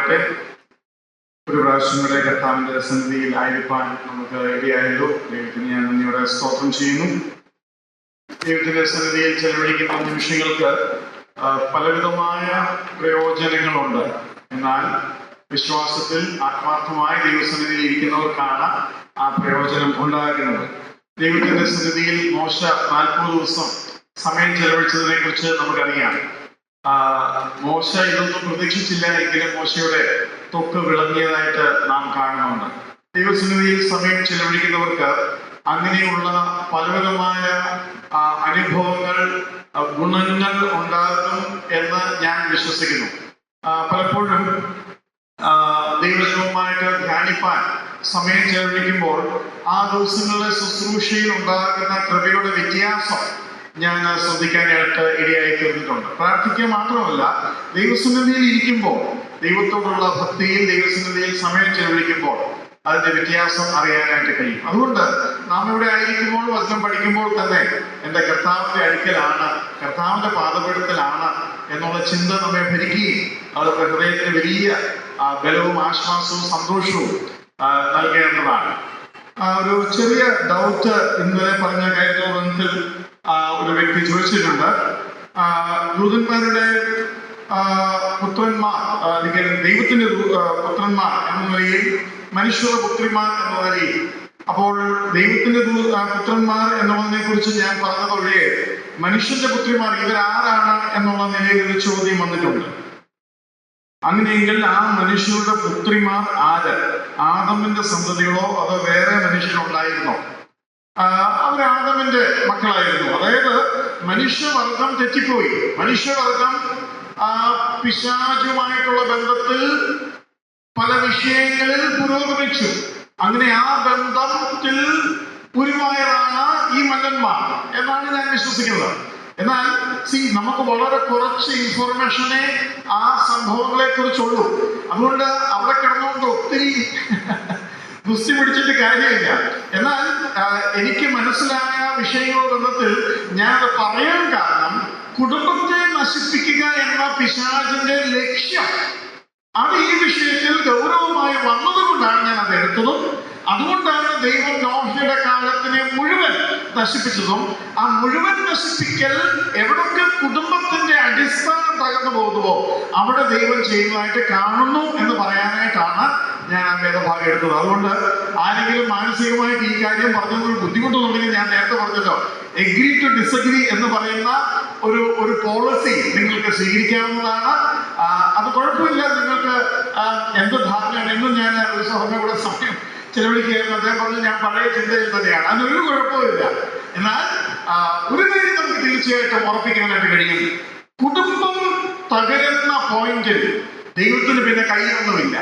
ഉണ്ടാകട്ടെ. ഒരു പ്രാവശ്യം കൂടെ കർത്താവിന്റെ സന്നിധിയിൽ ആയിരിക്കാൻ നമുക്ക് ഇടയായല്ലോ. ദൈവത്തിന് ഞാൻ നന്ദിയോടെ സ്തോത്രം ചെയ്യുന്നു. ദൈവത്തിന്റെ സന്നിധിയിൽ ചെലവഴിക്കുന്ന നിമിഷങ്ങൾക്ക് പലവിധമായ പ്രയോജനങ്ങളുണ്ട്. എന്നാൽ വിശ്വാസത്തിൽ ആത്മാർത്ഥമായ ദൈവസന്നിധിയിൽ ഇരിക്കുന്നവർക്കാണ് ആ പ്രയോജനം ഉണ്ടാകുന്നത്. ദൈവത്തിന്റെ സന്നിധിയിൽ മോശ 40 ദിവസം സമയം ചെലവഴിച്ചതിനെ കുറിച്ച് നമുക്കറിയാം. മോശ ഇതൊന്നും പ്രതീക്ഷിച്ചില്ല എങ്കിലും മോശയുടെ ത്വക്ക് വിളങ്ങിയതായിട്ട് നാം കാണുന്നുണ്ട്. ദൈവസന്നിധിയിൽ സമയം ചെലവഴിക്കുന്നവർക്ക് അങ്ങനെയുള്ള പലവിധമായ അനുഭവങ്ങൾ, ഗുണങ്ങൾ ഉണ്ടാകും എന്ന് ഞാൻ വിശ്വസിക്കുന്നു. പലപ്പോഴും ദൈവജനവുമായിട്ട് ധ്യാനിപ്പാൻ സമയം ചെലവഴിക്കുമ്പോൾ ആ ദിവസങ്ങളിലെ ശുശ്രൂഷയിൽ ഉണ്ടാകുന്ന കൃപയുടെ വ്യത്യാസം ഞാൻ ശ്രദ്ധിക്കാനായിട്ട് ഇടയായി തീർന്നിട്ടുണ്ട്. പ്രാർത്ഥിക്കുക മാത്രമല്ല, ദൈവസന്നിധിയിൽ ഇരിക്കുമ്പോൾ, ദൈവത്തോടുള്ള ഭക്തിയിൽ ദൈവസന്നിധിയിൽ സമയം ചെലവഴിക്കുമ്പോൾ അതിന്റെ വ്യത്യാസം അറിയാനായിട്ട് കഴിയും. അതുകൊണ്ട് നാം ഇവിടെ ആയിരിക്കുമ്പോൾ, വചനം പഠിക്കുമ്പോൾ തന്നെ എൻ്റെ കർത്താവിന്റെ അടുക്കലാണ്, കർത്താവിന്റെ പാദപീഠത്തിലാണ് എന്നുള്ള ചിന്ത നമ്മെ ഭരിക്കുകയും അത് ഹൃദയത്തിന് വലിയ ബലവും ആശ്വാസവും സന്തോഷവും നൽകേണ്ടതാണ്. ഒരു ചെറിയ ഡൗട്ട് ഇന്നലെ പറഞ്ഞ കാര്യത്തിൽ ഒരു വ്യക്തി ചോദിച്ചിട്ടുണ്ട്. ദൂതന്മാരുടെ പുത്രന്മാർ അല്ലെങ്കിൽ ദൈവത്തിന്റെ പുത്രന്മാർ എന്ന നിലയിൽ, മനുഷ്യരുടെ പുത്രിമാർ എന്ന നിലയിൽ, അപ്പോൾ ദൈവത്തിന്റെ പുത്രന്മാർ എന്നുള്ളതിനെ കുറിച്ച് ഞാൻ പറഞ്ഞതൊഴികെ മനുഷ്യന്റെ പുത്രിമാർ ഇവരാരാണ് എന്നുള്ള നിലയിൽ ഒരു ചോദ്യം വന്നിട്ടുണ്ട്. അങ്ങനെയെങ്കിൽ ആ മനുഷ്യരുടെ പുത്രിമാർ ആര്? ആദമിന്റെ സന്തതികളോ അതോ വേറെ മനുഷ്യരുണ്ടായിരുന്നോ? അവർ ആദമിന്റെ മക്കളായിരുന്നു. അതായത് മനുഷ്യവർഗം തെറ്റിപ്പോയി. മനുഷ്യവർഗം പിശാചുമായിട്ടുള്ള ബന്ധത്തിൽ പല വിഷയങ്ങളിൽ പുരോഗമിച്ചു. അങ്ങനെ ആ ബന്ധത്തിൽ ഉരുവായതാണ് ഈ മല്ലന്മാർ എന്നാണ് ഞാൻ വിശ്വസിക്കുന്നത്. എന്നാൽ നമുക്ക് വളരെ കുറച്ച് ഇൻഫോർമേഷനെ ആ സംഭവങ്ങളെ കുറിച്ചുള്ളൂ. അതുകൊണ്ട് അവിടെ കിടന്നുകൊണ്ട് ഒത്തിരി ഗുസ്തി പിടിച്ചിട്ട് കാര്യമില്ല. എന്നാൽ എനിക്ക് മനസ്സിലായ വിഷയങ്ങളുടെ ബന്ധത്തിൽ ഞാനത് പറയാൻ കാരണം, കുടുംബത്തെ നശിപ്പിക്കുക എന്ന പിശാചിന്റെ ലക്ഷ്യം അത് ഈ വിഷയത്തിൽ ഗൗരവമായി വന്നതുകൊണ്ടാണ് ഞാൻ അത് എടുത്തതും. അതുകൊണ്ടാണ് ദൈവം നോഹയുടെ കാലത്തിനെ മുഴുവൻ നശിപ്പിച്ചതും. ആ മുഴുവൻ നശിപ്പിക്കൽ എവിടൊക്കെ കുടുംബത്തിന്റെ അടിസ്ഥാനം തകർന്നു പോകുന്നുവോ അവിടെ ദൈവം ചെയ്യുന്നതായിട്ട് കാണുന്നു എന്ന് പറയാനായിട്ടാണ് ഞാൻ ആ വേദഭാഗം എടുത്തത്. അതുകൊണ്ട് ആരെങ്കിലും മാനസികമായിട്ട് ഈ കാര്യം പറഞ്ഞതിൽ ബുദ്ധിമുട്ടുന്നുണ്ടെങ്കിൽ ഞാൻ നേരത്തെ പറഞ്ഞല്ലോ, എഗ്രി ടു ഡിസഗ്രി എന്ന് പറയുന്ന ഒരു പോളിസി നിങ്ങൾക്ക് സ്വീകരിക്കാവുന്നതാണ്. അത് കുഴപ്പമില്ല. നിങ്ങൾക്ക് എന്ത് ധാരണയാണ്? ഇന്നും ഞാൻ ഒരു സഹോദരനെ കൂടെ സമയം ചെലവഴിക്കുകയായിരുന്നു. അദ്ദേഹം പറഞ്ഞു ഞാൻ പഴയ ചിന്തയിൽ തന്നെയാണ്. അതിനൊരു കുഴപ്പമില്ല. എന്നാൽ ഒരു കാര്യം നമുക്ക് തീർച്ചയായിട്ടും ഉറപ്പിക്കാനായിട്ട് കഴിയും. കുടുംബം തകരുന്ന പോയിന്റിൽ ദൈവത്തിന് പിന്നെ കയ്യൊന്നുമില്ല.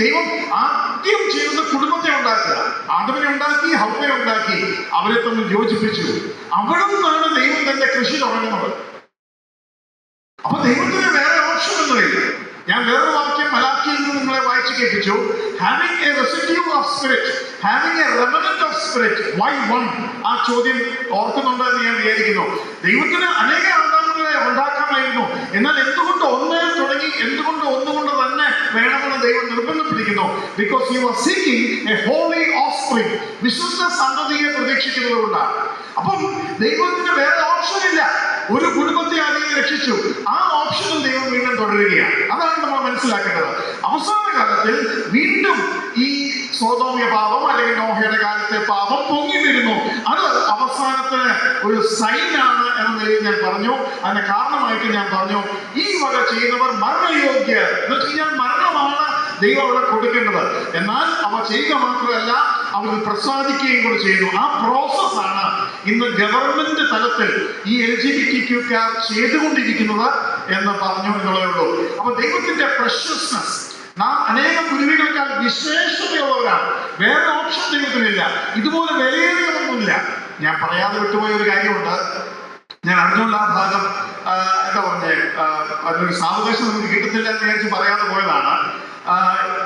ദൈവം ആദ്യം ചെയ്യുന്ന കുടുംബത്തെ ഉണ്ടാക്കുക. ആദമിനെ ഉണ്ടാക്കി, ഹവ്വയെ ഉണ്ടാക്കി, അവരെ തമ്മിൽ യോജിപ്പിച്ചു. അവിടെ നിന്നാണ് ദൈവം തന്റെ കൃഷി തുടങ്ങുന്നത്. അപ്പൊ ദൈവത്തിന് വേറെ ഓപ്ഷൻ ഒന്നുമില്ല. ഞാൻ വേറെ വാക്യം മലാക്കിയിൽ നിന്ന് നിങ്ങളെ വായിച്ചു കേൾപ്പിച്ചു. Having a residue of spirit, having a remnant of spirit, why one? ആ ചോദ്യം ഓർക്കുന്നുണ്ടെന്ന് ഞാൻ വിചാരിക്കുന്നു. ദൈവത്തിന് അനേക ആദാമുകളെ ഉണ്ടാക്കാമായിരുന്നു. എന്നാൽ എന്തുകൊണ്ട് ഒന്നേ തുടങ്ങി, എന്തുകൊണ്ട് ഒന്നുകൊണ്ട് തന്നെ വേണമെന്ന് ദൈവം നിർബന്ധപ്പെട്ടിരിക്കുന്നു? Because he was seeking a holy offspring. വിശുദ്ധ സന്തതിയെ പ്രതീക്ഷിക്കുന്നത് കൊണ്ടാണ്. അപ്പം ദൈവത്തിന് വേറെ ഓപ്ഷൻ ഇല്ല. ഒരു കുടുംബത്തെ ആദ്യം രക്ഷിച്ചു, ആ ഓപ്ഷനും ദൈവം വീണ്ടും തുടരുകയാണ്. അതാണ് നമ്മൾ മനസ്സിലാക്കേണ്ടത്. അവസാന കാലത്തിൽ വീണ്ടും ഈ സോദോമ്യ പാപം അല്ലെങ്കിൽ നോഹയുടെ കാലത്തെ പാപം പൊങ്ങി വീഴുന്നു. അത് അവസാനത്തിന് ഒരു സൈനാണ് എന്ന നിലയിൽ ഞാൻ പറഞ്ഞു. അതിന്റെ കാരണമായിട്ട് ഞാൻ പറഞ്ഞു, ഈ വക ചെയ്യുന്നവർ മരണയോഗ്യ എന്ന് വെച്ചാൽ മരണമാണ് ദൈവം അവിടെ കൊടുക്കേണ്ടത്. എന്നാൽ അവ ചെയ്യുക മാത്രമല്ല, അവർ പ്രസാദിക്കുകയും കൂടെ ചെയ്യുന്നു. ആ പ്രോസസ്സാണ് ഇന്ന് ഗവൺമെന്റ് തലത്തിൽ ഈ LGBTQ ചെയ്തുകൊണ്ടിരിക്കുന്നത് എന്ന് പറഞ്ഞു എന്നുള്ളതേ ഉള്ളൂ. അപ്പൊ ദൈവത്തിന്റെ പ്രഷ്യസ്നസ്, നാം അനേകം കുരുവികൾക്കാൾ വിശേഷതയുള്ളവരാണ്. വേറെ ഓപ്ഷൻ ദൈവത്തിനില്ല. ഇതുപോലെ വിലയേറിയതൊന്നുമില്ല. ഞാൻ പറയാതെ വിട്ടുപോയ ഒരു കാര്യമുണ്ട്. ഞാൻ അറിഞ്ഞുള്ള ആ ഭാഗം എന്താ പറഞ്ഞേ, അതിനൊരു സാവകാശം നമുക്ക് കിട്ടത്തില്ല എന്ന് വിചാരിച്ച് പറയാതെ പോയതാണ്.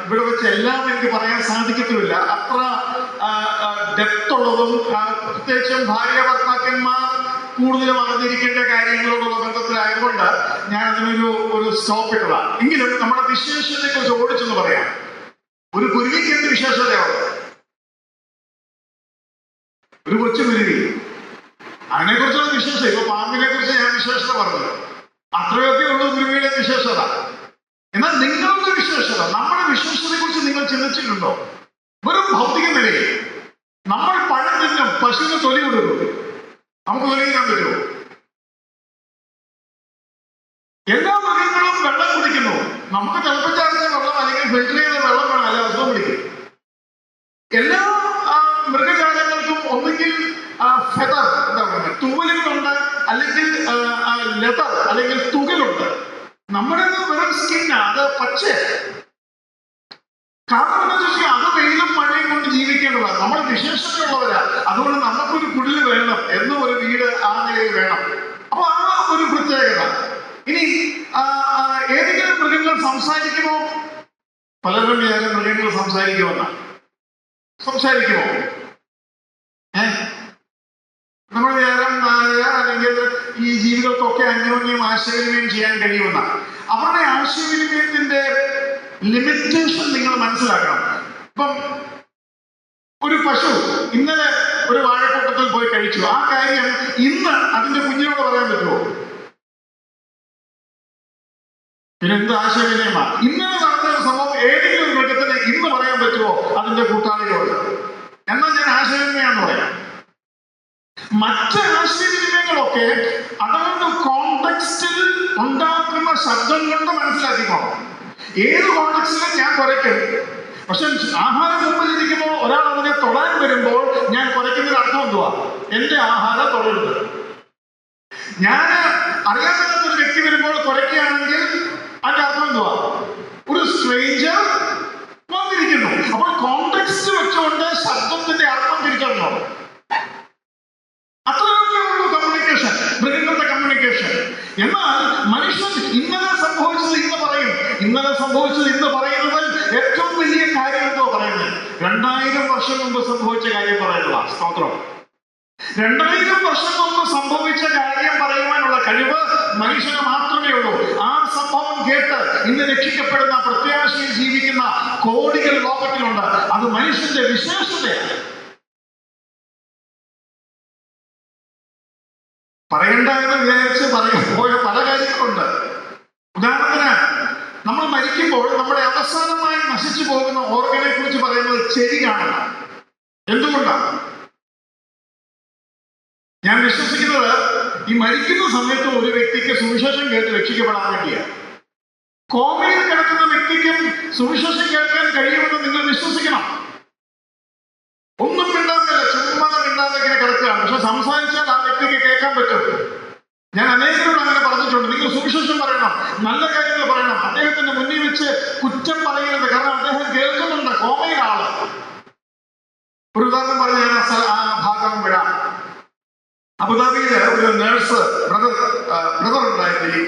ഇവിടെ വെച്ച് എല്ലാം എനിക്ക് പറയാൻ സാധിക്കത്തുമില്ല. അത്ര ഡെപ്ത് ഉള്ളതും പ്രത്യേകിച്ചും ഭാര്യ ഭർത്താക്കന്മാർ കൂടുതലും അറിഞ്ഞിരിക്കേണ്ട കാര്യങ്ങളോടുള്ള ബന്ധത്തിലായതുകൊണ്ട് ഞാൻ അതിനൊരു സ്റ്റോപ്പ് ഇട്ടതാണ്. എങ്കിലും നമ്മുടെ വിശേഷതയെ കുറിച്ച് ഓടിച്ചെന്ന് പറയാം. ഒരു കുരുവിക്ക് എന്ത് വിശേഷതയാണ്? ഒരു കൊച്ചു കുരുവി, അതിനെ കുറിച്ചുള്ള വിശേഷത. ഇപ്പൊ പാമ്പിനെ കുറിച്ച് ഞാൻ വിശേഷത പറഞ്ഞത്, അത്രയൊക്കെ ഉള്ളൂ കുരുവിയുടെ വിശേഷത. എന്നാൽ നിങ്ങളുടെ വിശേഷത, നമ്മുടെ വിശേഷതയെ കുറിച്ച് നിങ്ങൾ ചിന്തിച്ചിട്ടുണ്ടോ? വെറും ഭൗതിക നിലയിൽ നമ്മൾ പഴം തിന്നും, പശുവിന് തൊലി കൊടുക്കും. നമുക്ക് തൊലി തിന്നാൻ പറ്റുമോ? എല്ലാ മൃഗങ്ങളും വെള്ളം കുടിക്കുന്നു. നമുക്ക് തിളപ്പിച്ചാർച്ച വെള്ളം അല്ലെങ്കിൽ ഫിൽറ്റർ ചെയ്ത വെള്ളം വേണം, അല്ല അസുഖം പിടിക്കും. എല്ലാ മൃഗജാലങ്ങൾക്കും ഒന്നുകിൽ ഫെദർ, എന്താ പറയുക, തൂവലുകളുണ്ട്, അല്ലെങ്കിൽ ലെതർ അല്ലെങ്കിൽ തുകലുണ്ട്. നമ്മുടെ വെറും സ്കിന്നാ, അത് പച്ച. കാരണം എന്താ വെച്ചാൽ അത് വെയിലും മഴയും കൊണ്ട് ജീവിക്കേണ്ടതാണ്. നമ്മൾ വിശേഷതയുള്ളവരാ. അതുകൊണ്ട് നമുക്കൊരു കുടിൽ വേണം, എന്നും ഒരു വീട് ആ നിലയിൽ വേണം. അപ്പൊ ആ ഒരു പ്രത്യേകത. ഇനി ഏതെങ്കിലും മൃഗങ്ങൾ സംസാരിക്കുമോ? പലരും വിചാരം മൃഗങ്ങൾ സംസാരിക്കുമെന്നാണ്. സംസാരിക്കുമോ? നമ്മൾ വിചാരം അല്ലെങ്കിൽ ഈ ജീവികൾക്കൊക്കെ അന്യോന്യം ആശയവിനിമയം ചെയ്യാൻ കഴിയുമെന്നാണ്. അവരുടെ ആശയവിനിമയത്തിന്റെ ലിമിറ്റേഷൻ നിങ്ങൾ മനസ്സിലാക്കണം. ഇപ്പം ഒരു പശു ഇന്നലെ ഒരു വാഴക്കൂട്ടത്തിൽ പോയി കഴിച്ചു. ആ കാര്യം ഇന്ന് അതിന്റെ കുഞ്ഞിനോട് പറയാൻ പറ്റുമോ? പിന്നെന്ത് ആശയവിനിമയമാണ്? ഇന്നലെ നടന്ന സംഭവം ഏതെങ്കിലും മൃഗത്തിന് ഇന്ന് പറയാൻ പറ്റുമോ അതിന്റെ കൂട്ടാളികളോട്? എന്നാൽ ഞാൻ ആശയവിനിമയാന്ന് പറയാം. മറ്റ് ആശയവിനിമയങ്ങളൊക്കെ അതായത് കോണ്ടെക്സ്റ്റിൽ ഉണ്ടാക്കുന്ന ശബ്ദം കൊണ്ട് മനസ്സിലാക്കിക്കോണം. ഏത് കോണ്ടെക്സ്റ്റിലും ഞാൻ കുറയ്ക്കും. പക്ഷെ ആഹാരം മുമ്പിലിരിക്കുമ്പോൾ ഒരാൾ അതിനെ തൊടാൻ വരുമ്പോൾ ഞാൻ കുറയ്ക്കുന്നതിന് അർത്ഥം എന്തുവാ? എന്റെ ആഹാരം തൊടരുത്. ഞാൻ അറിയാത്ത ഒരു വ്യക്തി വരുമ്പോൾ കുറയ്ക്കുകയാണെങ്കിൽ അതിന്റെ അർത്ഥം എന്തുവാ? ഒരു സ്ട്രേഞ്ചർ വന്നിരിക്കുന്നു. അപ്പോൾ കോണ്ടെക്സ്റ്റ് വെച്ചുകൊണ്ട് ശബ്ദത്തിന്റെ അർത്ഥം തിരിച്ചറിഞ്ഞോ? അത്രയൊക്കെ ഉള്ളൂ കമ്മ്യൂണിക്കേഷൻ, മൃഗങ്ങളുടെ കമ്മ്യൂണിക്കേഷൻ. എന്നാൽ മനുഷ്യൻ ഇന്നലെ സംഭവിച്ചത് ഇന്ന് പറയും. ഇന്നലെ സംഭവിച്ചത് ഇന്ന് പറയുന്നത് ഏറ്റവും വലിയ കാര്യം എന്തോ പറയുന്നത് 2000 വർഷം മുമ്പ് സംഭവിച്ച കാര്യം പറയുന്നതാ. സ്തോത്രം. 2000 വർഷം മുമ്പ് സംഭവിച്ച കാര്യം പറയുവാനുള്ള കഴിവ് മനുഷ്യന് മാത്രമേ ഉള്ളൂ. ആ സംഭവം കേട്ട് ഇന്ന് രക്ഷിക്കപ്പെടുന്ന, പ്രത്യാശയിൽ ജീവിക്കുന്ന കോടികൾ ലോകത്തിലുണ്ട്. അത് മനുഷ്യന്റെ വിശേഷതയാണ്. പറയണ്ട എന്ന് വിചാരിച്ച് പോയ പല കാര്യങ്ങളുണ്ട്. ഉദാഹരണത്തിന്, നമ്മൾ മരിക്കുമ്പോൾ നമ്മുടെ അവസാനമായി നശിച്ചു പോകുന്ന ഓർഗനെ കുറിച്ച് പറയുന്നത് ചെവിയാണ്. എന്തുകൊണ്ടാണ്? ഞാൻ വിശ്വസിക്കുന്നത് ഈ മരിക്കുന്ന സമയത്ത് ഒരു വ്യക്തിക്ക് സുവിശേഷം കേട്ട് രക്ഷിക്കപ്പെടാൻ വേണ്ടിയാണ്. കോമയിൽ കിടക്കുന്ന വ്യക്തിക്കും സുവിശേഷം കേൾക്കാൻ കഴിയുമെന്ന് നിങ്ങൾ വിശ്വസിക്കണം. ഒന്നും മിണ്ടാന്നില്ല, ചുമ്മാ മിണ്ടാതെ ഇങ്ങനെ കിടക്കുകയാണ്. പക്ഷെ സംസാരിച്ചാൽ ആ വ്യക്തിക്ക് കേൾക്കാൻ പറ്റും. ഞാൻ അനേകരോട് അങ്ങനെ പറഞ്ഞിട്ടുണ്ട്. നിങ്ങൾ സുവിശേഷം പറയണം, നല്ല കാര്യങ്ങൾ പറയണം. അദ്ദേഹത്തിന്റെ മുന്നിൽ വെച്ച് കുറ്റം പറയരുത്. കാരണം അദ്ദേഹം കേൾക്കുന്നുണ്ട്, കോമയിലാണ്. ഒരു ഉദാഹരണം പറഞ്ഞ് ഞാൻ ആ ഭാഗം വിടാം. അബുദാബിയില് ഒരു നേഴ്സ് ബ്രദർ ഉണ്ടായിരുന്നു.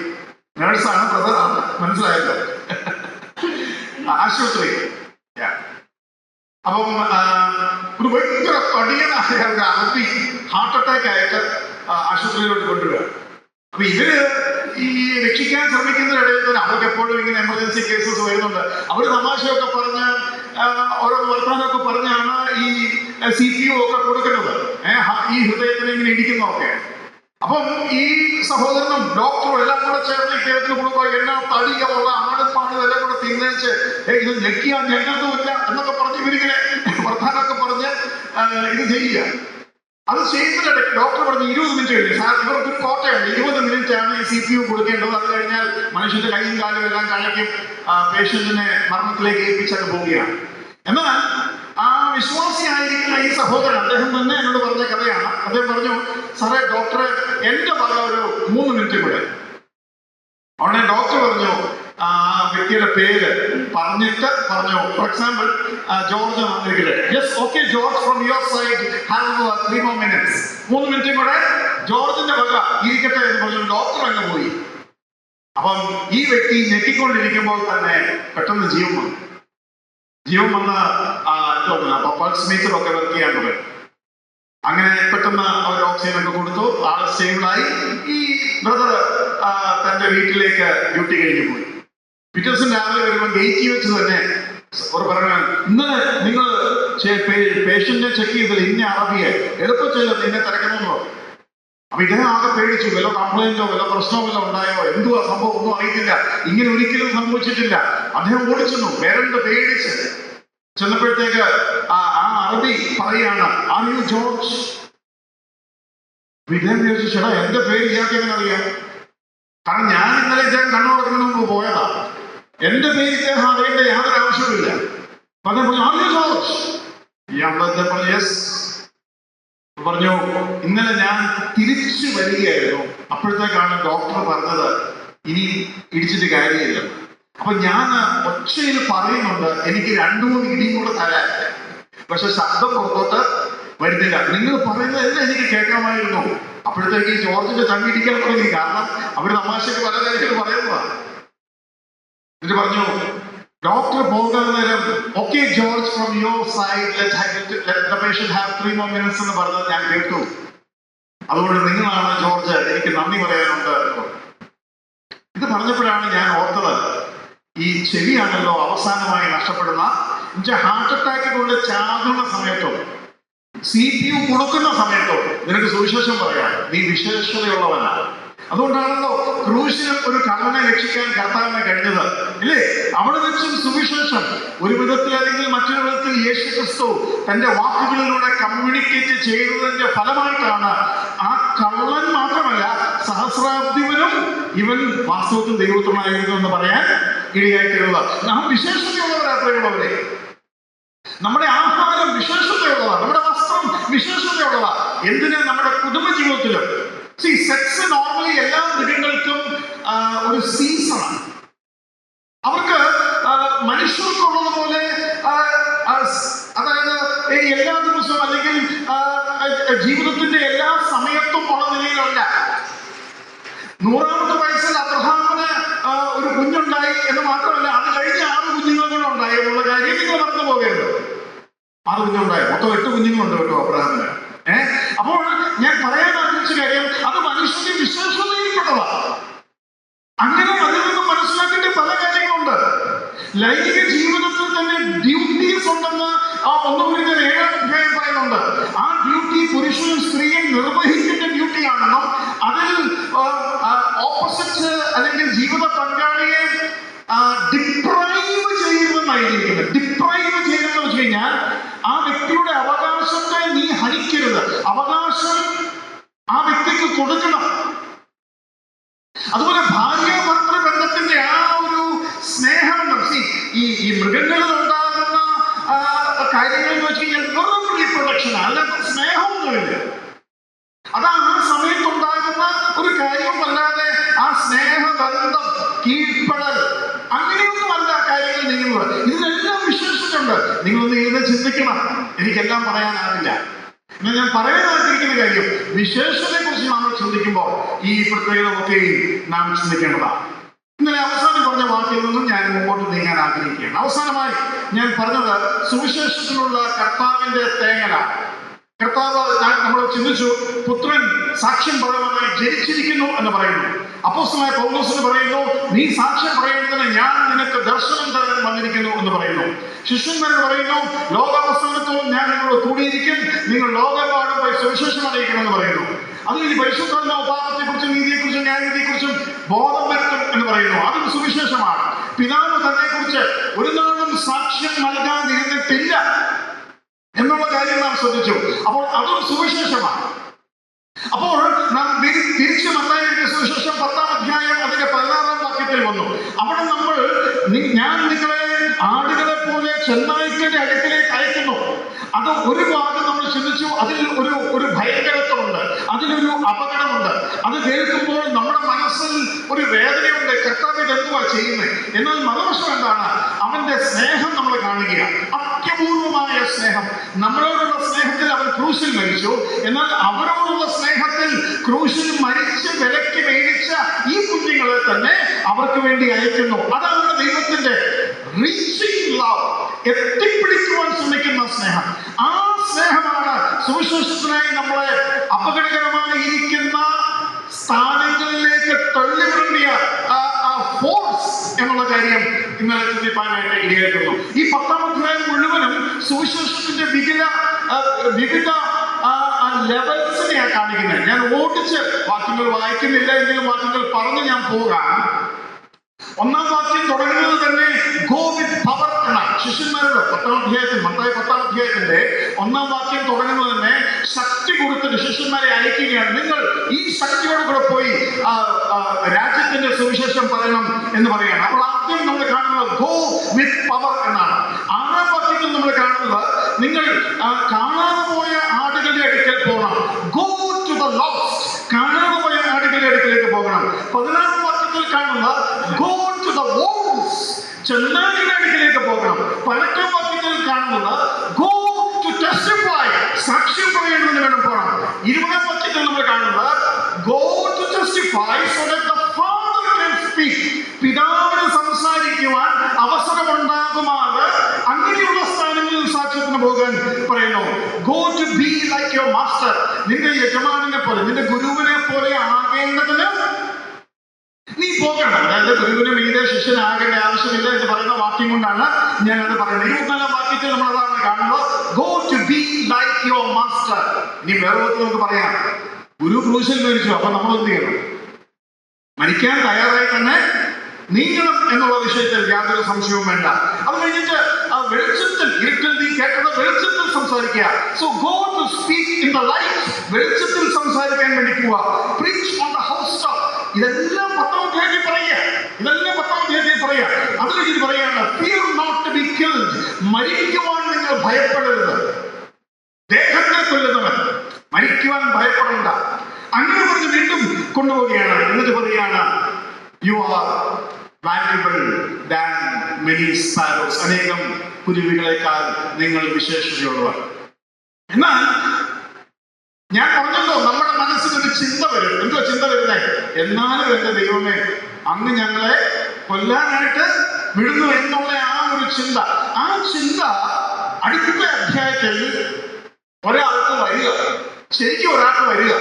നേഴ്സാണ്, ബ്രദറാണ്, മനസ്സിലായല്ലോ. ആശുപത്രി. അപ്പം ഒരു ഭയങ്കര തടിയനായ ഒരു അറബി ഹാർട്ട് അറ്റാക്ക് ആയിട്ട് ആശുപത്രിയിലോട്ട് കൊണ്ടുവരിക. അപ്പൊ ഇവര് ഈ രക്ഷിക്കാൻ ശ്രമിക്കുന്നതിനിടയിൽ തന്നെ അവർക്ക് എപ്പോഴും ഇങ്ങനെ എമർജൻസി കേസസ് വരുന്നുണ്ട്. അവര് തമാശയൊക്കെ പറഞ്ഞ് ഓരോ വർത്തമാനമൊക്കെ പറഞ്ഞാണ് ഈ CPO ഒക്കെ കൊടുക്കുന്നത്. ഈ ഹൃദയത്തിന് ഇങ്ങനെ ഇടിക്കുന്നതൊക്കെ. അപ്പം ഈ സഹോദരനും ഡോക്ടറും എല്ലാം കൂടെ ചേർന്ന് ഇദ്ദേഹത്തിന് കൊടുക്കുക. എന്നാ തടിയുള്ള ആടുപ്പാണ് ഇതെല്ലാം കൂടെ തിന്നേച്ച് ഇത് ഞെക്കിയാൽ ഞെട്ടതുമില്ല എന്നൊക്കെ പറഞ്ഞ് ഇവരിങ്ങനെ വർത്താനമൊക്കെ പറഞ്ഞ് ഇത് ചെയ്യുക. അത് ചെയ്യുന്നതിനിടയ്ക്ക് ഡോക്ടർ പറഞ്ഞ് 20 മിനിറ്റ് കഴിഞ്ഞു. സാർ, ഇവർക്കൊരു കോട്ടയുണ്ട്, 20 മിനിറ്റ് ആണ് ഈ CPO കൊടുക്കേണ്ടത്. അത് കഴിഞ്ഞാൽ മനുഷ്യന്റെ കൈയും കാലും എല്ലാം കഴയ്ക്കും, പേഷ്യന്റിനെ മരണത്തിലേക്ക് ഏൽപ്പിച്ചൊക്കെ പോവുകയാണ്. എന്നാൽ ആ വിശ്വാസിയായിരിക്കുന്ന ഈ സഹോദരൻ, അദ്ദേഹം തന്നെ എന്നോട് പറഞ്ഞ കഥയാണ്. അദ്ദേഹം പറഞ്ഞു, സാറേ ഡോക്ടറെ എന്റെ വക ഒരു 3 മിനിറ്റ് കൂടെ. ഉടനെ ഡോക്ടർ പറഞ്ഞു ആ വ്യക്തിയുടെ പേര് പറഞ്ഞിട്ട് പറഞ്ഞു, ഫോർ എക്സാമ്പിൾ ജോർജ് വന്നിരിക്കട്ടെ. Yes, okay George, from your side have 3 more minutes. 3 മിനിറ്റും കൂടെ ജോർജിന്റെ വക ഇരിക്കട്ടെ എന്ന് പറഞ്ഞു. ഡോക്ടർ അങ്ങ് പോയി. അപ്പം ഈ വ്യക്തി ഞെക്കിക്കൊണ്ടിരിക്കുമ്പോൾ തന്നെ പെട്ടെന്ന് ജീവൻ വന്നു. ജീവൻ വന്ന് അപ്പൊ പൾസ് മീറ്റർ ഒക്കെ വർക്ക് ചെയ്യാൻ തുടങ്ങി. അങ്ങനെ പെട്ടെന്ന് അവർ ഓക്സിജൻ ഒക്കെ കൊടുത്തു, ആള് സ്റ്റേബിളായി. ഈ ബ്രദർ തന്റെ വീട്ടിലേക്ക് ഡ്യൂട്ടി കഴിഞ്ഞ് പോയി. പിറ്റേ ദിവസം രാവിലെ വരുമ്പോൾ ഗേറ്റിൽ വെച്ച് തന്നെ അവർ പറഞ്ഞു, ഇന്നലെ നിങ്ങൾ പേഷ്യന്റിനെ ചെക്ക് ചെയ്തില്ല, ഇന്ന അറബിയെ എളുപ്പത്തില്ല നിന്നെ തിരക്കണമെന്നോ. അപ്പൊ ഇദ്ദേഹം ആകെ പേടിച്ചു, വല്ല കംപ്ലൈന്റോ വല്ല പ്രശ്നമോ വല്ല ഉണ്ടായോ, എന്തുവാ സംഭവം ഒന്നും അറിയത്തില്ല, ഇങ്ങനെ ഒരിക്കലും സംഭവിച്ചിട്ടില്ല. അദ്ദേഹം ഓടിച്ചെന്നു, വേറെ പേടിച്ച് ചെന്നപ്പോഴത്തേക്ക് ആ അറബി പറയാണ്, ആർ യു ജോർജ്? ഇദ്ദേഹം ചോദിച്ചു, ചേട്ടാ എന്റെ പേര് ഇയാൾക്ക് എങ്ങനെ അറിയാം? കാരണം ഞാൻ ഇന്നലെ ഇദ്ദേഹം കണ്ണുറക്കുന്നതിന് മുമ്പ് പോയതാ, എന്റെ പേര് ഇദ്ദേഹം അറിയേണ്ട യാതൊരു ആവശ്യമില്ല. പറഞ്ഞു, ആർ യു ജോർജ്? ഇയാൾ പറഞ്ഞു, യെസ്. പറഞ്ഞു, ഇന്നലെ ഞാൻ തിരിച്ചു വരികയായിരുന്നു, അപ്പോഴത്തേക്കാണ് ഡോക്ടർ പറഞ്ഞത് ഇനി ഇടിച്ചിട്ട് കാര്യമില്ല. അപ്പൊ ഞാൻ ഒച്ചയിൽ പറയുന്നുണ്ട്, എനിക്ക് 2-3 ഇടിയും കൂടെ തരാൻ, പക്ഷെ ശബ്ദം പുറത്തോട്ട് വരുന്നില്ല. നിങ്ങൾ പറയുന്നത് എല്ലാം എനിക്ക് കേൾക്കാമായിരുന്നു. അപ്പോഴത്തേക്ക് ജോർജിന്റെ ചങ്കിടിക്കാൻ തുടങ്ങി, കാരണം അവര് തമാശക്ക് പല കാര്യങ്ങൾ പറയുന്നതാണ്. എന്നിട്ട് പറഞ്ഞു, ഡോക്ടർ പോകുന്ന നേരം, okay George from your side let the patient have 3 more minutes എന്ന് പറഞ്ഞത് ഞാൻ കേട്ടു. അതുകൊണ്ട് നിങ്ങളാണ് ജോർജ്, എനിക്ക് നന്ദി പറയാനുണ്ട്. ഇത് പറഞ്ഞപ്പോഴാണ് ഞാൻ ഓർത്തത്, ഈ ചെവിയാണല്ലോ അവസാനമായി നഷ്ടപ്പെടുന്ന. ഹാർട്ട് അറ്റാക്ക് കൊണ്ട് ചാകുന്ന സമയത്തോ CPU കൊടുക്കുന്ന സമയത്തോ നിനക്ക് സുവിശേഷം പറയാം, നീ വിശേഷതയുള്ളവനാണ്. അതുകൊണ്ടാണല്ലോ ക്രൂശിനും ഒരു കള്ളനെ രക്ഷിക്കാൻ കർത്താവിനെ കഴിഞ്ഞത്, ഇല്ലേ? അവിടെ വെച്ചും സുവിശേഷം ഒരു വിധത്തിൽ അല്ലെങ്കിൽ മറ്റൊരു വിധത്തിൽ യേശു ക്രിസ്തു തന്റെ വാക്കുകളിലൂടെ കമ്മ്യൂണിക്കേറ്റ് ചെയ്തതിന്റെ ഫലമായിട്ടാണ് ആ കള്ളൻ മാത്രമല്ല സഹസ്രാബ്ദിവനും ഇവൻ വാസ്തവത്തിൽ ദൈവത്വമായിരുന്നു എന്ന് പറയാൻ ഇടയായിട്ടുള്ളത്. നാം വിശേഷതയുള്ളവരാത്രയുള്ളവരെ. നമ്മുടെ ആഹാരം വിശേഷതയുള്ളതാണ്, നമ്മുടെ വസ്ത്രം വിശേഷതയുള്ളതാ. എന്തിനാ? നമ്മുടെ കുടുംബജീവിതത്തിലും. സെക്സ് നോർമലി എല്ലാ മൃഗങ്ങൾക്കും ഒരു സീസണാണ്. അവർക്ക് മനുഷ്യർക്കുള്ളത് പോലെ അതായത് എല്ലാ ദിവസവും അല്ലെങ്കിൽ ജീവിതത്തിന്റെ എല്ലാ സമയത്തും ഉള്ള നിലയിലല്ല. 100ാമത്തെ വയസ്സിൽ അബ്രഹാമിന് ഒരു കുഞ്ഞുണ്ടായി എന്ന് മാത്രമല്ല, അത് കഴിഞ്ഞ് 6 കുഞ്ഞുങ്ങളും ഉണ്ടായി എന്നുള്ള കാര്യം നിങ്ങൾ മറന്നു പോകരുത്. 6 കുഞ്ഞുണ്ടായി, മൊത്തം 8 കുഞ്ഞുങ്ങളുണ്ട് കേട്ടോ അബ്രഹാമിന്. അപ്പോൾ ഞാൻ പറയാൻ ആഗ്രഹിച്ച കാര്യം, അത് മനുഷ്യന്റെ വിശേഷതയിൽപ്പെട്ടതാണ്. അങ്ങനെ അതിൽ നിന്ന് മനസ്സിലാക്കേണ്ട പല കാര്യങ്ങളുണ്ട്. ലൈംഗിക ജീവിതത്തിൽ തന്നെ ഡ്യൂട്ടീസ് ഉണ്ടെന്ന് ഒന്നുകൂടി 7ാം അധ്യായം പറയുന്നുണ്ട്. ആ ഡ്യൂട്ടി പുരുഷനും സ്ത്രീയും നിർവഹിക്കേണ്ട ഡ്യൂട്ടിയാണെന്നും അതിൽ ഓപ്പോസിറ്റ് അല്ലെങ്കിൽ ജീവിത പങ്കാളിയെ ഡിപ്രൈവ് ചെയ്യുന്നതായിരിക്കുന്നത്. ഡിപ്രൈവ് ചെയ്യുന്നത് വെച്ച് കഴിഞ്ഞാൽ ആ വ്യക്തിയുടെ അവകാശത്തെ നീ ഹനിക്കരുത്, അവകാശം ആ വ്യക്തിക്ക് കൊടുക്കണം. അതുപോലെ ഭാര്യ ഭർത്തൃ ബന്ധത്തിന്റെ ആ ഒരു സ്നേഹം ഈ മൃഗങ്ങളിൽ ഉണ്ടാകുന്ന കാര്യങ്ങൾ എന്ന് വെച്ച് കഴിഞ്ഞാൽ വെറും റീപ്രൊഡക്ഷൻ, അതിനകത്ത് സ്നേഹമൊന്നുമില്ല. അതാണ് ആ സമയത്തുണ്ടാകുന്ന ഒരു കാര്യമല്ലാതെ ആ സ്നേഹബന്ധം, കീഴ്പ്പെടൽ, അങ്ങനെയൊന്നും അല്ല കാര്യങ്ങൾ നീങ്ങുന്നത്. ഇതിനെല്ലാം വിശേഷിച്ചുണ്ട്. നിങ്ങളൊന്ന് ഇരുന്ന് ചിന്തിക്കണം. എനിക്കെല്ലാം പറയാനാവില്ല. എന്നാൽ ഞാൻ പറയാനാഗ്രഹിക്കുന്ന കാര്യം, വിശേഷതയെ കുറിച്ച് നമ്മൾ ചിന്തിക്കുമ്പോൾ ഈ പ്രത്യേകതയൊക്കെ നാം ചിന്തിക്കേണ്ടതാണ്. ഇന്നലെ അവസാനം പറഞ്ഞ വാക്കിൽ നിന്നും ഞാൻ മുമ്പോട്ട് നീങ്ങാൻ ആഗ്രഹിക്കുകയാണ്. അവസാനമായി ഞാൻ പറഞ്ഞത് സുവിശേഷത്തിലുള്ള കർത്താവിന്റെ തേങ്ങലാണ്. കർത്താവ് നമ്മൾ ചിന്തിച്ചു, പുത്രൻ സാക്ഷ്യം പറയുവാനായി ജനിച്ചിരിക്കുന്നു എന്ന് പറയുന്നു. അപ്പോസ്തലനായ പൗലോസിന് പറയുന്നു, നീ സാക്ഷ്യം പറയുന്നതിന് ഞാൻ നിനക്ക് ദർശനം തരാൻ വന്നിരിക്കുന്നു എന്ന് പറയുന്നു. ശിഷ്യന്മാരോട് പറയുന്നു, ലോകാവസാനത്തോളം ഞാൻ നിങ്ങളോട് കൂടിയിരിക്കും, നിങ്ങൾ ലോകമെമ്പാടും പോയി സുവിശേഷം അറിയിക്കണം എന്ന് പറയുന്നു. അതിൽ പരിശുദ്ധാത്മാവ് പാപത്തെക്കുറിച്ചും നീതിയെക്കുറിച്ചും ന്യായവിധിയെക്കുറിച്ചും ബോധം വരുത്തും എന്ന് പറയുന്നു. അതും സുവിശേഷമാണ്. പിതാവ് തന്നെ കുറിച്ച് ഒരു നാളും സാക്ഷ്യം നൽകാതിരുന്നിട്ടില്ല എന്നുള്ള കാര്യം നാം ശ്രദ്ധിച്ചു. അപ്പോൾ അതും സുവിശേഷമാണ്. അപ്പോൾ നാം തിരിച്ച് മത്തായിയുടെ സുവിശേഷം 10ാം അധ്യായം അതിന്റെ 16ാം വാക്യത്തിൽ വന്നു. അവിടെ നമ്മൾ ഞാൻ നിങ്ങളെ ആടുകളെ പോലെ ചെന്നായ്ക്കളുടെ അടുക്കലേക്ക് അയക്കുന്നു. അത് ഒരു ഭാഗം നമ്മൾ ചിന്തിച്ചു, അതിൽ ഒരു ഭയങ്കരത്വമുണ്ട്, അതിലൊരു അപകടമുണ്ട്. അത് കേൾക്കുമ്പോൾ നമ്മുടെ മനസ്സിൽ ഒരു വേദനയുണ്ട്, കർത്താവ് എന്തുവാ ചെയ്യുന്നത്. എന്നാൽ മറുവശം എന്താണ്? അവന്റെ സ്നേഹം നമ്മൾ കാണുകയാണ്, അത്യപൂർവമായ സ്നേഹം. നമ്മളോടുള്ള സ്നേഹത്തിൽ അവൻ ക്രൂശിൽ മരിച്ചു. എന്നാൽ അവരോടുള്ള സ്നേഹത്തിൽ ക്രൂശിൽ മരിച്ച് വിലയ്ക്ക് മേടിച്ച ഈ കുഞ്ഞുങ്ങളെ തന്നെ അവർക്ക് വേണ്ടി അയക്കുന്നു. അതാണ് ദൈവത്തിന്റെ റീച്ചിങ് ലവ്, എത്തിപ്പിടിക്കുവാൻ ശ്രമിക്കുന്ന സ്നേഹം. ആ സ്നേഹമാണ് സുവിശേഷത്തിനായി നമ്മളെ അപകടകരമായിരിക്കുന്ന സ്ഥാനങ്ങളിലേക്ക് തള്ളിവിടേണ്ടിയ ഫോഴ്സ് എന്നുള്ള കാര്യം ഇന്നലെ ചിന്തിപ്പാനായിട്ട് ഇടയാക്കുന്നു. ഈ 10-ാം അധ്യായം മുഴുവനും സുവിശേഷത്തിന്റെ വിവിധ ലെവൽസിനെയാണ് കാണിക്കുന്നത്. ഞാൻ ഓടിച്ച് വാക്യങ്ങൾ വായിക്കുന്നില്ല, എങ്കിലും വാക്യങ്ങൾ പറഞ്ഞ് ഞാൻ പോകാം. 1-ാം വാക്യം തുടങ്ങുന്നത് തന്നെ ഗോ വിത്ത് പവർ എന്നാണ്. ശിഷ്യന്മാരോട് 10-ാം അധ്യായത്തിൽ, മത്തായി 10-ാം അധ്യായത്തിന്റെ 1-ാം വാക്യം തുടങ്ങുന്നത് തന്നെ ശക്തി കൊടുത്തിട്ട് ശിഷ്യന്മാരെ അയക്കുകയാണ്. നിങ്ങൾ ഈ ശക്തിയോട് കൂടെ പോയി രാജ്യത്തിന്റെ സുവിശേഷം പറയണം എന്ന് പറയാണ്. അപ്പോൾ ആദ്യം നമ്മൾ കാണുന്നത് ഗോ വിത്ത് പവർ എന്നാണ്. 6-ാം വാക്യത്തിൽ നമ്മൾ കാണുന്നത് നിങ്ങൾ കാണാതെ പോയ ആടുകളുടെ അടുക്കൽ പോകണം. ഗോ ടു ദ ലോസ്റ്റ്, കാണാതെ പോയ ആടുകളുടെ അടുക്കലേക്ക് പോകണം. 14-ാം വാക്യത്തിൽ കാണുന്നത് ഗോ ടു ദ വോൾസ്, ചെന്നാലിയുടെ അടുക്കലേക്ക് പോകണം. 18-ാം വാക്യത്തിൽ കാണുന്നത് ഗോ ടു ടെസ്റ്റിഫൈ, സാക്ഷ്യം പറയണമെന്ന് വേണം പോകണം. 20-ാം വാക്യത്തിൽ നമ്മൾ കാണുന്നത് go to testify so that the father can speak, പിതാവിന് സംസാരിക്കുവാൻ അവസരമുണ്ടാകുമാറ് അങ്ങനെയുള്ള സ്ഥാനങ്ങളിൽ സാക്ഷ്യത്തിന് പോകാൻ പറയുന്നു. Go to be like your master, നിന്റെ യജമാനെ പോലെ, നിന്റെ ഗുരുവിനെ പോലെ ആകേണ്ടതിന് നീ പോകണം. അതായത് ഗുരുവിന് മീതെ ശിഷ്യനാകേണ്ട ആവശ്യമില്ല എന്ന് പറയുന്ന വാക്യം കൊണ്ടാണ് ഞാൻ അത് പറയുന്നത്. 24-ാം വാക്യത്തിൽ നമ്മൾ അതാണ് കാണുന്നത്, go to be like your master. ഇനി വേറെ നമുക്ക് പറയാം, ഗുരു ക്രൂശിൽ മരിച്ചു, അപ്പൊ നമ്മൾ എന്ത് ചെയ്യണം? മരിക്കാൻ തയ്യാറായി തന്നെ നീങ്ങണം എന്നുള്ള വിഷയത്തിൽ യാതൊരു സംശയവും വേണ്ട. അത് കഴിഞ്ഞിട്ട് വെളിച്ചത്തിൽ, ഇരുട്ടിൽ നീ കേട്ടത് വെളിച്ചത്തിൽ സംസാരിക്കുക. So go to speak in the light, വെളിച്ചത്തിൽ സംസാരിക്കാൻ വേണ്ടി പോവുക. Preach on the house top, ഇതെല്ലാം 10-ാം അധ്യായത്തിൽ പറയുക, ഇതെല്ലാം 10-ാം അധ്യായത്തിൽ പറയുക. അത് കഴിഞ്ഞിട്ട് പറയാണ് fear not to be killed, മരിക്കുവാൻ നിങ്ങൾ ഭയപ്പെടരുത്. ദേഹത്തെ കൊല്ലുന്നവൻ മരിക്കുവാൻ ഭയപ്പെടണ്ട. അങ്ങനെ പറഞ്ഞ് വീണ്ടും കൊണ്ടുപോവുകയാണ്. എന്നിട്ട് പറയുകയാണ് you are valuable than many sparrows, അനേകം കുരുവികളെക്കാൾ നിങ്ങൾ വിശേഷതയുള്ളവർ. എന്നാൽ ഞാൻ പറഞ്ഞല്ലോ, നമ്മുടെ മനസ്സിലൊരു ചിന്ത വരും. എന്തോ ചിന്ത വരുന്നേ? എന്നാലും എന്റെ ദൈവമേ, അങ്ങ് ഞങ്ങളെ കൊല്ലാനായിട്ട് വിടുന്നു എന്നുള്ള ആ ഒരു ചിന്ത. ആ ചിന്ത അടുത്ത അധ്യായത്തിൽ ഒരാൾക്ക് വരിക, ശരിക്കും ഒരാൾക്ക് വരിക.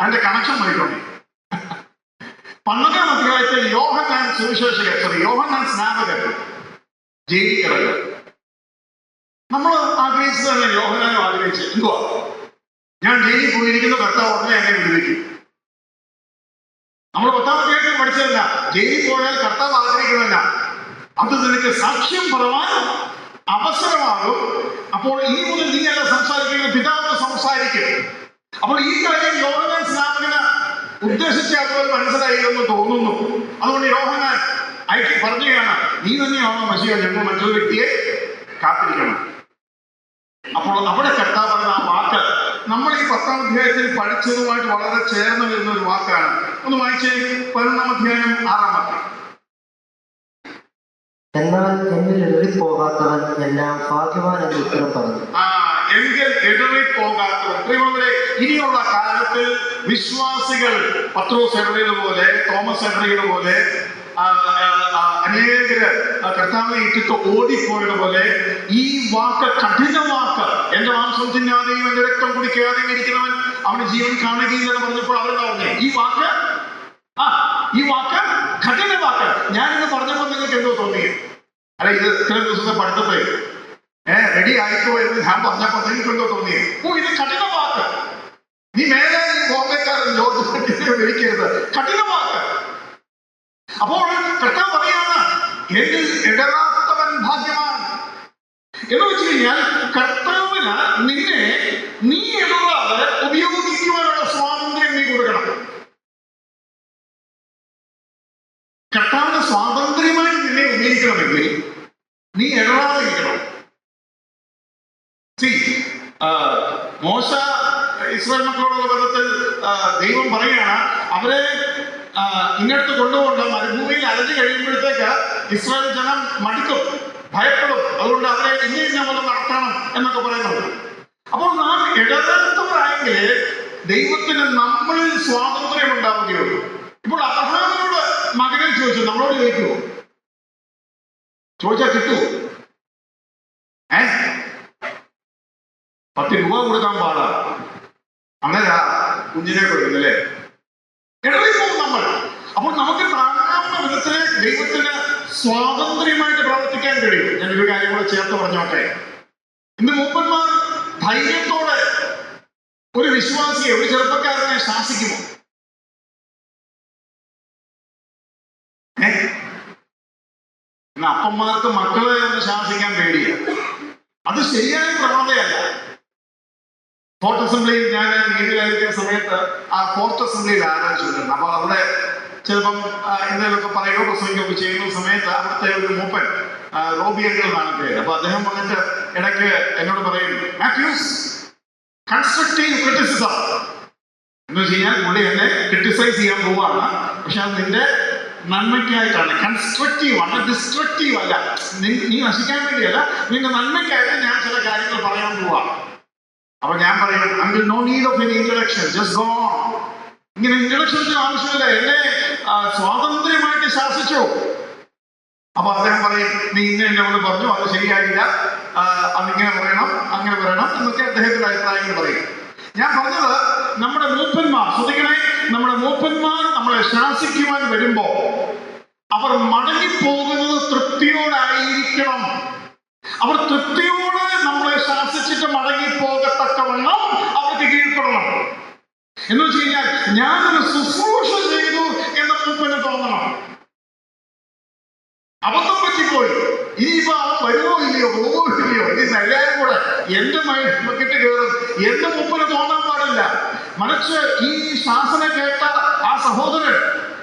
അതിന്റെ കണക്ഷൻ നോക്കിക്കൊണ്ടേ 12-ാം അധ്യായത്തിൽ യോഹന്നാൻ സുവിശേഷകൻ, യോഹന്നാൻ സ്നാപകൻ ജയിലിൽ കിടക്കുക. നമ്മൾ ആഗ്രഹിച്ചതല്ല, യോഹന്നാനും ആഗ്രഹിച്ചത് എന്തുവാ? ഞാൻ ജയിലിൽ പോയിരിക്കുന്ന കർത്താവ് ഉടനെ എന്നെ വിടുവിക്കും. നമ്മൾ 10-ാം അധ്യായത്തിൽ പഠിച്ചതല്ല, ജയിലിൽ പോയാൽ കർത്താവ് ആഗ്രഹിക്കുന്നതല്ല, അത് നിനക്ക് സാക്ഷ്യം പറയാൻ അവസരമാകും. അപ്പോൾ ഈ മുതൽ നീ അല്ല സംസാരിക്കുന്നത്, പിതാവ് സംസാരിക്കും. അപ്പോൾ ഈ കാര്യം യോഹന്നാൻ സ്നാപകന് ഉദ്ദേശിച്ച അതുപോലെ മനസ്സിലായില്ലെന്ന് തോന്നുന്നു. അതുകൊണ്ട് യോഹന്നാൻ അയക്കി പറയുകയാണ്, നീ തന്നെയാണോ മശിഹ, ഞങ്ങൾ മറ്റൊരു വ്യക്തിയെ കാത്തിരിക്കണം. അപ്പോൾ അവിടെ കർത്താവ് പറഞ്ഞ ആ വാക്ക് നമ്മൾ ഈ 10-ാം അധ്യായത്തിൽ പഠിച്ചതുമായിട്ട് വളരെ ചേർന്ന് വരുന്ന ഒരു വാക്കാണ്. ഒന്ന് വായിച്ചേ, 11-ാം അധ്യായം 6-ാം വാക്യം. എന്നാൽ എന്നിൽ ഇടറിപ്പോകാത്തവൻ എല്ലാം ഭാഗ്യവാൻ എന്ന് ഉത്തരം പറഞ്ഞു. എങ്കിൽ ഇടറിപ്പോകാത്തവൻ. പ്രിയമുള്ളവരെ, ഇനിയുള്ള കാലത്തിൽ വിശ്വാസികൾ പത്രോസ് എബ്രയതുപോലെ, തോമസ് എബ്രയതുപോലെ, അനേകര് കർത്താവിനെ ഇട്ടിട്ട് ഓടിപ്പോയതുപോലെ ഈ വാക്ക്, കഠിന വാക്ക്, എന്റെ മാംസം തിന്നാതെയും എന്റെ രക്തം കുടിക്കാതെയും ഇരിക്കുന്നവൻ അവന് ജീവൻ കാണുകയില്ലെന്ന് പറഞ്ഞപ്പോൾ അവരെന്താ പറഞ്ഞേ? ഈ വാക്ക് കഠിന വാക്ക്. ഞാനിന്ന് പറഞ്ഞപ്പോൾ നിങ്ങൾക്ക് എന്തോ തോന്നി? അല്ല, ഇത് ഇത്ര ദിവസത്തെ പഠിത്തത്തെ റെഡി ആയിക്കോ എന്ന് ഞാൻ പറഞ്ഞപ്പോൾ നിങ്ങൾക്ക് എന്തോ തോന്നി? ഇത് കഠിന വാക്ക്. നീ മേലെ ബോംബെക്കാരൻ ജോർജ് വിളിക്കരുത്, കഠിന വാക്ക്. അപ്പോൾ കർത്താവ് പറയാണ്, എന്നിൽ ഇടറാത്തവൻ ഭാഗ്യവാൻ. എന്ന് വെച്ച് കഴിഞ്ഞാൽ കർത്താവിന് നിന്നെ നീ ഇടറാതെ ഉപയോഗിക്കുവാനുള്ള സ്വാതന്ത്ര്യം നീ കൊടുക്കണം. കർത്താവിന് സ്വാതന്ത്ര്യമായി നിന്നെ ഉപയോഗിക്കണമെങ്കിൽ നീ ഇടറാതെ ഇരിക്കണം. മോശ ഇസ്രായേൽ മക്കളോടുള്ള ബന്ധത്തിൽ ദൈവം പറയുകയാണ്, അവരെ ഇങ്ങോട്ട് കൊണ്ടുപോകണ്ട, മരുഭൂമിയിൽ അലഞ്ഞു കഴിയുമ്പോഴത്തേക്ക് ഇസ്രായേൽ ജനം മടുക്കും, ഭയപ്പെടും, അതുകൊണ്ട് അവരെ ഇന്ന പോലെ നടത്തണം എന്നൊക്കെ പറയുന്നുണ്ട്. അപ്പോൾ നാം ഇടതരത്തവരായെങ്കിൽ ദൈവത്തിന് നമ്മളിൽ സ്വാതന്ത്ര്യം ഉണ്ടാവുകയുള്ളൂ. ഇപ്പോൾ അബ്രഹാമിനോട് മകനെ ചോദിച്ചു, നമ്മളോട് ചോദിക്കുമോ? ചോദിച്ചാൽ കിട്ടുമോ? 10 രൂപ കൊടുക്കാൻ പാടാണ്. അങ്ങനെ കുഞ്ഞിനെ കൊടുക്കുന്നില്ലേ, ഇടറിപ്പോകും നമ്മൾ. അപ്പോൾ നമുക്ക് താങ്ങാവുന്ന വിധത്തില് ദൈവത്തിന് സ്വാതന്ത്ര്യമായിട്ട് പ്രവർത്തിക്കാൻ കഴിയും. ഞാനൊരു കാര്യം കൂടെ ചേർത്ത് പറഞ്ഞോട്ടെ. ഇന്ന് മൂപ്പന്മാർ ധൈര്യത്തോടെ ഒരു വിശ്വാസിയെ, ഒരു ചെറുപ്പക്കാരനെ ശാസിക്കുമോ? ഇന്ന് അപ്പന്മാർക്ക് മക്കളെ ഒന്ന് ശാസിക്കാൻ പേടിയാണ്. അത് ശരിയായ പ്രവണതയല്ല. ഫോർട്ട് അസംബ്ലിയിൽ ഞാൻ നീതിയിലായിരിക്കുന്ന സമയത്ത് ആ ഫോർട്ട് അസംബ്ലിയിൽ ആലോചിച്ചിട്ടുണ്ട്. അപ്പൊ അവിടെ ചിലപ്പം എന്തെങ്കിലുമൊക്കെ പറയുകയോ പ്രസംഗിക്കുകയൊക്കെ ചെയ്യുന്ന സമയത്ത് അവിടുത്തെ ഒരു മൂപ്പൻ, റോബി അങ്കിൾ എന്നാണ് പേര്. അപ്പൊ അദ്ദേഹം വന്നിട്ട് ഇടയ്ക്ക് എന്നോട് പറയും, മാത്യൂസ്, കൺസ്ട്രക്റ്റീവ് ക്രിറ്റിസിസം എന്ന് വെച്ച് കഴിഞ്ഞാൽ പുള്ളി എന്നെ ക്രിട്ടിസൈസ് ചെയ്യാൻ പോവാണ്, പക്ഷെ അത് നിന്റെ നന്മയ്ക്കായിട്ടാണ്. കൺസ്ട്രക്റ്റീവ് ആണ്, ഡിസ്ട്രക്റ്റീവ് അല്ല. നീ നശിക്കാൻ വേണ്ടിയല്ല, നിന്റെ നന്മയ്ക്കായിട്ട് ഞാൻ ചില കാര്യങ്ങൾ പറയാൻ പോവാണ്. അപ്പൊ ഞാൻ പറയും, uncle, no need of any introduction, just go on. ഇങ്ങനെ ഇൻട്രഡക്ഷൻസിന് ആവശ്യമില്ല, എന്നെ സ്വാതന്ത്ര്യമായിട്ട് ശാസിച്ചു. അപ്പൊ അദ്ദേഹം പറയും, നീ ഇന്ന് എന്നോട് പറഞ്ഞു, അത് ശരിയായില്ല, അതിങ്ങനെ പറയണം, അങ്ങനെ പറയണം എന്നൊക്കെ അദ്ദേഹത്തിന്റെ അഭിപ്രായങ്ങൾ പറയും. ഞാൻ പറഞ്ഞത്, നമ്മുടെ മൂപ്പന്മാർ, ശ്രദ്ധിക്കണേ, നമ്മുടെ മൂപ്പന്മാർ നമ്മളെ ശാസിക്കുവാൻ വരുമ്പോ അവർ മടങ്ങിപ്പോകുന്നത് തൃപ്തിയോടായിരിക്കണം. അവർ തൃപ്തിയോടെ നമ്മളെ ശാസിച്ചിട്ട് മടങ്ങിപ്പോകത്തക്കവണ്ണം അവർക്ക് കീഴ്പ്പെടണം. എന്ന് വെച്ച് കഴിഞ്ഞാൽ ഞാനൊരു ശുശ്രൂഷ ചെയ്തു എന്ന് മൂപ്പന് തോന്നണം. അബദ്ധം പറ്റിപ്പോയി, ഇനിയിപ്പോ അവൻ വരുമോ ഇല്ലയോ, പോവോ ഇല്ലയോ, ഇനി എല്ലാവരും കൂടെ എന്റെ മക്കിട്ട് കയറും എന്റെ മൂപ്പന് തോന്നാൻ പാടില്ല. മറിച്ച് ഈ ശാസന കേട്ട ആ സഹോദരൻ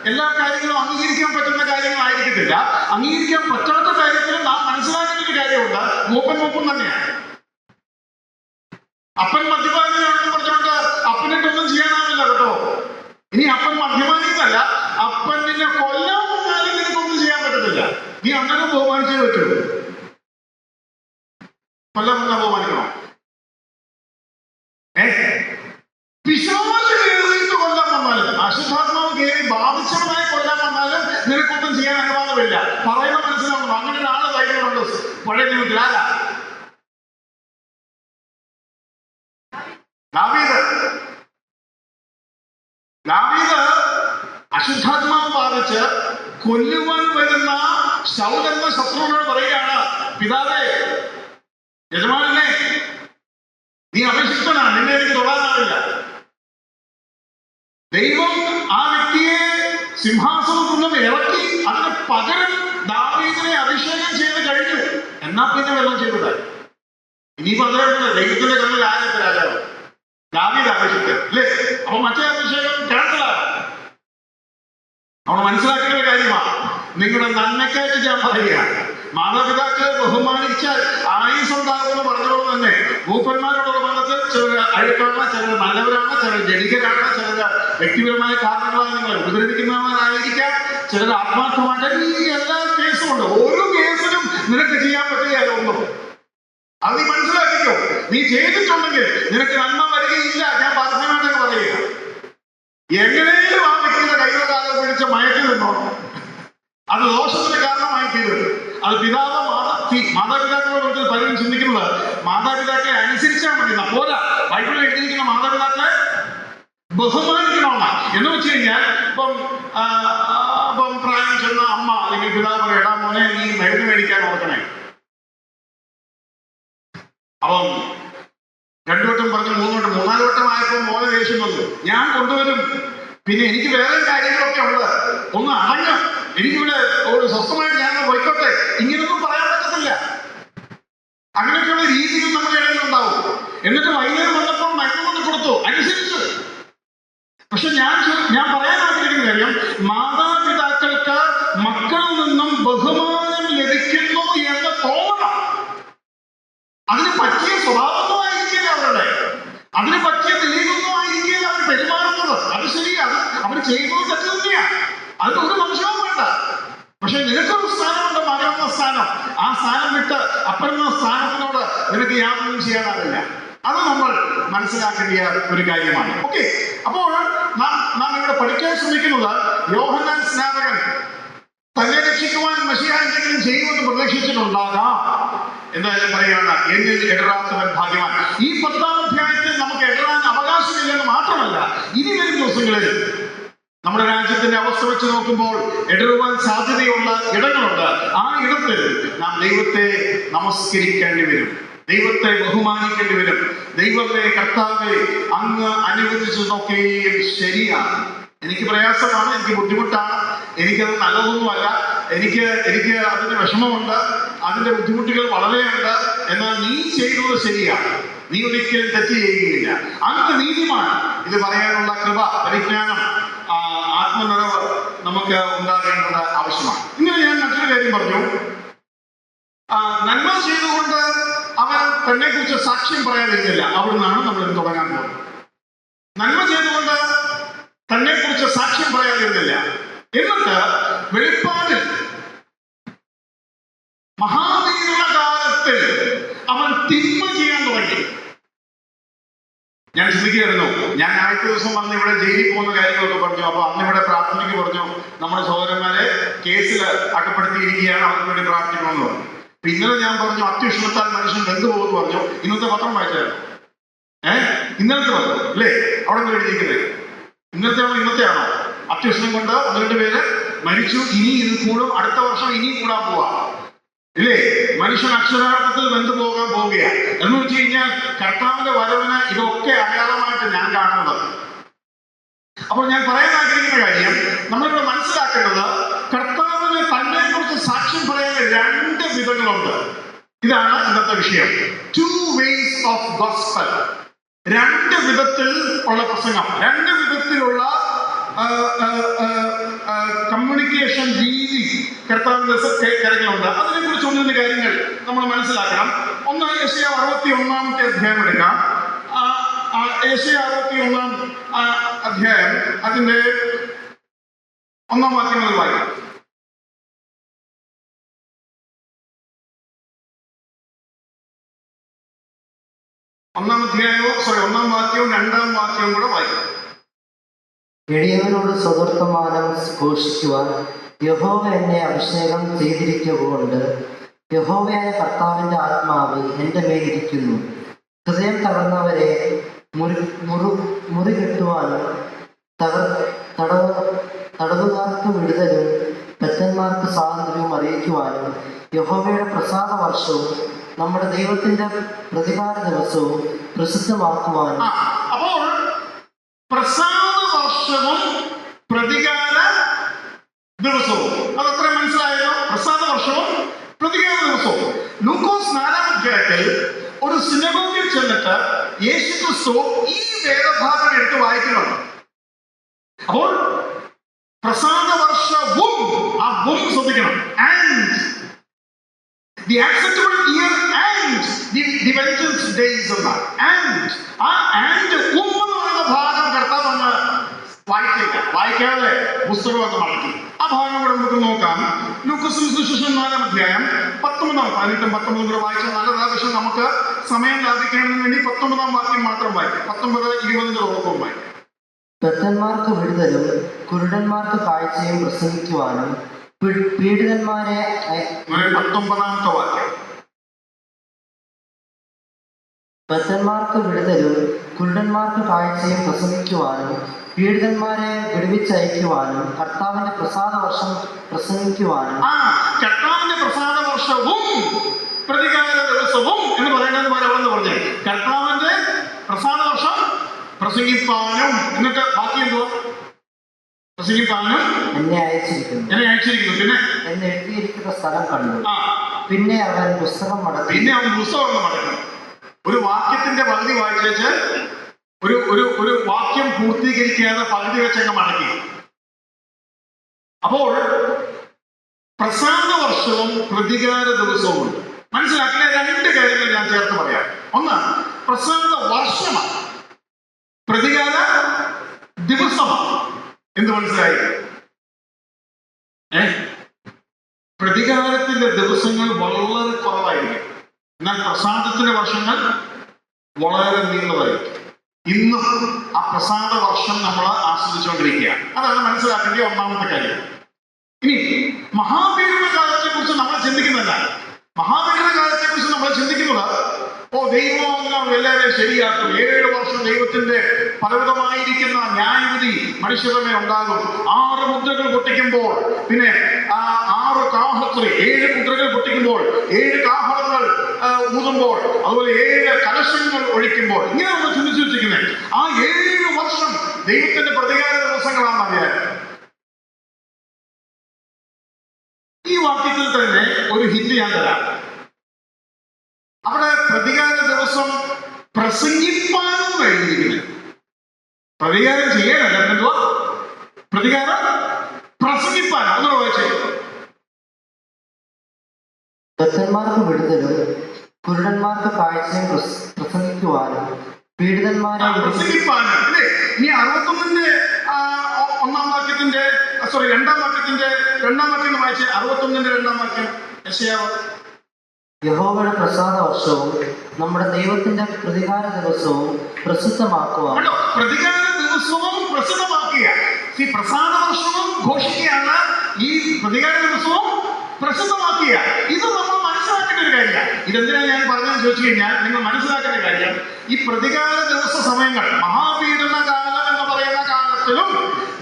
എല്ലാ കാര്യങ്ങളും അംഗീകരിക്കാൻ പറ്റുന്ന കാര്യങ്ങളായിരിക്കത്തില്ല. അംഗീകരിക്കാൻ പറ്റാത്ത കാര്യത്തിൽ നാം മനസ്സിലാക്കേണ്ട ഒരു കാര്യമുണ്ട്, മൂപ്പൻ തന്നെയാണ്. അപ്പൻ മദ്യപാനിയാണെന്ന് പറഞ്ഞുകൊണ്ട് അപ്പനിട്ടൊന്നും ചെയ്യാനാവില്ല കേട്ടോ. ഇനി അപ്പൻ മദ്യപാനിന്നല്ല, അപ്പൻ നിന്നെ കൊല്ലാൻ വന്നാലും നിനക്കൊന്നും ചെയ്യാൻ പറ്റത്തില്ല. നീ അങ്ങനെ ബഹുമാനിച്ചേ പറ്റൂ. കൊല്ലം ബഹുമാനിക്കണം. പിശാച് കയറിയിട്ട് കൊല്ലാൻ വന്നാലും, അശുദ്ധാത്മാവ് കയറി ബാധിച്ചവനായി കൊല്ലാൻ വന്നാലും നിനക്കൊന്നും ചെയ്യാൻ അനുവാദമില്ല. പറയുന്ന മനസ്സിലാവുന്നു. അങ്ങനെ ഒരാള് ധൈര്യമുണ്ട് പഴയ നിയമത്തിൽ. ആരാ? ദാവീദ് അശുദ്ധാത്മാവ് ബാധിച്ച് കൊല്ലുവാൻ വരുന്ന ശൗൽ എന്ന ശത്രുവിനോട് പറയുകയാണ്, പിതാവേ, യജമാനനെ, നീ അഭിഷിക്തനാണ്, നിന്നെ എനിക്ക് തൊടാനാവില്ല. ദൈവം ആ വ്യക്തിയെ സിംഹാസനത്തിൽ നിന്നും ഇറക്കി അതിന് പകരം ദാവീദിനെ അഭിഷേകം ചെയ്ത് കഴിഞ്ഞു. എന്നാ പിന്നെ വെള്ളം ചെയ്തത്. ഇനിയിപ്പോ അതേ ദൈവത്തിന്റെ കണ്ണിൽ ആരത്തെ രാജാവ്? ദാവീദ് അഭിഷിക്തൻ അല്ലേ? അപ്പൊ മറ്റേ അഭിഷേകം ക്യാൻസലാണ്. നമ്മൾ മനസ്സിലാക്കേണ്ട കാര്യമാണ്. നിങ്ങളുടെ നന്മയ്ക്കായിട്ട് ഞാൻ പറയുകയാണ്. മാതാപിതാക്കളെ ബഹുമാനിച്ചാൽ ആയുസ് ഉണ്ടാകുമെന്ന് പറഞ്ഞതുപോലെ തന്നെ മൂപ്പന്മാരോടുള്ള ബന്ധത്തിൽ ചിലർ അഴുക്കാണ്, ചിലർ നല്ലവരാണ്, ചിലർ ജനികരാണ്, ചിലർ വ്യക്തിപരമായ കാരണങ്ങളാണ് നിങ്ങളെ ഉപദ്രവിക്കുന്നവരായിരിക്കാം, ചിലർ ആത്മാർത്ഥമായിട്ട്. ഈ എല്ലാ കേസും ഉണ്ട്. ഓരോ കേസിലും നിനക്ക് ചെയ്യാൻ പറ്റുകയല്ല ഒന്നും. അത് നീ മനസ്സിലാക്കിക്കോ. നീ ചെയ്തിട്ടുണ്ടെങ്കിൽ നിനക്ക് നന്മ വരികയില്ല. ഞാൻ പരസ്യമായിട്ടൊക്കെ പറയുക. എങ്ങനെയും ആ വ്യക്തിയുടെ കൈയോ കാലം പിടിച്ച മയക്കി നിന്നോണം. അത് ദോഷത്തിന് കാരണമായി തീരും. അത് മാതാപിതാക്കളോട് നമുക്ക് പലരും ചിന്തിക്കുന്നത് മാതാപിതാക്കളെ അനുസരിച്ചാൽ മതി. പോരാ, ബൈബിളിൽ എഴുതിയിരിക്കുന്ന മാതാപിതാക്കളെ ബഹുമാനിക്കണമെന്നാണ്. എന്ന് വെച്ച് കഴിഞ്ഞാൽ ഇപ്പം പ്രായം ചെന്ന അമ്മ അല്ലെങ്കിൽ പിതാവ്, എടാ മോനെ, നീ മരുന്ന് മേടിക്കാൻ ഓർക്കണേ. അപ്പം 2 വട്ടം പറഞ്ഞു, 3 വട്ടം, 4 വട്ടം ആയപ്പോൾ മോനെ ദേഷ്യം വന്നു. ഞാൻ കൊണ്ടുവരും. പിന്നെ എനിക്ക് വേറെ കാര്യങ്ങളൊക്കെ ഉണ്ട്, ഒന്ന് അടങ്ങ്, എനിക്കിവിടെ ഒരു സ്വസ്ഥമായിട്ട് ഞാൻ പോയിക്കോട്ടെ. ഇങ്ങനൊന്നും പറയാൻ പറ്റത്തില്ല. അങ്ങനെയൊക്കെയുള്ള രീതികൾ നമ്മുടെ ഇടയിൽ ഉണ്ടാവും. എന്നിട്ട് വൈകുന്നേരം വന്നപ്പോൾ മരുന്ന് കൊണ്ട് കൊടുത്തു, അനുസരിച്ചു. പക്ഷെ ഞാൻ പറയാൻ ആഗ്രഹിക്കുന്ന കാര്യം, മാതാപിതാക്കൾക്ക് മക്കളിൽ നിന്നും ബഹുമാനം ലഭിക്കുന്നു എന്ന് തോന്നണം. അതിന് പറ്റിയ സ്വഭാവമൊന്നും ആയിരിക്കില്ല അവരുടെ, അതിന് പറ്റിയ നിലയിലൊന്നും ആയിരിക്കില്ല അവർ പെരുമാറുന്നത്. അത് ശരിയാണ്, അവർ ചെയ്യുന്നത് തെറ്റ് തന്നെയാണ്, അതിന് ഒരു സംശയവും വേണ്ട. പക്ഷെ നിനക്കൊരു സ്ഥാനമുണ്ട്, മകനെന്ന സ്ഥാനം. ആ സ്ഥാനം വിട്ട് അപ്പനെന്ന സ്ഥാനത്തിനോട് നിനക്ക് യാതൊന്നും ചെയ്യാനാവില്ല. അത് നമ്മൾ മനസ്സിലാക്കേണ്ട ഒരു കാര്യമാണ്. ഓക്കെ, അപ്പോൾ നാം ഇവിടെ പഠിക്കാൻ ശ്രമിക്കുന്നത് യോഹന്നാൻ സ്നാപകൻ തന്നെ രക്ഷിക്കുവാൻ മശിഹ എന്തെങ്കിലും ചെയ്യുമെന്ന് പ്രതീക്ഷിച്ചിട്ടുണ്ടാകാം. എന്തായാലും പറയുകയാണ്, എന്നിൽ ഇടറാത്തവൻ ഭാഗ്യവാൻ. ഈ 10-ാം അധ്യായത്തിൽ നമുക്ക് ഇടറാൻ അവകാശമില്ലെന്ന് മാത്രമല്ല, ഇനി വരും ദിവസങ്ങളിൽ നമ്മുടെ രാജ്യത്തിന്റെ അവസ്ഥ വെച്ച് നോക്കുമ്പോൾ ഇടറുവാൻ സാധ്യതയുള്ള ഇടങ്ങളുണ്ട്. ആ ഇടത്തിൽ നാം ദൈവത്തെ നമസ്കരിക്കേണ്ടി വരും, ദൈവത്തെ ബഹുമാനിക്കേണ്ടി വരും. ദൈവത്തെ, കർത്താവെ, അങ്ങ് അനുവദിച്ചതൊക്കെയും ശരിയാണ്. എനിക്ക് പ്രയാസമാണ്, എനിക്ക് ബുദ്ധിമുട്ടാണ്, എനിക്കത് നല്ലതൊന്നുമല്ല, എനിക്ക് അതിന് വിഷമമുണ്ട്, അതിന്റെ ബുദ്ധിമുട്ടുകൾ വളരെയുണ്ട്. എന്നാൽ നീ ചെയ്തത് ശരിയാണ്, നീ ഒരിക്കലും തെറ്റ് ചെയ്യുകയില്ല, അങ്ങ് നീതിമാണ്. ഇത് പറയാനുള്ള കൃപ, പരിജ്ഞാനം, ആത്മനിറവ് നമുക്ക് ഉണ്ടാകേണ്ടത് ആവശ്യമാണ്. ഇങ്ങനെ ഞാൻ മറ്റൊരു കാര്യം പറഞ്ഞു. നന്മ ചെയ്തുകൊണ്ട് അവൻ തന്നെ കുറിച്ച് സാക്ഷ്യം പറയാതിരുന്നില്ല. അവിടുന്നാണ് നമ്മൾ ഇത് തുടങ്ങാൻ പോകുന്നത്. നന്മ ചെയ്തുകൊണ്ട് തന്നെ കുറിച്ച് സാക്ഷ്യം പറയാതിരുന്നില്ല. എന്നിട്ട് വെളിപ്പാടിൽ മഹാവീരണ കാലത്തിൽ അവൻ തിന്മ ചെയ്യാൻ തുടങ്ങി. ഞാൻ ചിന്തിക്കുകയായിരുന്നു, ഞാൻ ആദ്യത്തെ ദിവസം വന്ന് ഇവിടെ ജയിലിൽ പോകുന്ന കാര്യങ്ങളൊക്കെ പറഞ്ഞു. അപ്പൊ അന്ന് ഇവിടെ പ്രാർത്ഥനയ്ക്ക് പറഞ്ഞു, നമ്മുടെ സഹോദരന്മാരെ കേസിൽ അകപ്പെടുത്തിയിരിക്കുകയാണ്, അവർക്ക് വേണ്ടി പ്രാർത്ഥിക്കണമെന്ന് പറഞ്ഞു. ഇന്നലെ ഞാൻ പറഞ്ഞു, അത്യുഷ്ണത്താൽ മനുഷ്യൻ വെന്തു പോകുമെന്ന് പറഞ്ഞു. ഇന്നത്തെ പത്രം വായിച്ചായിരുന്നു. ഇന്നലത്തെ പത്രം അല്ലേ? അവിടെ നിന്ന് എഴുതിയിരിക്കുന്നത് ഇന്നത്തെ ആണോ ഇന്നത്തെയാണോ? അത്യുഷ്ണം കൊണ്ട് 1-2 പേര് മരിച്ചു. ഇനി ഇത് കൂടും, അടുത്ത വർഷം ഇനിയും കൂടാൻ പോവാ ഇല്ലേ? മനുഷ്യൻ അക്ഷരാർത്ഥത്തിൽ വെന്തു പോകാൻ പോവുകയാണ്. എന്ന് വെച്ച് കഴിഞ്ഞാൽ കർത്താവിന്റെ വരവിന് ഇതൊക്കെ അടയാളമായിട്ട് ഞാൻ കാണുന്നത്. അപ്പോൾ ഞാൻ പറയാൻ ആഗ്രഹിക്കുന്ന കാര്യം, നമ്മളിവിടെ മനസ്സിലാക്കേണ്ടത്, കർത്താവിന് തന്നെ കുറിച്ച് സാക്ഷ്യം പറയാൻ 2 വിധങ്ങളുണ്ട്. ഇതാണ് ഇന്നത്തെ വിഷയം. 2 ways of gospel. 2 വിധത്തിൽ ഉള്ള പ്രസംഗം, 2 വിധത്തിലുള്ള കമ്മ്യൂണിക്കേഷൻ രീതി കർത്താവിന്റെ കാര്യങ്ങളുണ്ട്. അതിനെക്കുറിച്ച് 1-2 കാര്യങ്ങൾ നമ്മൾ മനസ്സിലാക്കണം. ഒന്ന്, യെശയ്യാ 61-ാമത്തെ അധ്യായം എടുക്കാം. യെശയ്യാ 61-ാം അധ്യായം, അതിന്റെ 1-ാം വാക്യം മുതൽ വായിക്കാം. ഒന്നാം വാക്യവും 2-ാം വാക്യവും കൂടെ വായിക്കാം. എളിയവരോട് സ്വവർത്തമാനം ഘോഷിക്കുവാൻ യഹോവ എന്നെ അഭിഷേകം ചെയ്തിരിക്കുകൊണ്ട് യഹോവയായ കർത്താവിന്റെ ആത്മാവ് എൻ്റെ മേലിരിക്കുന്നു. ഹൃദയം തകർന്നവരെ മുറികെട്ടുവാനും തടവുകാർക്ക് വിടുതലും ബദ്ധന്മാർക്ക് സ്വാതന്ത്ര്യവും അറിയിക്കുവാനും യഹോവയുടെ പ്രസാദ വർഷവും നമ്മുടെ ദൈവത്തിന്റെ പ്രതികാര ദിവസവും പ്രസിദ്ധമാക്കുവാനും. അപ്പോൾ പ്രസാദ വർഷവും പ്രതികാര ദിവസവും, അതത്ര മനസ്സിലായല്ലോ? പ്രസാദ വർഷവും പ്രതികാര ദിവസവും. ലൂക്കോസ് 4-ാം അധ്യായത്തിൽ ഒരു സിനഗോഗിൽ ചെന്നിട്ട് യേശുക്രിസ്തു ഈ വേദഭാഗം എടുത്ത് വായിക്കുന്നുണ്ട്. അപ്പോൾ പ്രസാദ വർഷവും, ആ ശ്രദ്ധിക്കണം, and the acceptable year and the vengeance days എന്നാണ്. and എന്ന് പറയുന്ന ഭാഗം കർത്താവ് ഒന്ന് വായിക്കാതെ പുസ്തകമൊക്കെ മടക്കി. ആ ഭാഗം കൂടെ നമുക്ക് നോക്കാം. ലൂക്കോസ് സുവിശേഷം 4-ാം അധ്യായം 19-ഉം കൂടെ വായിച്ചാൽ നല്ലതാണ്. പക്ഷെ നമുക്ക് സമയം ലാഭിക്കുന്നതിന് വേണ്ടി 19-ാം വാക്യം മാത്രം വായിക്കാം. 19-20 ഉറപ്പും വായിക്കാം. ബദ്ധന്മാർക്ക് വിടുതലും കുരുടന്മാർക്ക് കാഴ്ചയും പ്രസംഗിക്കുവാനും പീഡിതന്മാരെ 19-ാമത്തെ വാക്യം. ബദ്ധന്മാർക്ക് വിടുതലും കുരുടന്മാർക്ക് കാഴ്ചയും പ്രസംഗിക്കുവാനും പീഡിതന്മാരെ വിടുവിച്ചയക്കുവാനും കർത്താവിന്റെ പ്രസാദ വർഷം പ്രസംഗിക്കുവാനും. കർത്താവിന്റെ പ്രസാദ വർഷവും പ്രതികാര ദിവസവും എന്ന് പറയുന്നത് പോലെ പറഞ്ഞേ, കർത്താവിന്റെ പ്രസാദ വർഷം പ്രസംഗിപ്പാനും. എന്നിട്ട് ബാക്കി എന്തോ? പ്രസംഗിപ്പാനും എന്നെ അയച്ചിരിക്കുന്നു. പിന്നെ എന്ന് എഴുതിയിരിക്കുന്ന സ്ഥലം കണ്ടു. പിന്നെ അവൻ പുസ്തകം മടക്കി. ഒരു വാക്യത്തിന്റെ പകുതി വായിച്ചു ഒരു വാക്യം പൂർത്തീകരിക്കാതെ പകുതി വെച്ചങ്ങ് മടക്കി. അപ്പോൾ പ്രസാദ വർഷവും പ്രതികാര ദിവസവും ഉണ്ട്. മനസ്സിലാക്കിയ 2 കാര്യങ്ങൾ ഞാൻ ചേർത്ത് പറയാം. ഒന്ന്, പ്രസാദ വർഷമാണ്, പ്രതികാര ദിവസമാണ്. എന്ത് മനസ്സിലായി? പ്രതികാരത്തിന്റെ ദിവസങ്ങൾ വളരെ കുറവായിരിക്കും, എന്നാൽ പ്രസാദത്തിന്റെ വർഷങ്ങൾ വളരെ നീണ്ടതായിരിക്കും. ഇന്നും ആ പ്രസാദ വർഷം നമ്മൾ ആസ്വദിച്ചുകൊണ്ടിരിക്കുകയാണ്. അതാണ് മനസ്സിലാക്കേണ്ട 1-ാമത്തെ കാര്യം. ഇനി മഹാപീഡന കാലത്തെ കുറിച്ച് നമ്മൾ ചിന്തിക്കുന്നില്ല. മഹാപീഡന കാലത്തെ കുറിച്ച് നമ്മൾ ചിന്തിക്കുന്നത് ദൈവം എല്ലാവരെയും ശരിയാക്കും, 7 വർഷം ദൈവത്തിന്റെ പലവിധമായിരിക്കുന്ന ന്യായവിധി മനുഷ്യരുടെ ഉണ്ടാകും. 6 മുദ്രകൾ പൊട്ടിക്കുമ്പോൾ, പിന്നെ 6 കാഹളത്തിൽ 7 മുദ്രകൾ പൊട്ടിക്കുമ്പോൾ, 7 കാഹളങ്ങൾ ഊതുമ്പോൾ, അതുപോലെ 7 കലശങ്ങൾ ഒഴിക്കുമ്പോൾ, ഇങ്ങനെ നമ്മൾ ചിന്തിച്ചു വെച്ചിരിക്കുന്നത് ആ 7 വർഷം ദൈവത്തിന്റെ പ്രതികാര ദിവസങ്ങളാണെന്ന് അറിയാം. ഈ വാക്യത്തിൽ തന്നെ ഒരു ഹിന്റ് ഞാൻ തരാം. അവിടെ പ്രതികാര ദിവസം പ്രസംഗിപ്പാനും കഴിഞ്ഞിരിക്കുന്നത്. പ്രതികാരം ചെയ്യാനല്ല, എന്തുവാ പ്രതികാരം? പ്രസംഗിപ്പാനും. ഒന്നുകൂടെ വായിച്ചേ. ദത്തന്മാർക്ക് വിടുതലും കുരുടന്മാർക്ക് കാഴ്ചയും പ്രസംഗിക്കുവാനും പീഡിതന്മാരെ പ്രസംഗിപ്പാനും. അല്ലേ? ഇനി 61-ന്റെ 1-ാം വാക്യത്തിന്റെ 2-ാം വാക്യത്തിന്റെ 2-ാം വാക്യം വായിച്ചേ. 61-ന്റെ 2-ാം വാക്യം. യെശയ്യാവ്: യഹോവയുടെ പ്രസാദ വർഷവും നമ്മുടെ ദൈവത്തിന്റെ പ്രതികാര ദിവസവും പ്രസിദ്ധമാക്കുവാൻ. പ്രതികാര ദിവസവും പ്രസിദ്ധമാക്കുക. പ്രസാദ വർഷവും ഘോഷിക്കുകയാണ്, ഈ പ്രതികാര ദിവസവും പ്രസിദ്ധമാക്കുക. ഇത് നമ്മൾ മനസ്സിലാക്കേണ്ട ഒരു കാര്യമാണ്. ഇതെന്തിനാണ് ഞാൻ പറഞ്ഞതെന്ന് ചോദിച്ചു കഴിഞ്ഞാൽ, നിങ്ങൾ മനസ്സിലാക്കേണ്ട കാര്യം, ഈ പ്രതികാര ദിവസ സമയങ്ങൾ, മഹാപീഡന കാലം എന്ന് പറയുന്ന കാലത്തിലും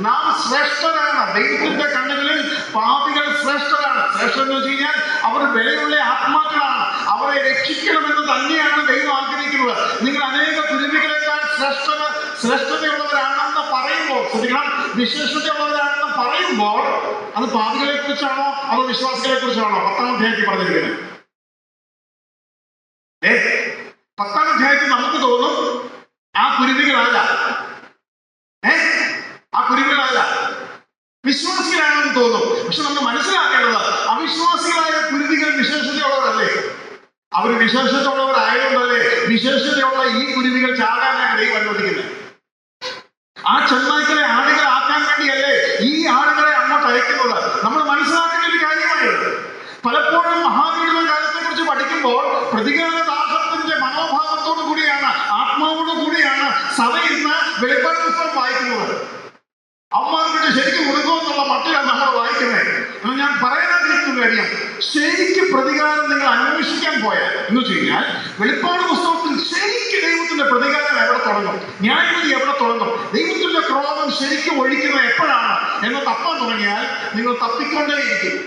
നാം ശ്രേഷ്ഠരാണ്. ദൈവത്തിന്റെ കണ്ണുകളിൽ പാപികൾ ശ്രേഷ്ഠരാണ്. ശ്രേഷ്ഠം എന്ന് വെച്ച് കഴിഞ്ഞാൽ അവർ വിലയുള്ള ആത്മാക്കളാണ്. അവരെ രക്ഷിക്കണമെന്ന് തന്നെയാണ് ദൈവം ആഗ്രഹിക്കുന്നത്. നിങ്ങൾ അനേക കുരുവികളെക്കാൾ ശ്രേഷ്ഠതയുള്ളവരാണെന്ന് പറയുമ്പോൾ, ശ്രദ്ധിക്കണം, വിശേഷതയുള്ളവരാണെന്ന് പറയുമ്പോൾ അത് പാപികളെ കുറിച്ചാണോ അതോ വിശ്വാസികളെ കുറിച്ചാണോ? 10-ാം അധ്യായത്തിൽ പറഞ്ഞിരിക്കുന്നത്. 10-ാം അധ്യായത്തിൽ നമുക്ക് തോന്നും ആ കുരുവികളല്ല, ആ കുരുവികളല്ല, വിശ്വാസികളാണെന്ന് തോന്നും. പക്ഷെ നമ്മൾ മനസ്സിലാക്കേണ്ടത്, അവിശ്വാസികളായ കുരുവികൾ വിശേഷതയുള്ളവരല്ലേ? അവർ വിശേഷതയുള്ളവരായതുകൊണ്ടല്ലേ വിശേഷതയുള്ള ഈ കുരുവികൾ ചാടാനാണ് ദൈവം അനുവദിക്കുന്നത്. ആ ചെന്നായ്ക്കളെ ആടുകളാക്കാൻ വേണ്ടിയല്ലേ ഈ ആടുകളെ അങ്ങോട്ട് അയക്കുന്നത്. നമ്മൾ മനസ്സിലാക്കേണ്ട ഒരു കാര്യമായത്. പലപ്പോഴും മഹാപീഡന കാലത്തെ കുറിച്ച് പഠിക്കുമ്പോൾ പ്രതികാര ദാഹത്തിന്റെ മനോഭാവത്തോടു കൂടിയാണ്, ആത്മാവോടു കൂടിയാണ് സഭ ഇന്ന് വെളിപ്പാട് പുസ്തകം വായിക്കുന്നത്. അവന്മാർക്ക് ശരിക്കും കൊടുക്കുമെന്നുള്ള മട്ടിലാണ് നമ്മൾ വായിക്കുന്നത്. ഞാൻ പറയാനാഗ്രഹിക്കുന്ന കാര്യം, ശരിക്കും പ്രതികാരം നിങ്ങൾ അന്വേഷിക്കാൻ പോയാൽ എന്ന് വെച്ച് കഴിഞ്ഞാൽ, വെളിപ്പാട് പുസ്തകത്തിൽ ശരിക്കും ദൈവത്തിന്റെ പ്രതികാരം എവിടെ തുടങ്ങും, ന്യായവിധി എവിടെ തുടങ്ങും, ദൈവത്തിന്റെ ക്രോധം ശരിക്കും ഒഴിക്കുന്നത് എപ്പോഴാണ് എന്ന് തപ്പാൻ തുടങ്ങിയാൽ നിങ്ങൾ തപ്പിക്കൊണ്ടേയിരിക്കും.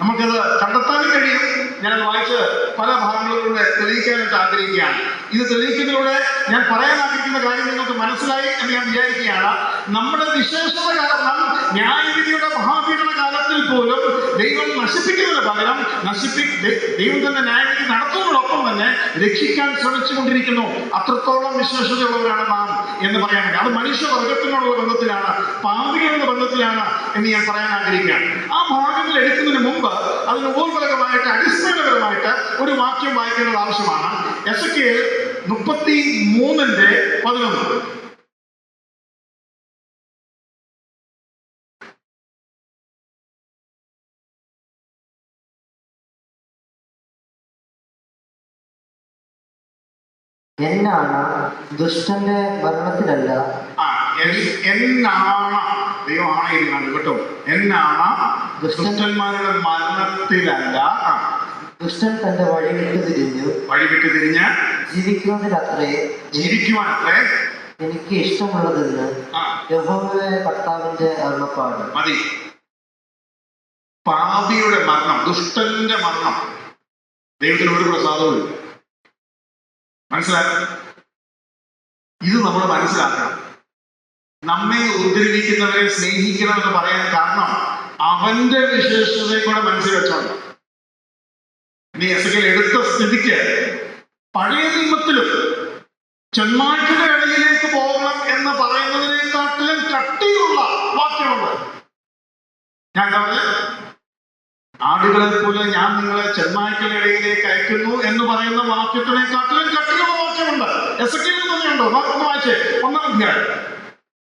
നമുക്കത് കണ്ടെത്താനും കഴിയും. ഞാനത് വായിച്ച് പല ഭാഗങ്ങളിലൂടെ തെളിയിക്കാനായിട്ട് ആഗ്രഹിക്കുകയാണ്. ഇത് തെളിയിക്കുന്നതിലൂടെ ഞാൻ പറയാൻ ആഗ്രഹിക്കുന്ന കാര്യം നിങ്ങൾക്ക് മനസ്സിലായി എന്ന് ഞാൻ വിചാരിക്കുകയാണ്. നമ്മുടെ വിശേഷത കാരണം ന്യായവിധിയുടെ മഹാപീഡന കാലത്തിൽ പോലും ദൈവം നശിപ്പിക്കുന്നതിന് പകരം ദൈവം തന്നെ ന്യായവിധി നടത്തുന്നതോടൊപ്പം തന്നെ രക്ഷിക്കാൻ ശ്രമിച്ചുകൊണ്ടിരിക്കുന്നു. അത്രത്തോളം വിശേഷതയുള്ളവരാണ് നാം എന്ന് പറയാൻ വേണ്ടി. അത് മനുഷ്യവർഗത്തിനോടുള്ള ബന്ധത്തിലാണ്, പാപികളുടെ ബന്ധത്തിലാണ് എന്ന് ഞാൻ പറയാൻ ആഗ്രഹിക്കുകയാണ്. ആ ഭാഗങ്ങൾ എടുക്കുന്നതിന് മുമ്പ് അതിന് ഊർവലകമായിട്ട്, അടിസ്ഥാനപരമായിട്ട് ഒരു വാക്യം വായിക്കേണ്ടത് ആവശ്യമാണ്. എസെക്കിയേൽ 33:11. എന്നാണ് ദുഷ്ടന്റെ മരണത്തിലല്ല. എന്നാണ് ദൈവം ആണയിരുന്നാണ് കേട്ടോ. എന്നാണ് ദുഷ്ടന്മാരുടെ മരണത്തിലല്ല. ദുഷ്ടൻ തന്റെ വഴി വിട്ടു തിരിഞ്ഞ് ജീവിക്കുവാനത്രേ എനിക്ക് ഇഷ്ടമുള്ളതെന്ന് യഹോവയായ കർത്താവിന്റെ അരുളപ്പാട്. മതി. പാപിയുടെ മരണം, ദുഷ്ടന്റെ മരണം ദൈവത്തിന് ഒരു പ്രസാദവും ഇല്ല. മനസ്സിലാക്കണം. ഇത് നമ്മൾ മനസ്സിലാക്കണം. നമ്മെ ഉദ്ധരിക്കുന്നവരെ സ്നേഹിക്കണം എന്ന് പറയാൻ കാരണം അവന്റെ വിശേഷതയെ കൂടെ മനസ്സിൽ വെച്ചോണ്ട്. നീ എസെക്കിയേൽ എടുത്ത സ്ഥിതിക്ക് പഴയ നിയമത്തിലും ചെന്നായ്ക്കളുടെ ഇടയിലേക്ക് പോകണം എന്ന് പറയുന്നതിനെക്കാട്ടിലും കട്ടിയുള്ള വാക്യമുണ്ട്. ഞാൻ ആടുകളെ പോലെ ഞാൻ നിങ്ങളെ ചെന്നായ്ക്കളുടെ ഇടയിലേക്ക് അയക്കുന്നു എന്ന് പറയുന്ന വാക്യത്തിനെക്കാട്ടിലും കട്ടിയുള്ള വാക്യമുണ്ട്. എസെക്കിയേൽ തന്നെയുണ്ടോ? ഒന്ന് വായിച്ചേ. 1-ാം അധ്യായം.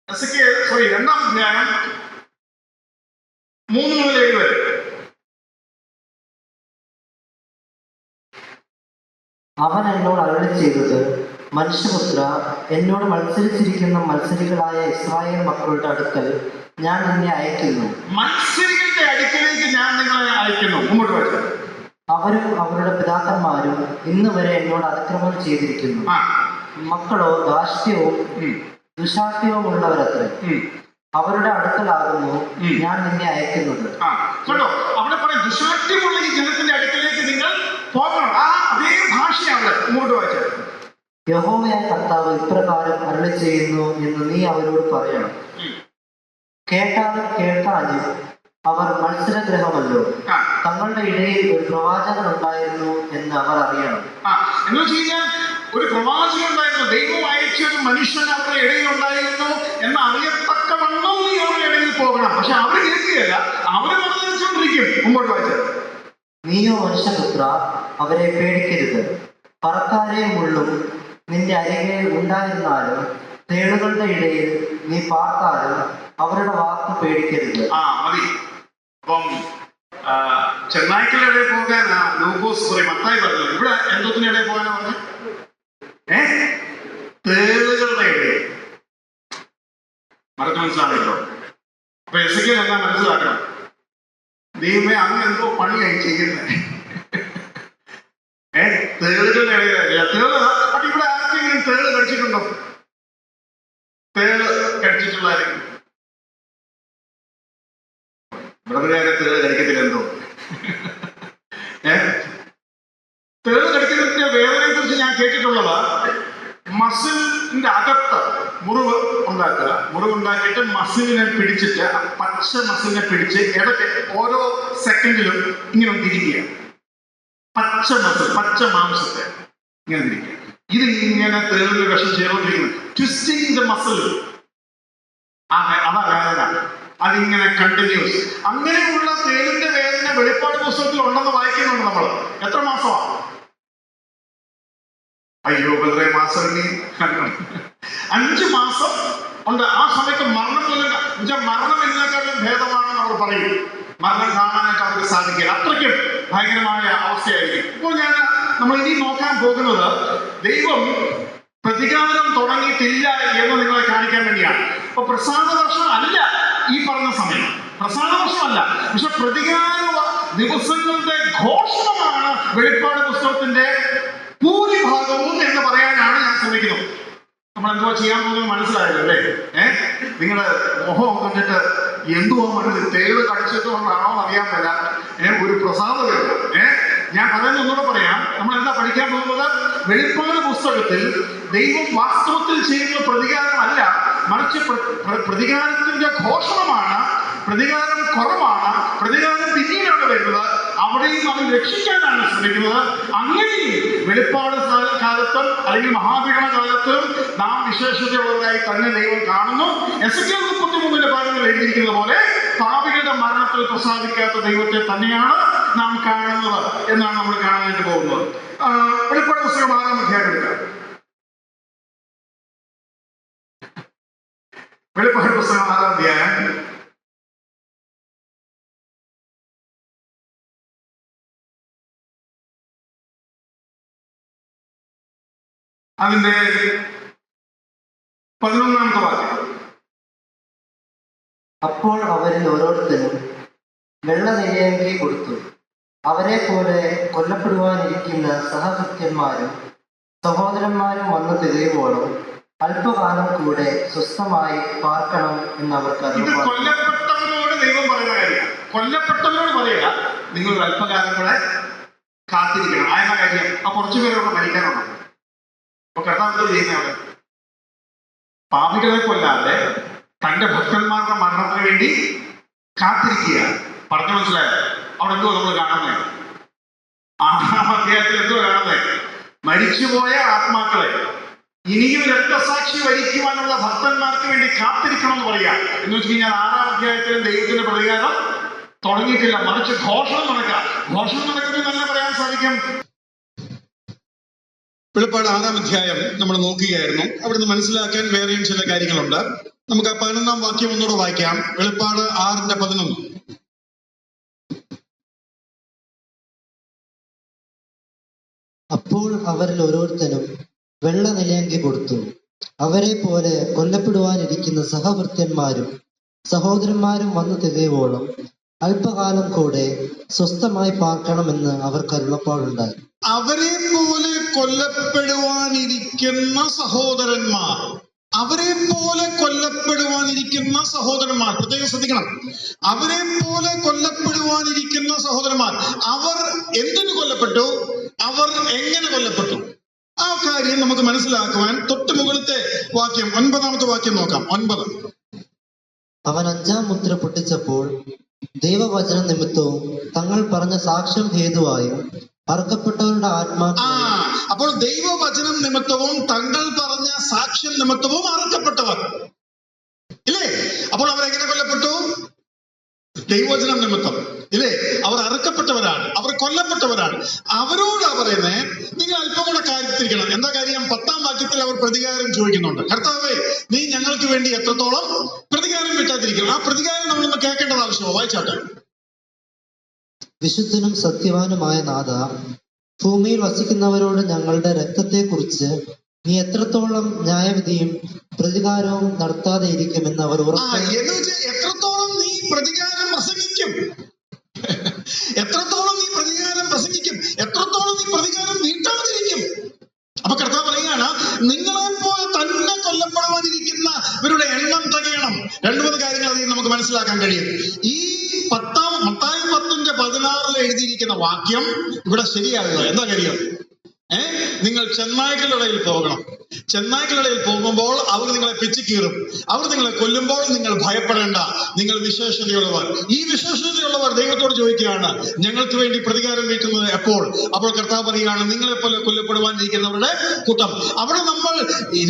എസെക്കിയേൽ 2-ാം അധ്യായം 3 മുതൽ 7 വരെ. അവൻ എന്നോട് അരുളി ചെയ്തത്, മനുഷ്യപുത്ര, എന്നോട് മത്സരിച്ചിരിക്കുന്ന മത്സരികളായ ഇസ്രായേൽ മക്കളുടെ അടുക്കൽ ഞാൻ നിന്നെ അയക്കുന്നു. മത്സരികളുടെ അടുക്കലേക്ക് ഞാൻ നിങ്ങളെ അയക്കുന്നു. മുമ്പോട്ട് വായിച്ചു. അവരും അവരുടെ പിതാക്കന്മാരും ഇന്ന് വരെ എന്നോട് അതിക്രമം ചെയ്തിരിക്കുന്നു. മക്കളോ ധാർഷ്ട്യവും ദുശാഠ്യവുമുള്ളവരത്രേ. അവരുടെ അടുക്കലാകുന്നു ഞാൻ നിന്നെ അയക്കുന്നത്. കേട്ടോ, അവിടെ പറയും ദുശാഠ്യമുള്ള ഈ ജനത്തിന്റെ അടുക്കലേക്ക് നിങ്ങൾ പോകണം. അതേ ഭാഷയാണ് മുമ്പോട്ട് വായിച്ചത്. യഹോവയായ കർത്താവ് ഇപ്രകാരം അരുളി ചെയ്യുന്നു എന്ന് നീ അവരോട് പറയണം. കേട്ടാലും കേൾക്കാനും അവർ മത്സരഗ്രഹമല്ലോ. തങ്ങളുടെ ഇടയിൽ ഒരു പ്രവാചകൻ ഉണ്ടായിരുന്നു എന്ന് അവർ അറിയണം. എന്ന് വെച്ച് കഴിഞ്ഞാൽ ഒരു പ്രവാചകൻ ഉണ്ടായിരുന്നു, ദൈവം അയച്ച ഒരു മനുഷ്യൻ അവരുടെ ഇടയിൽ ഉണ്ടായിരുന്നു എന്ന് അറിയത്തക്കവണ്ണം നീ അവരുടെ ഇടയിൽ പോകണം. പക്ഷെ അവർ കേൾക്കുകയല്ല, അവര് നടന്നുകൊണ്ടിരിക്കും. മുമ്പോട്ട് വായിച്ചത്. നീയോ മനുഷ്യപുത്ര, അവരെ പേടിക്കരുത്. പറക്കാരെ മുള്ളും നിന്റെ അരികെ ഉണ്ടായിരുന്നാലും തേളുകളുടെ ഇടയിൽ നീ പാർത്താലും അവരുടെ വാക്ക് പേടിക്കരുത്. മതി. അപ്പം ചെന്നായ്ക്കളുടെ ഇടയിൽ പോകാൻ ലൂക്കോസ് മത്തായി പറഞ്ഞു. ഇവിടെ എന്തോത്തിനിടയിൽ പോകാനാ പറഞ്ഞു? തേളുകളുടെ ഇടയിൽ. മറച്ചു മനസ്സിലാണല്ലോ. അപ്പൊ എസെക്കിയേൽ എല്ലാം മനസ്സിലാക്കണം. ദൈവമേ, അങ്ങ് എന്തോ പണിയായി ചെയ്യുന്നത്. തേളുകളുടെ ഇടയിൽ. തേള് അപ്പൊ ഇവിടെ ആർക്കെങ്കിലും തേള് കടിച്ചിട്ടുണ്ടോ? തേള് കടിച്ചിട്ടുള്ള ആരെങ്കിലും? ബ്രദറുകാരെ തേള് കടിക്കത്തില്ല. എന്തോ തേള് കടിക്കുന്നതിന്റെ വേദനയെ കുറിച്ച് ഞാൻ കേട്ടിട്ടുള്ളത്, മസിലിന്റെ അകത്ത് മുറിവ് ഉണ്ടാക്കുക. മുറിവ് ഉണ്ടാക്കിയിട്ട് മസിലിനെ പിടിച്ചിട്ട്, പച്ച മസിലിനെ പിടിച്ച് ഇടയ്ക്ക് ഓരോ സെക്കൻഡിലും ഇങ്ങനെ തിരിക്കുക. പച്ച മസിൽ, പച്ച മാംസത്തെ ഇങ്ങനെ തിരിക്കുക. ഇത് ഇങ്ങനെ തേളിന്റെ വിഷം ചെയ്തുകൊണ്ടിരിക്കുന്നത്. Twisting the muscle. അതാ വേദന. അതിങ്ങനെ കണ്ടിന്യൂസ്. അങ്ങനെയുള്ള തേളിന്റെ വേദന വെളിപ്പാട് പുസ്തകത്തിൽ ഉണ്ടെന്ന് വായിക്കുന്നുണ്ട് നമ്മൾ. എത്ര മാസമാണ്? അയ്യോ ബദറെ, മാസം 5 മാസം ഉണ്ട്. ആ സമയത്ത് മരണം പോലും, മരണം എന്നേക്കാളും ഭേദമാണെന്ന് അവർ പറയും. മരണം കാണാനായിട്ട് അവർക്ക് സാധിക്കില്ല. അത്രയ്ക്കും ഭയങ്കരമായ അവസ്ഥയായിരിക്കും. ഇപ്പോൾ നമ്മൾ ഇനി നോക്കാൻ പോകുന്നത് ദൈവം പ്രതികാരം തുടങ്ങിയിട്ടില്ല എന്ന് നിങ്ങളെ കാണിക്കാൻ വേണ്ടിയാണ്. അപ്പൊ പ്രസാദ വർഷം അല്ല ഈ പറഞ്ഞ സമയം, പ്രസാദ വർഷമല്ല. പക്ഷെ പ്രതികാര ദിവസങ്ങളുടെ ഘോഷണമാണ് വെളിപ്പാട് പുസ്തകത്തിന്റെ ഭൂരിഭാഗവും എന്ന് പറയാനാണ് ഞാൻ ശ്രമിക്കുന്നത്. നമ്മൾ എന്തുവാ ചെയ്യാൻ പോകുന്നത് മനസ്സിലായല്ലോ അല്ലേ? നിങ്ങള് മോഹം കണ്ടിട്ട് എന്തുവാ മനസ്സിൽ തേള് കടിച്ചിട്ടുകൊണ്ടാണോ അറിയാൻ മേല ഒരു പ്രസാദമില്ല. ഞാൻ പറയുന്നത് ഒന്നുകൂടെ പറയാം. നമ്മൾ എന്താ പഠിക്കാൻ പോകുന്നത്? വെളിപ്പാട് പുസ്തകത്തിൽ ദൈവം വാസ്തവത്തിൽ ചെയ്യുന്ന പ്രതികാരമല്ല, മറിച്ച് പ്രതികാരത്തിന്റെ ഘോഷണമാണ്. പ്രതികാരം കുറവാണ്, പ്രതികാരം പിന്നീടാണ് വരുന്നത്. അവിടെയും അവൻ രക്ഷിക്കാനാണ് ശ്രമിക്കുന്നത്. അങ്ങനെയും വെളിപ്പാട് കാലത്തും അല്ലെങ്കിൽ മഹാപീഡന കാലത്തും നാം വിശേഷതയുള്ളവരായി തന്നെ ദൈവം കാണുന്നു. എസെക്കിയേൽ 33:11 എഴുതിയിരിക്കുന്നത് പോലെ പാപികളുടെ മരണത്തിൽ പ്രസാദിക്കാത്ത ദൈവത്തെ തന്നെയാണ് നാം കാണുന്നത് എന്നാണ് നമ്മൾ കാണാനായിട്ട് പോകുന്നത്. വെളിപ്പാട് പുസ്തകം 6-ാം അധ്യായം എടുക്കാം. വെളിപ്പാട് പുസ്തകം 6-ാം അധ്യായം അതിന്റെ 11-ാമത്തെ വാക്യം. അപ്പോൾ അവരിൽ ഓരോരുത്തരും വെള്ള നെയ്യങ്കി കൊടുത്തു. അവരെ പോലെ കൊല്ലപ്പെടുവാനിരിക്കുന്ന സഹകൃത്യന്മാരും സഹോദരന്മാരും വന്നു തികയുമ്പോഴും അല്പകാലം കൂടെ സ്വസ്ഥമായി പാർക്കണം എന്നവർക്ക് അറിയാം. കൊല്ലപ്പെട്ടവരോട് ദൈവം പറയുന്ന കാര്യം, കൊല്ലപ്പെട്ടവരോട് പറയുക, നിങ്ങൾ അല്പകാലം കൂടെ കാത്തിരിക്കണം. ആയ കാര്യം ആ കുറച്ചു പേരോട് മരിക്കാനുണ്ട്. അപ്പൊ കർത്താവ് ചെയ്യുന്നതാണ് പാപികളെ കൊല്ലാതെ തന്റെ ഭക്തന്മാരുടെ മരണത്തിന് വേണ്ടി കാത്തിരിക്കുക. പറഞ്ഞു മനസ്സിലായോ? അവിടെ എന്തോ നമ്മൾ കാണുന്നത്? 6-ാം അധ്യായത്തിൽ എന്തോ കാണുന്നത്? മരിച്ചുപോയ ആത്മാക്കളെ ഇനിയും രക്തസാക്ഷി വരിക്കുവാനുള്ള ഭക്തന്മാർക്ക് വേണ്ടി കാത്തിരിക്കണം എന്ന് പറയാ. എന്ന് വെച്ച് കഴിഞ്ഞാൽ 6-ാം അധ്യായത്തിൽ ദൈവത്തിന്റെ പ്രതികാരം തുടങ്ങിയിട്ടില്ല, മറിച്ച് ഘോഷണം നടക്കുക. ഘോഷണം നടക്കുന്നത് തന്നെ പറയാൻ സാധിക്കും. വെളിപ്പാട് 6-ാം അധ്യായം നമ്മൾ നോക്കുകയായിരുന്നു. അവിടുന്ന് മനസ്സിലാക്കാൻ വേറെയും ചില കാര്യങ്ങളുണ്ട്. നമുക്ക് ആ 11-ാം വാക്യം ഒന്നുകൂടെ വായിക്കാം. വെളിപ്പാട് 6:11. അപ്പോൾ അവരിൽ ഓരോരുത്തരും വെള്ള നിലയങ്കി കൊടുത്തു. അവരെ പോലെ കൊല്ലപ്പെടുവാനിരിക്കുന്ന സഹഭൃത്യന്മാരും സഹോദരന്മാരും വന്നു തികയോളം അല്പകാലം കൂടെ സ്വസ്ഥമായി പാർക്കണമെന്ന് അവർക്ക് അരുളപ്പാടുണ്ടായി. അവരെ പോലെ കൊല്ലപ്പെടുവാനിരിക്കുന്ന സഹോദരന്മാർ, അവരെ പോലെ കൊല്ലപ്പെടുവാനിരിക്കുന്ന സഹോദരന്മാർ, പ്രത്യേകം ശ്രദ്ധിക്കണം. അവരെ പോലെ കൊല്ലപ്പെടുവാനിരിക്കുന്ന സഹോദരന്മാർ, അവർ എന്തിനു കൊല്ലപ്പെട്ടു, അവർ എങ്ങനെ കൊല്ലപ്പെട്ടു, ആ കാര്യം നമുക്ക് മനസ്സിലാക്കുവാൻ തൊട്ട് മുകളിലത്തെ വാക്യം 9-ാമത്തെ വാക്യം നോക്കാം. 9. അവൻ 5-ാം മുദ്ര പൊട്ടിച്ചപ്പോൾ ദൈവവചന നിമിത്തവും തങ്ങൾ പറഞ്ഞ സാക്ഷ്യം ഹേതുവായും അറുക്കപ്പെട്ടവരുടെ ആത്മാക്കൾ. അപ്പോൾ ദൈവവചനം നിമിത്തവും തങ്ങൾ പറഞ്ഞ സാക്ഷ്യം നിമിത്തവും അറുക്കപ്പെട്ടവർ, ഇല്ലേ? അപ്പോൾ അവരെങ്ങനെ കൊല്ലപ്പെട്ടു? ദൈവവചനം നിമിത്തം, ഇല്ലേ? അവർ അറുക്കപ്പെട്ടവരാണ്, അവർ കൊല്ലപ്പെട്ടവരാണ്. അവരോടാ പറയുന്നത്, നിങ്ങൾ അല്പം കൂടെ കാര്യത്തിരിക്കണം. എന്താ കാര്യം? 10-ാം വാക്യത്തിൽ അവർ പ്രതികാരം ചോദിക്കുന്നുണ്ട്. കർത്താവേ, നീ ഞങ്ങൾക്ക് വേണ്ടി എത്രത്തോളം പ്രതികാരം വിട്ടാതിരിക്കണം. ആ പ്രതികാരം നമ്മളൊന്ന് കേൾക്കേണ്ടത് ആവശ്യമോ? വായിച്ചാട്ടെ. വിശുദ്ധനും സത്യവാനുമായ നാഥ, ഭൂമിയിൽ വസിക്കുന്നവരോട് ഞങ്ങളുടെ രക്തത്തെക്കുറിച്ച് നീ എത്രത്തോളം ന്യായവിധിയും പ്രതികാരവും നടത്താതെ ഇരിക്കുമെന്ന് അവർ എത്രത്തോളം നീ പ്രതികാരം പ്രസംഗിക്കും, എത്രത്തോളം നീ പ്രതികാരം പ്രസംഗിക്കും, എത്രത്തോളം നീ പ്രതികാരം വീട്ടാതിരിക്കും. അപ്പൊ കർത്താവ് പറയുകയാണ്, നിങ്ങളെപ്പോലെ തന്നെ കൊല്ലപ്പെടുവാനിരിക്കുന്നവരുടെ എണ്ണം തികയണം. 2-3 കാര്യങ്ങൾ അതിൽ നമുക്ക് മനസ്സിലാക്കാൻ കഴിയും. ഈ മത്തായി 10:16 എഴുതിയിരിക്കുന്ന വാക്യം ഇവിടെ ശരിയാകുക. എന്താ കാര്യം? നിങ്ങൾ ചെന്നായ്ക്കളുടെ ഇടയിൽ പോകണം. ചെന്നായ്ക്കളുടെ ഇടയിൽ പോകുമ്പോൾ അവർ നിങ്ങളെ പിച്ചിക്കീറും. അവർ നിങ്ങളെ കൊല്ലുമ്പോൾ നിങ്ങൾ ഭയപ്പെടേണ്ട, നിങ്ങൾ വിശേഷതയുള്ളവർ. ഈ വിശേഷതയുള്ളവർ ദൈവത്തോട് ചോദിക്കുകയാണ്, ഞങ്ങൾക്ക് വേണ്ടി പ്രതികാരം വീട്ടുന്നത് എപ്പോൾ? അപ്പോൾ കർത്താവ് പറയുകയാണ്, നിങ്ങളെപ്പോലെ കൊല്ലപ്പെടുവാനിരിക്കുന്നവരുടെ കൂട്ടം. അവിടെ നമ്മൾ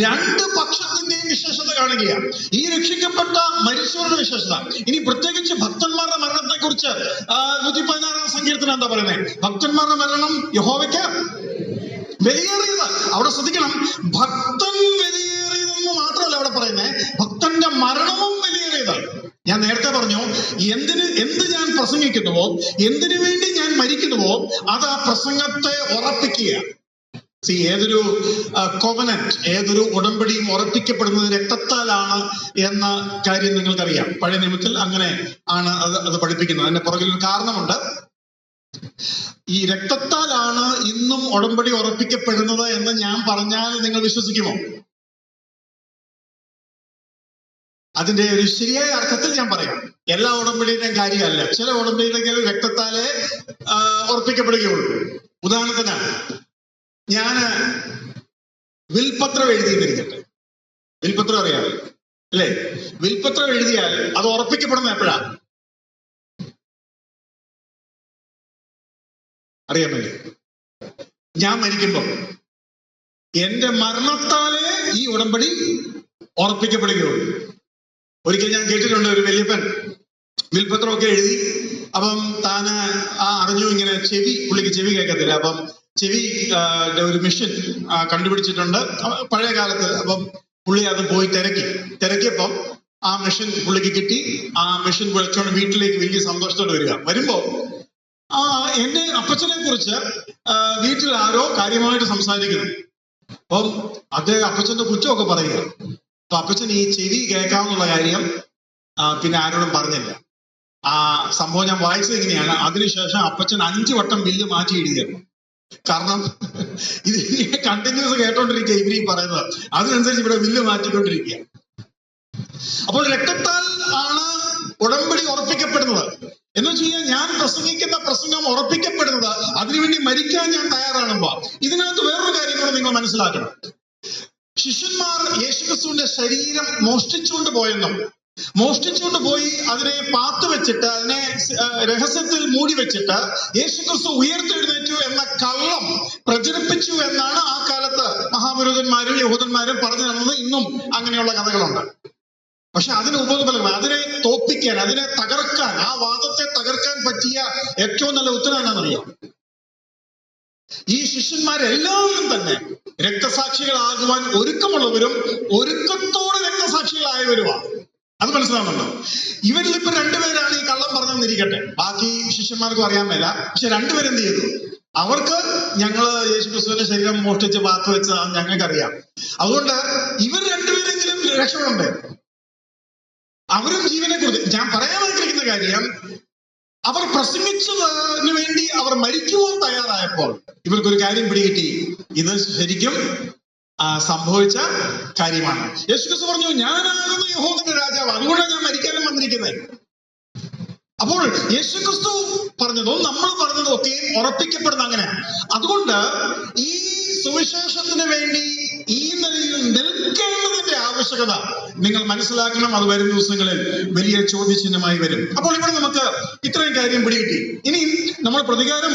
2 പക്ഷത്തിന്റെയും വിശേഷത കാണുകയാണ്. ഈ രക്ഷിക്കപ്പെട്ട മരിച്ചവരുടെ വിശേഷത. ഇനി പ്രത്യേകിച്ച് ഭക്തന്മാരുടെ മരണത്തെ കുറിച്ച് 116-ാം സങ്കീർത്തനം എന്താ പറയുന്നത്? ഭക്തന്മാരുടെ മരണം യഹോവയ്ക്ക് വിലയേറിയത്. അവിടെ ശ്രദ്ധിക്കണം, ഭക്തൻ വിലയേറിയതെന്ന് മാത്രമല്ല അവിടെ പറയുന്നത്, ഭക്തന്റെ മരണവും വിലയേറിയതാണ്. ഞാൻ നേരത്തെ പറഞ്ഞു, എന്ത് ഞാൻ പ്രസംഗിക്കുന്നുവോ, എന്തിനു വേണ്ടി ഞാൻ മരിക്കുന്നുവോ, അത് ആ പ്രസംഗത്തെ ഉറപ്പിക്കുക. ഏതൊരു കോവനന്റ്, ഏതൊരു ഉടമ്പടിയും ഉറപ്പിക്കപ്പെടുന്നത് രക്തത്താലാണ് എന്ന കാര്യം നിങ്ങൾക്കറിയാം. പഴയ നിയമത്തിൽ അങ്ങനെ ആണ് അത് പഠിപ്പിക്കുന്നത്. അതിന്റെ പുറകിൽ ഒരു കാരണമുണ്ട്. ഈ രക്തത്താലാണ് ഇന്നും ഉടമ്പടി ഉറപ്പിക്കപ്പെടുന്നത് എന്ന് ഞാൻ പറഞ്ഞാൽ നിങ്ങൾ വിശ്വസിക്കുമോ? അതിന്റെ ഒരു ശരിയായ അർത്ഥത്തിൽ ഞാൻ പറയാം. എല്ലാ ഉടമ്പടിയുടെയും കാര്യമല്ല. ചില ഉടമ്പടിയിലെങ്കിലും രക്തത്താലേ ഉറപ്പിക്കപ്പെടുകയുള്ളൂ. ഉദാഹരണത്തിന്, ഞാന് വിൽപത്രം എഴുതിയിരിക്കട്ടെ. വിൽപത്രം അറിയാമോ അല്ലേ? വിൽപത്രം എഴുതിയാൽ അത് ഉറപ്പിക്കപ്പെടുന്നത് എപ്പോഴാ? അറിയാൻ വേണ്ടി, ഞാൻ മരിക്കുമ്പോൾ എന്റെ മരണത്താലേ ഈ ഉടമ്പടി ഉറപ്പിക്കപ്പെടുകയുള്ളൂ. ഒരിക്കൽ ഞാൻ കേട്ടിട്ടുണ്ട്, ഒരു വല്യപ്പൻ വിൽപത്രമൊക്കെ എഴുതി. അപ്പം താന് അറിഞ്ഞു ഇങ്ങനെ പുള്ളിക്ക് ചെവി കേൾക്കത്തില്ല. അപ്പം ചെവി ഒരു മെഷീൻ കണ്ടുപിടിച്ചിട്ടുണ്ട് പഴയ കാലത്ത്. അപ്പം പുള്ളി അത് പോയി തിരക്കിയപ്പം ആ മെഷീൻ പുള്ളിക്ക് കിട്ടി. ആ മെഷീൻ വിളിച്ചോണ്ട് വീട്ടിലേക്ക് വലിയ സന്തോഷത്തോടെ വരുമ്പോ എന്റെ അപ്പച്ചനെ കുറിച്ച് വീട്ടിൽ ആരോ കാര്യമായിട്ട് സംസാരിക്കുന്നു. അപ്പം അദ്ദേഹം അപ്പച്ചന്റെ കുറ്റമൊക്കെ പറയുക. അപ്പൊ അപ്പച്ചൻ ഈ ചെവി കേൾക്കാമെന്നുള്ള കാര്യം പിന്നെ ആരോടും പറഞ്ഞില്ല. ആ സംഭവം ഞാൻ വായിച്ചത് എങ്ങനെയാണ്, അതിനുശേഷം അപ്പച്ചൻ 5 വട്ടം ബില്ല് മാറ്റി എഴുതിയാണ്. കാരണം ഇത് കണ്ടിന്യൂസ് കേട്ടോണ്ടിരിക്കുക ഇവരീ പറയുന്നത്, അതിനനുസരിച്ച് ഇവിടെ ബില്ല് മാറ്റിക്കൊണ്ടിരിക്കുക. അപ്പോൾ രക്തത്താൽ ആണ് ഉടമ്പടി ഉറപ്പിക്കപ്പെടുന്നത്. എന്ന് വെച്ച് കഴിഞ്ഞാൽ ഞാൻ പ്രസംഗിക്കുന്ന പ്രസംഗം ഉറപ്പിക്കപ്പെടുന്നത് അതിനുവേണ്ടി മരിക്കാൻ ഞാൻ തയ്യാറാണുമ്പോ. ഇതിനകത്ത് വേറൊരു കാര്യം കൂടെ നിങ്ങൾ മനസ്സിലാക്കണം. ശിഷ്യന്മാർ യേശുക്രിസ്തുവിന്റെ ശരീരം മോഷ്ടിച്ചുകൊണ്ട് പോയി അതിനെ പാത്തുവെച്ചിട്ട്, അതിനെ രഹസ്യത്തിൽ മൂടി വെച്ചിട്ട് യേശുക്രിസ്തു ഉയർത്തെഴുന്നേറ്റു എന്ന കള്ളം പ്രചരിപ്പിച്ചു എന്നാണ് ആ കാലത്ത് മഹാപുരോഹിതന്മാരും യഹൂദന്മാരും പറഞ്ഞു നടന്നത്. ഇന്നും അങ്ങനെയുള്ള കഥകളുണ്ട്. പക്ഷെ അതിന് ഉപകരണം, അതിനെ തോപ്പിക്കാൻ, അതിനെ തകർക്കാൻ, ആ വാദത്തെ തകർക്കാൻ പറ്റിയ ഏറ്റവും നല്ല ഉത്തരം എന്താണെന്നറിയാം? ഈ ശിഷ്യന്മാരെല്ലാവരും തന്നെ രക്തസാക്ഷികളാകുവാൻ ഒരുക്കമുള്ളവരും ഒരുക്കത്തോടെ രക്തസാക്ഷികളായവരുമാണ്. അത് മനസ്സിലാവുന്നുണ്ടോ? ഇവരിൽ ഇപ്പൊ 2 പേരാണ് ഈ കള്ളം പറഞ്ഞെന്നിരിക്കട്ടെ, ബാക്കി ശിഷ്യന്മാർക്കും അറിയാൻ മേല. പക്ഷെ 2 പേരെന്ത് ചെയ്തു? അവർക്ക് ഞങ്ങള് യേശുക്രിസ്തുവിന്റെ ശരീരം മോഷ്ടിച്ച് പാത്തു വെച്ച ഞങ്ങൾക്കറിയാം. അതുകൊണ്ട് ഇവർ രണ്ടുപേരെങ്കിലും രക്ഷപ്പെടണ്ടേ? അവരും ജീവനെ കുറിച്ച് ഞാൻ പറയാൻ ആഗ്രഹിക്കുന്ന കാര്യം, അവർ പ്രസംഗിച്ചതിന് വേണ്ടി അവർ മരിക്കുവാൻ തയ്യാറായപ്പോൾ ഇവർക്കൊരു കാര്യം പിടികിട്ടി. ഇത് ശരിക്കും സംഭവിച്ച കാര്യമാണ്. യേശുക്രിസ്തു പറഞ്ഞു, ഞാനാകുന്നു യഹൂദന്റെ രാജാവ്, അതുകൊണ്ടാണ് ഞാൻ മരിക്കാനും വന്നിരിക്കുന്നത്. അപ്പോൾ യേശുക്രിസ്തു പറഞ്ഞതും നമ്മൾ പറഞ്ഞതും ഒക്കെ ഉറപ്പിക്കപ്പെടുന്ന അങ്ങനെ. അതുകൊണ്ട് ഈ സുവിശേഷത്തിന് വേണ്ടി ഈ നിലയിൽ നിൽക്കേണ്ടതിന്റെ ആവശ്യകത നിങ്ങൾ മനസ്സിലാക്കണം. അത് വരും ദിവസങ്ങളിൽ വലിയ ചോദ്യചിഹ്നമായി വരും. അപ്പോൾ ഇവിടെ നമുക്ക് ഇത്രയും കാര്യം പിടികിട്ടി. ഇനി നമ്മൾ പ്രതികാരം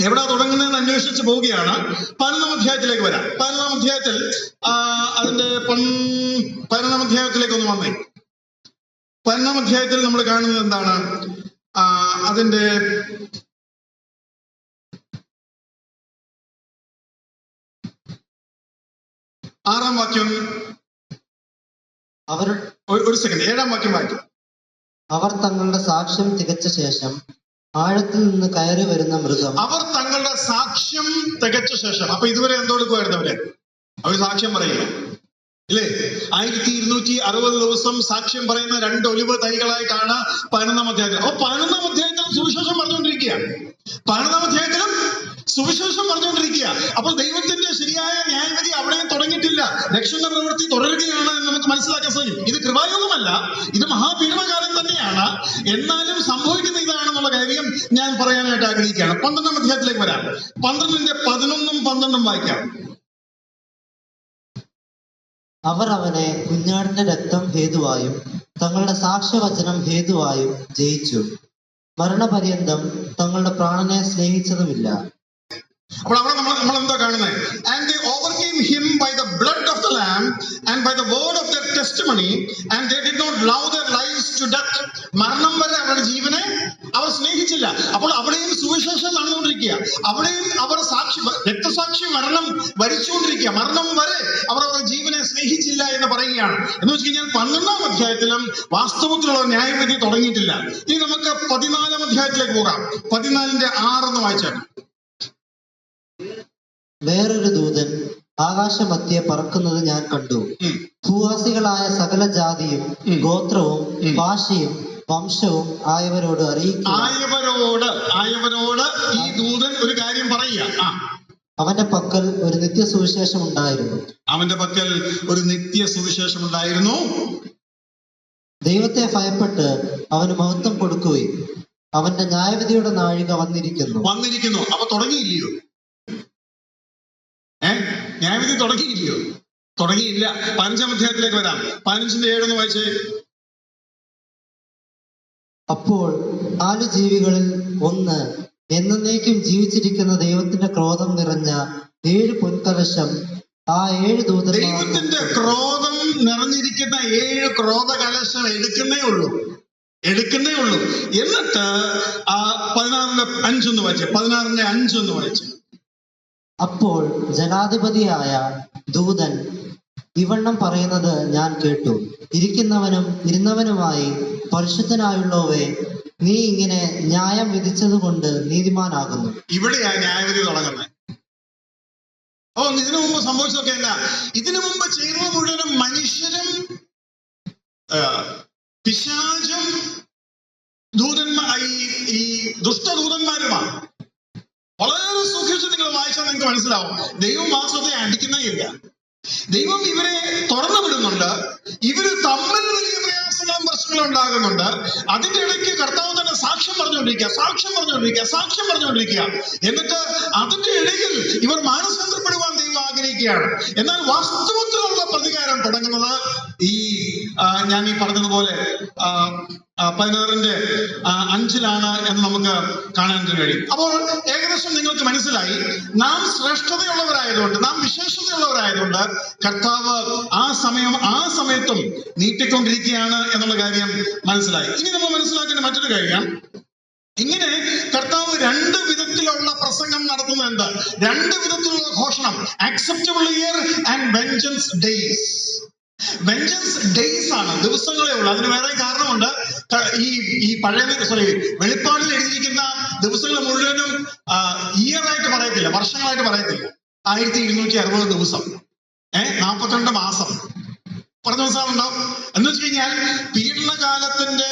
എവിടാ തുടങ്ങുന്നതെന്ന് അന്വേഷിച്ച് പോവുകയാണ്. 11-ാം അധ്യായത്തിലേക്ക് വരാം. 11-ാം അധ്യായത്തിൽ അതിന്റെ 11-ാം അധ്യായത്തിലേക്ക് ഒന്ന് വന്നേ. 11-ാം അധ്യായത്തിൽ നമ്മൾ കാണുന്നത് എന്താണ്? അതിന്റെ 6-ാം വാക്യം. ഒരു സെക്കൻഡ്, 7-ാം വാക്യം വായിക്കും. അവർ തങ്ങളുടെ സാക്ഷ്യം തികച്ച ശേഷം ആഴത്തിൽ നിന്ന് കയറി വരുന്ന മൃഗം. അവർ തങ്ങളുടെ സാക്ഷ്യം തികച്ച ശേഷം. അപ്പൊ ഇതുവരെ എന്തോ എടുക്കുമായിരുന്നു അവര് സാക്ഷ്യം പറയില്ല, ഇല്ലേ? 1260 ദിവസം സാക്ഷ്യം പറയുന്ന 2 ഒലിവ് തൈകളായിട്ടാണ് 11-ാം അധ്യായത്തിൽ. അപ്പൊ 11-ാം അധ്യായത്തിലും സുവിശേഷം പറഞ്ഞുകൊണ്ടിരിക്കുക. 11-ാം അധ്യായത്തിലും സുവിശേഷം പറഞ്ഞുകൊണ്ടിരിക്കുക. അപ്പോൾ ദൈവത്തിന്റെ ശരിയായ ന്യായവിധി അവിടെയും തുടങ്ങിയിട്ടില്ല. രക്ഷണ പ്രവൃത്തി തുടരുകയാണ് എന്ന് നമുക്ക് മനസ്സിലാക്കാൻ സാധിക്കും. ഇത് കൃപായുഗമല്ല, ഇത് മഹാപീഡനകാലം തന്നെയാണ്. എന്നാലും സംഭവിക്കുന്ന ഇതാണെന്നുള്ള കാര്യം ഞാൻ പറയാനായിട്ട് ആഗ്രഹിക്കുകയാണ്. 12-ാം അധ്യായത്തിലേക്ക് വരാം. 12-ന്റെ 11-ഉം 12-ഉം വായിക്കാം. അവർ അവനെ കുഞ്ഞാടിന്റെ രക്തം ഹേതുവായും തങ്ങളുടെ സാക്ഷ്യവചനം ഹേതുവായും ജയിച്ചു. മരണപര്യന്തം തങ്ങളുടെ പ്രാണനെ സ്നേഹിച്ചതുമില്ല. അപ്പോൾ അവിടെ നമ്മൾ എന്താ കാണുന്നത്? And they overcame him by the blood of the lamb and by the word of their testimony, and they did not love their lives to death. മരണം വരെ അവരുടെ ജീവനെ അവർ സ്നേഹിച്ചില്ല. അപ്പോൾ അവിടെയും സുവിശേഷം നടന്നുകൊണ്ടിരിക്കുക. അവിടെയും അവർ രക്തസാക്ഷി മരണം വരിച്ചുകൊണ്ടിരിക്കുക. മരണം വരെ അവർ അവരുടെ ജീവനെ സ്നേഹിച്ചില്ല എന്ന് പറയുകയാണ്. എന്ന് വെച്ച് കഴിഞ്ഞാൽ 12-ാം അധ്യായത്തിലും വാസ്തവത്തിലുള്ള ന്യായവിധി തുടങ്ങിയിട്ടില്ല. ഇനി നമുക്ക് 14-ാം അധ്യായത്തിലേക്ക് പോകാം. 14-ന്റെ 6 വായിച്ചാൽ. വേറൊരു ദൂതൻ ആകാശമധ്യേ പറക്കുന്നത് ഞാൻ കണ്ടു. ഭൂവാസികളായ സകല ജാതിയും ഗോത്രവും ഭാഷയും വംശവും ആയവരോട് അറിയിക്കുക. ആയവരോട് ഈ ദൂതൻ ഒരു കാര്യം പറയുക. അവന്റെ പക്കൽ ഒരു നിത്യസുവിശേഷം ഉണ്ടായിരുന്നു. ദൈവത്തെ ഭയപ്പെട്ട് അവന് മഹത്വം കൊടുക്കുകയും അവന്റെ ന്യായവിധിയുടെ നാഴിക വന്നിരിക്കുന്നു. അപ്പൊ തുടങ്ങിയില്ലയോ? ന്യായവിധി തുടങ്ങിയില്ലയോ? തുടങ്ങിയില്ല. 15-ാം അധ്യായത്തിലേക്ക് വരാം. 15-ന്റെ 7 വായിച്ചേ. അപ്പോൾ 4 ജീവികളിൽ ഒന്ന് എന്നേക്കും ജീവിച്ചിരിക്കുന്ന ദൈവത്തിന്റെ ക്രോധം നിറഞ്ഞ 7 പൊൻകലശം ആ 7 ദൂതന്മാർ. ദൈവത്തിന്റെ ക്രോധം നിറഞ്ഞിരിക്കുന്ന 7 ക്രോധകലശം എടുക്കുന്നേ ഉള്ളൂ. എന്നിട്ട് 16-ന്റെ 5 ഒന്ന് വായിച്ചേ. 16-ന്റെ 5 ഒന്ന് വായിച്ചേ. അപ്പോൾ ജനാധിപതിയായ ദൂതൻ ഇവണ്ണം പറയുന്നത് ഞാൻ കേട്ടു. ഇരിക്കുന്നവനും ഇരുന്നവനുമായി പരിശുദ്ധനായുള്ളവേ, നീ ഇങ്ങനെ ന്യായം വിധിച്ചതുകൊണ്ട് നീതിമാനാകുന്നു. ഇവിടെയാ ന്യായവിധി തുടങ്ങുന്നത്. ഇതിനു മുമ്പ് സംഭവിച്ചതൊക്കെ അല്ല. ഇതിനു മുമ്പ് ചെയ്തത് മുഴുവനും മനുഷ്യരും പിശാചും ഈ ദുഷ്ടദൂതന്മാരുമാണ്. വളരെ സൂക്ഷിച്ച് നിങ്ങൾ വായിച്ചാൽ നിങ്ങൾക്ക് മനസ്സിലാവും. ദൈവം മാസത്തെ അടിക്കുന്നേയില്ല. ദൈവം ഇവരെ തുറന്നു വിടുന്നുണ്ട്. ഇവര് തമ്മിൽ വലിയ പ്രയാസങ്ങളും പ്രശ്നങ്ങളും ഉണ്ടാകുന്നുണ്ട്. അതിന്റെ ഇടയ്ക്ക് കർത്താവ് തന്നെ സാക്ഷ്യം പറഞ്ഞുകൊണ്ടിരിക്കുക. എന്നിട്ട് അതിന്റെ ഇടയിൽ ഇവർ മാനസാന്തരപ്പെടുവാൻ ദൈവം ആഗ്രഹിക്കുകയാണ്. എന്നാൽ വാസ്തവത്തിലുള്ള പ്രതികാരം തുടങ്ങുന്നത് ഞാൻ ഈ പറഞ്ഞതുപോലെ 16-ന്റെ 5-ലാണ് എന്ന് നമുക്ക് കാണാൻ കഴിയും. അപ്പോൾ ഏകദേശം നിങ്ങൾക്ക് മനസ്സിലായി, നാം ശ്രേഷ്ഠതയുള്ളവരായതുകൊണ്ട്, നാം വിശേഷതയുള്ളവരായതുകൊണ്ട് കർത്താവ് ആ സമയത്തും നീട്ടിക്കൊണ്ടിരിക്കുകയാണ് എന്നുള്ള കാര്യം മനസ്സിലായി. ഇനി നമ്മൾ മനസ്സിലാക്കേണ്ട മറ്റൊരു കാര്യം, ഇങ്ങനെ കർത്താവ് 2 വിധത്തിലുള്ള പ്രസംഗം നടത്തുന്നുണ്ട്. 2 വിധത്തിലുള്ള ഘോഷണം. Acceptable year and vengeance days. Vengeance days ആണ്, ദിവസങ്ങളേ ഉള്ളൂ. അതിന് വേറെ കാരണമുണ്ട്. ഈ പഴയ വെളിപ്പാടിൽ എഴുതിയിരിക്കുന്ന ദിവസങ്ങൾ മുഴുവനും ഇയർ ആയിട്ട് പറയത്തില്ല, വർഷങ്ങളായിട്ട് പറയത്തില്ല. 1260 ദിവസം, 42 മാസം പറഞ്ഞ മനസ്സിലാവുണ്ടോ? എന്ന് വെച്ച് കഴിഞ്ഞാൽ പീഡനകാലത്തിന്റെ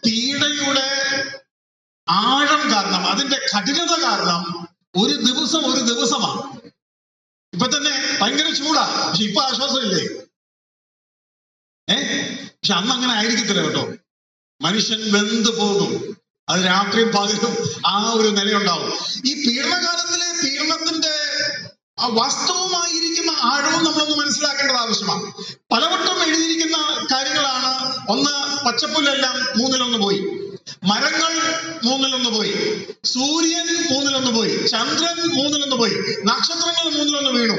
പീഡയുടെ ആഴം കാരണം, അതിന്റെ കഠിനത കാരണം ഒരു ദിവസമാണ്. ഇപ്പൊ തന്നെ ഭയങ്കര ചൂടാ, പക്ഷെ ഇപ്പൊ ആശ്വാസമില്ലേ? പക്ഷെ അന്ന് അങ്ങനെ ആയിരിക്കത്തില്ല കേട്ടോ. മനുഷ്യൻ വെന്ത് പോകും. അത് രാത്രിയും പകലും ആ ഒരു നിലയുണ്ടാവും. ഈ പീഡനകാലത്തിലെ പീഡനത്തിന്റെ വാസ്തവമായിരിക്കുന്ന ആഴവും നമ്മളൊന്ന് മനസ്സിലാക്കേണ്ടത് ആവശ്യമാണ്. പലവട്ടം എഴുതിയിരിക്കുന്ന കാര്യങ്ങളാണ്. ഒന്ന്, പച്ചപ്പുല്ലെല്ലാം 1/3 പോയി, മരങ്ങൾ 1/3 പോയി, സൂര്യൻ 1/3 പോയി, ചന്ദ്രൻ 1/3 പോയി, നക്ഷത്രങ്ങൾ 1/3 വീണു.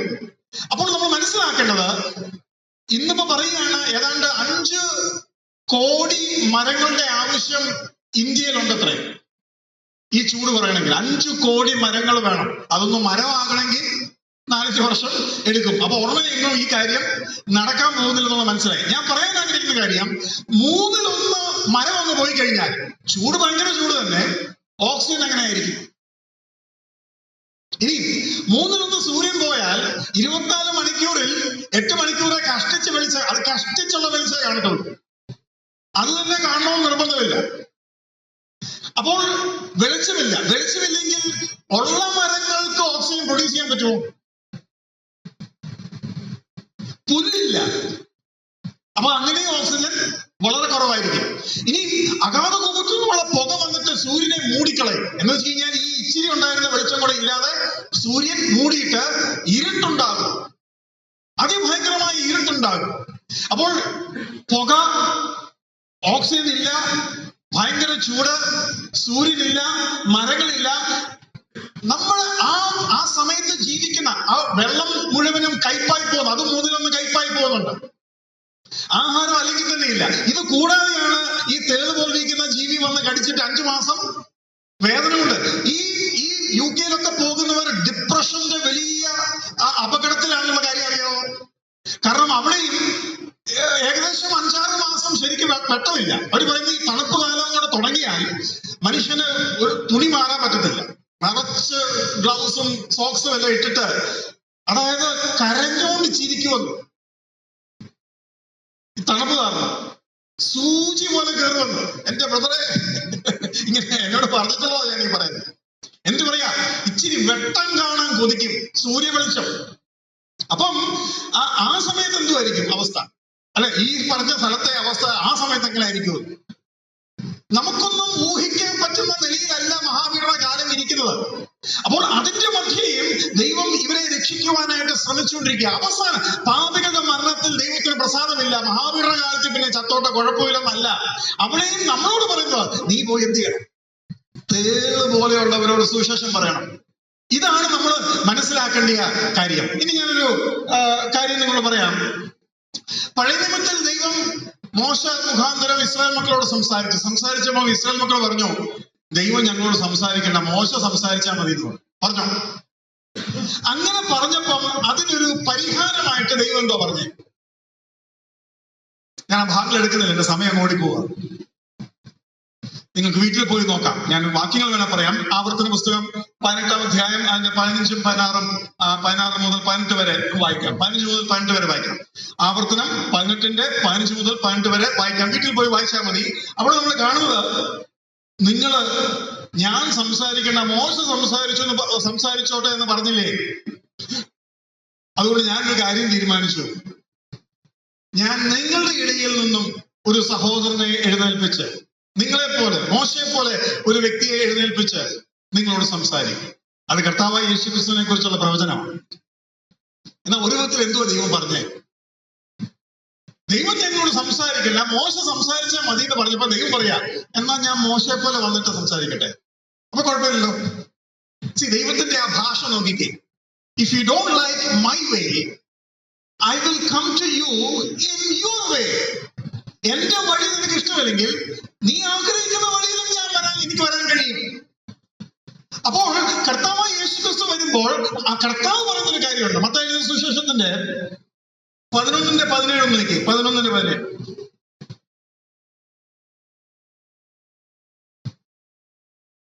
അപ്പോൾ നമ്മൾ മനസ്സിലാക്കേണ്ടത്, ഇന്നിപ്പോ പറയുകയാണ് ഏതാണ്ട് 5 കോടി മരങ്ങളുടെ ആവശ്യം ഇന്ത്യയിലുണ്ടത്രേ. ഈ ചൂട് പറയണമെങ്കിൽ 5 കോടി മരങ്ങൾ വേണം. അതൊന്നും മരമാകണമെങ്കിൽ 4 വർഷം എടുക്കും. അപ്പൊ ഉടനെ ഈ കാര്യം നടക്കാൻ പോകുന്നില്ലെന്നുള്ള മനസ്സിലായി. ഞാൻ പറയാൻ ആഗ്രഹിക്കുന്ന കാര്യം, 1/3 മരം അങ്ങ് പോയി കഴിഞ്ഞാൽ, ചൂട് ഭയങ്കര ചൂട് തന്നെ, ഓക്സിജൻ എങ്ങനെയായിരിക്കും? ഇനി 1/3 സൂര്യൻ പോയാൽ 24 മണിക്കൂറിൽ 8 മണിക്കൂറെ കഷ്ടിച്ച് വെളിച്ചം, അത് കഷ്ടിച്ചുള്ള വെളിച്ചം കാണത്തുള്ളൂ. അത് തന്നെ കാണണമെന്ന് നിർബന്ധമില്ല. അപ്പോൾ വെളിച്ചമില്ലെങ്കിൽ ഉള്ള മരങ്ങൾക്ക് ഓക്സിജൻ പ്രൊഡ്യൂസ് ചെയ്യാൻ പറ്റുമോ? പുല്ലില്ല. അപ്പൊ അങ്ങനെ ഓക്സിജൻ വളരെ കുറവായിരിക്കും. ഇനി അഗാധ കൂട്ടുള്ള പുക വന്നിട്ട് സൂര്യനെ മൂടിക്കളയും. എന്ന് വെച്ച് കഴിഞ്ഞാൽ ഈ ഇച്ചിരി ഉണ്ടായിരുന്ന വെളിച്ചം കൂടെ ഇല്ലാതെ സൂര്യൻ മൂടിയിട്ട് ഇരുട്ടുണ്ടാകും, അതിഭയങ്കരമായ ഇരുട്ടുണ്ടാകും. അപ്പോൾ പുക, ഓക്സിജൻ ഇല്ല, ഭയങ്കര ചൂട്, സൂര്യനില്ല, മരങ്ങളില്ല. നമ്മൾ ആ സമയത്ത് ജീവിക്കുന്ന ആ വെള്ളം മുഴുവനും കയ്പായി പോകുന്നു. അത് 1/3 കയ്പായി പോകുന്നുണ്ട്. ആഹാരം അല്ലെങ്കിൽ തന്നെ ഇല്ല. ഇത് കൂടാതെയാണ് ഈ തേള് പോലിരിക്കുന്ന ജീവി വന്ന് കടിച്ചിട്ട് 5 മാസം വേദനയുണ്ട്. ഈ UK-ലൊക്കെ പോകുന്നവർ ഡിപ്രഷന്റെ വലിയ അപകടത്തിലാണെന്നുള്ള കാര്യം അറിയാമോ? കാരണം അവിടെയും ഏകദേശം 5-6 മാസം ശരിക്കും വെട്ടമില്ല. അവർ പറയുന്നത് ഈ തണുപ്പ് കാലം കൂടെ തുടങ്ങിയാൽ മനുഷ്യന് ഒരു തുണി മാറാൻ പറ്റത്തില്ല. നിറച്ച് ഗ്ലൗസും സോക്സും എല്ലാം ഇട്ടിട്ട്, അതായത് കരഞ്ഞോണ്ട് ചിരിക്കുമെന്ന്. ഈ തണുപ്പ് കാരണം സൂചി പോലെ കയറുമെന്ന് എന്റെ ബ്രദറെ ഇങ്ങനെ എന്നോട് പറഞ്ഞിട്ടുള്ളതാ ഞാൻ ഈ പറയുന്നത്. എന്ത് പറയാ, ഇച്ചിരി വെട്ടം കാണാൻ കൊതിക്കും, സൂര്യ വെളിച്ചം. അപ്പം ആ സമയത്ത് എന്തുമായിരിക്കും അവസ്ഥ? അല്ലെ, ഈ പറഞ്ഞ സ്ഥലത്തെ അവസ്ഥ ആ സമയത്ത് എങ്ങനെ ആയിരിക്കും? നമുക്കൊന്നും ഊഹിക്കാൻ പറ്റുന്ന നിലയിലല്ല മഹാവീരുടെ കാലം ഇരിക്കുന്നത്. അപ്പോൾ അതിന്റെ മധ്യയും ദൈവം ഇവരെ രക്ഷിക്കുവാനായിട്ട് ശ്രമിച്ചുകൊണ്ടിരിക്കുക. അവസാനം പാപികളുടെ മരണത്തിൽ ദൈവത്തിന് പ്രസാദമില്ല. മഹാവീരുടെ കാലത്ത് പിന്നെ ചത്തോട്ട കുഴപ്പമില്ലെന്നല്ല. അവിടെയും നമ്മളോട് പറയുന്നത്, നീ പോയി എന്ത് ചെയ്യണം? തേള് പോലെയുള്ളവരോട് സുവിശേഷം പറയണം. ഇതാണ് നമ്മൾ മനസ്സിലാക്കേണ്ട കാര്യം. ഇനി ഞാനൊരു കാര്യം നിങ്ങളോട് പറയാം. പഴയ നിയമത്തിൽ ദൈവം മോശ മുഖാന്തരം ഇസ്രായേൽ മക്കളോട് സംസാരിച്ചപ്പോൾ ഇസ്രായേൽ മക്കൾ പറഞ്ഞു, ദൈവം ഞങ്ങളോട് സംസാരിക്കണ്ട, മോശ സംസാരിച്ചാൽ മതി എന്ന് പറഞ്ഞു. അങ്ങനെ പറഞ്ഞപ്പം അതിനൊരു പരിഹാരമായിട്ട് ദൈവം എന്തോ പറഞ്ഞേ? ഞാൻ ആ ഭാഗങ്ങൾ എടുക്കുന്നില്ല, എന്റെ സമയം ഓടിപ്പോവുക. നിങ്ങൾക്ക് വീട്ടിൽ പോയി നോക്കാം. ഞാൻ വാക്യങ്ങൾ വേണം പറയാം. ആവർത്തന പുസ്തകം 18-ാം അധ്യായം അതിന്റെ 15-ഉം 16 മുതൽ 18 വരെ വായിക്കാം. 15 മുതൽ 18 വരെ വായിക്കാം. ആവർത്തനം 18-ന്റെ 15 മുതൽ 18 വരെ വായിക്കാം. വീട്ടിൽ പോയി വായിച്ചാൽ മതി. അവിടെ നമ്മൾ കാണുന്നത്, ഞാൻ സംസാരിക്കേണ്ട, മോശ സംസാരിച്ചോട്ടെ എന്ന് പറഞ്ഞില്ലേ? അതുകൊണ്ട് ഞാനൊരു കാര്യം തീരുമാനിച്ചു. ഞാൻ നിങ്ങളുടെ ഇടയിൽ നിന്നും ഒരു സഹോദരനെ എഴുന്നേൽപ്പിച്ച്, നിങ്ങളെപ്പോലെ, മോശയെ പോലെ ഒരു വ്യക്തിയെ എഴുന്നേൽപ്പിച്ച് നിങ്ങളോട് സംസാരിക്കും. അത് കർത്താവായ യേശുക്രിസ്തുവിനെ കുറിച്ചുള്ള പ്രവചനമാണ്. എന്നാൽ ഒരു വിധത്തിൽ എന്തുവാ ദൈവം പറഞ്ഞേ? ദൈവം ഞങ്ങളോട് സംസാരിക്കില്ല, മോശ സംസാരിച്ചാൽ മതി എന്ന് പറഞ്ഞപ്പോ ദൈവം പറയാ, എന്നാൽ ഞാൻ മോശയെ പോലെ വന്നിട്ട് സംസാരിക്കട്ടെ. അപ്പൊ കുഴപ്പമില്ലല്ലോ. ദൈവത്തിന്റെ ആ ഭാഷ നോക്കിക്കേ. If you don't like my way, I will come to you in your way. എന്റെ വഴി നിനക്ക് ഇഷ്ടമല്ലെങ്കിൽ നീ ആഗ്രഹിക്കുന്ന വഴിയിലും എനിക്ക് വരാൻ കഴിയും. അപ്പോൾ കർത്താവായ യേശുക്രിസ്തു വരുമ്പോൾ ആ കർത്താവ് പറയുന്നൊരു കാര്യമുണ്ട്. മത്തായി സുവിശേഷത്തിന്റെ 11:17 നോക്കി. 11:17.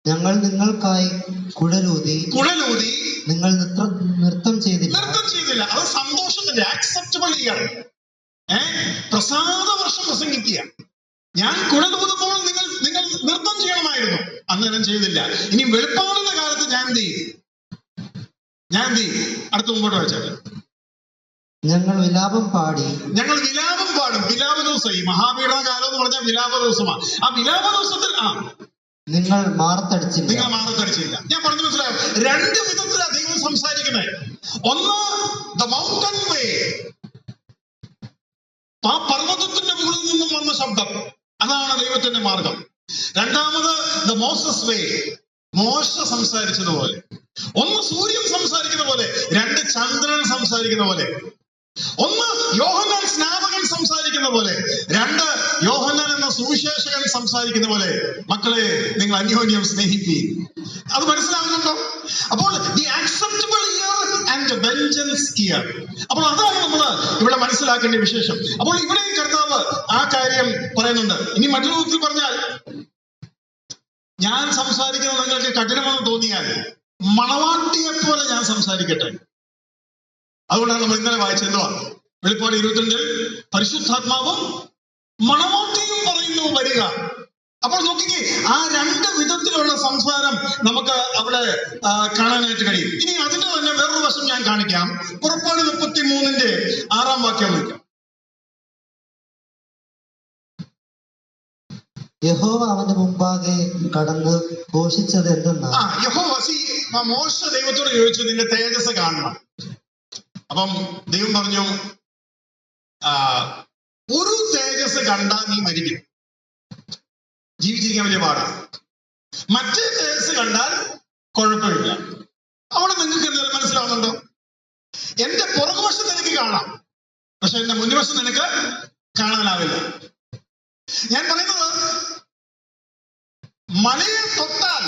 ഞങ്ങൾ നിങ്ങൾക്കായി കുഴലൂതി നിങ്ങൾ നൃത്തം ചെയ്തില്ല. അത് സന്തോഷത്തിന്റെ ആക്സെപ്റ്റബിൾ ഇയർ, പ്രസാദ വർഷം പ്രസംഗിക്കുക. ഞാൻ കുഴലൂതുമ്പോൾ നിങ്ങൾ നൃത്തം ചെയ്യണമായിരുന്നു, അന്നേരം ചെയ്തില്ല. ഇനി വെളിപ്പാടിന്റെ കാലത്ത് ഞാൻ എന്ത് ചെയ്യും? അടുത്ത മുമ്പോട്ട് വെച്ചാൽ ഞങ്ങൾ വിലാപം പാടും. വിലാപ ദിവസം, ഈ മഹാപീഡന കാലം എന്ന് പറഞ്ഞാൽ വിലാപ ദിവസമാണ്. ആ വിലാപ ദിവസത്തിൽ നിങ്ങൾ മാറത്തടിച്ചില്ല. ഞാൻ പറഞ്ഞു മനസ്സിലായോ? രണ്ട് വിധത്തിലാണ് ദൈവം സംസാരിക്കുന്നത്. ഒന്ന്, ദ മൗണ്ടൻ വേ, ആ പർവ്വതത്തിന്റെ മുകളിൽ നിന്നും വന്ന ശബ്ദം, അതാണ് ദൈവത്തിന്റെ മാർഗം. രണ്ടാമത്, ദ മോസസ് വേ, മോശ സംസാരിച്ചതുപോലെ. ഒന്ന് സൂര്യൻ സംസാരിക്കുന്ന പോലെ, രണ്ട് ചന്ദ്രൻ സംസാരിക്കുന്ന പോലെ. ഒന്ന് യോഹന്നാൻ സ്നാപകൻ സംസാരിക്കുന്ന പോലെ, രണ്ട് യോഹന്നാൻ എന്ന സുവിശേഷകൻ സംസാരിക്കുന്ന പോലെ. മക്കളെ, നിങ്ങൾ അന്യോന്യം സ്നേഹിക്കുകയും. അത് മനസ്സിലാകുന്നുണ്ടോ? അപ്പോൾ the acceptable year and vengeance year. അപ്പോൾ അതാണ് നമ്മൾ ഇവിടെ മനസ്സിലാക്കേണ്ട വിശേഷം. അപ്പോൾ ഇവിടെ കർത്താവ് ആ കാര്യം പറയുന്നുണ്ട്. ഇനി മറ്റൊരു വിധത്തിൽ പറഞ്ഞാൽ, ഞാൻ സംസാരിക്കുന്നത് നിങ്ങൾക്ക് കഠിനമെന്ന് തോന്നിയാൽ മണവാട്ടിയെ പോലെ ഞാൻ സംസാരിക്കട്ടെ. അതുകൊണ്ടാണ് നമ്മൾ ഇന്നലെ വായിച്ചത്. എന്തുവാ? വെളിപ്പാട് 22 പരിശുദ്ധാത്മാവും മണവാട്ടിയും പറയുന്നു വരിക. അപ്പോൾ നോക്കിക്കേ, ആ രണ്ട് വിധത്തിലുള്ള സംസാരം നമുക്ക് അവിടെ കാണാനായിട്ട് കഴിയും. ഇനി അതിന്റെ തന്നെ വേറൊരു വശം ഞാൻ കാണിക്കാം. പുറപ്പാട് 33 6 വാക്യം നോക്കാം. യഹോവ അവന്റെ മുമ്പാകെ കടന്ന് ഘോഷിച്ചത് എന്തെന്നാ? മോശ ദൈവത്തോട് ചോദിച്ചു, നിന്റെ തേജസ് കാണണം. അപ്പം ദൈവം പറഞ്ഞു, ഒരു തേജസ് കണ്ടാൽ നീ മരിക്കും, ജീവിച്ചിരിക്കാൻ വലിയ പാടാണ്. മറ്റേ തേജസ് കണ്ടാൽ കുഴപ്പമില്ല. അവിടെ നിങ്ങൾക്ക് എന്തെങ്കിലും മനസ്സിലാവുന്നുണ്ടോ? എന്റെ പുറകുവശം നിനക്ക് കാണാം, പക്ഷെ എന്റെ മുൻവശം നിനക്ക് കാണാനാവില്ല. ഞാൻ പറയുന്നത്, മലയെ തൊട്ടാൽ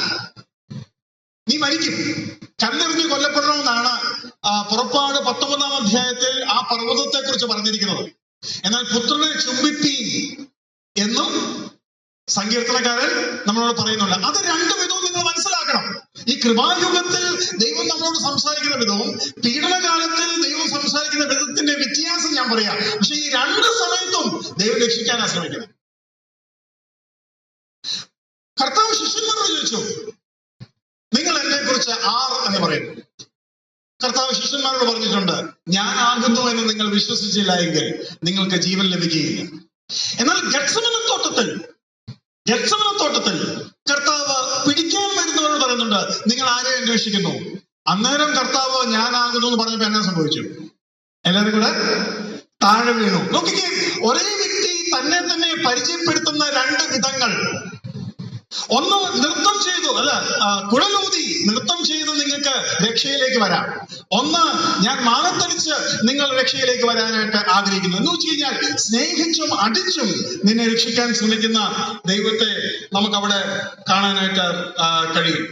നീ മരിക്കും, കല്ലെറിഞ്ഞ് കൊല്ലപ്പെടണമെന്നാണ് പുറപ്പാട് 19 അധ്യായത്തിൽ ആ പർവ്വതത്തെ കുറിച്ച് പറഞ്ഞിരിക്കുന്നത്. എന്നാൽ പുത്രനെ ചുംബിപ്പീൻ എന്നും സങ്കീർത്തനക്കാരൻ നമ്മളോട് പറയുന്നുണ്ട്. അത് രണ്ട് വിധവും നിങ്ങൾ മനസ്സിലാക്കണം. ഈ കൃപായുഗത്തിൽ ദൈവം നമ്മളോട് സംസാരിക്കുന്ന വിധവും പീഡനകാലത്തിൽ ദൈവം സംസാരിക്കുന്ന വിധത്തിന്റെ വ്യത്യാസം ഞാൻ പറയാം. പക്ഷെ ഈ രണ്ട് സമയത്തും ദൈവം രക്ഷിക്കാനാണ് ശ്രമിക്കുന്നത്. കർത്താവ് ശിഷ്യന്മാരോട് ചോദിച്ചു, നിങ്ങൾ എന്നെ കുറിച്ച് ആർ എന്ന് പറയുന്നു. കർത്താവ് ശിഷ്യന്മാരോട് പറഞ്ഞിട്ടുണ്ട്, ഞാനാകുന്നു എന്ന് നിങ്ങൾ വിശ്വസിച്ചില്ല എങ്കിൽ നിങ്ങൾക്ക് ജീവൻ ലഭിക്കുകയില്ല. എന്നാൽ ഗത്സമന തോട്ടത്തിൽ കർത്താവ് പിടിക്കാൻ വരുന്നവരോട് പറയുന്നുണ്ട്, നിങ്ങൾ ആരെ അന്വേഷിക്കുന്നു? അന്നേരം കർത്താവ് ഞാനാകുന്നു എന്ന് പറഞ്ഞപ്പോ എന്നാ സംഭവിച്ചു? എല്ലാവരും കൂടെ താഴെ വീണു. നോക്കിക്കേ, ഒരേ വ്യക്തി തന്നെ പരിചയപ്പെടുത്തുന്ന രണ്ട് വിധങ്ങൾ. ഒന്ന്, നൃത്തം ചെയ്തു, കുഴലൂതി നൃത്തം ചെയ്ത് നിങ്ങൾക്ക് രക്ഷയിലേക്ക് വരാം. ഒന്ന്, ഞാൻ മാനത്തടിച്ച് നിങ്ങൾ രക്ഷയിലേക്ക് വരാനായിട്ട് ആഗ്രഹിക്കുന്നു. എന്ന് വെച്ച് കഴിഞ്ഞാൽ സ്നേഹിച്ചും അടിച്ചും നിന്നെ രക്ഷിക്കാൻ ശ്രമിക്കുന്ന ദൈവത്തെ നമുക്കവിടെ കാണാനായിട്ട് കഴിയും.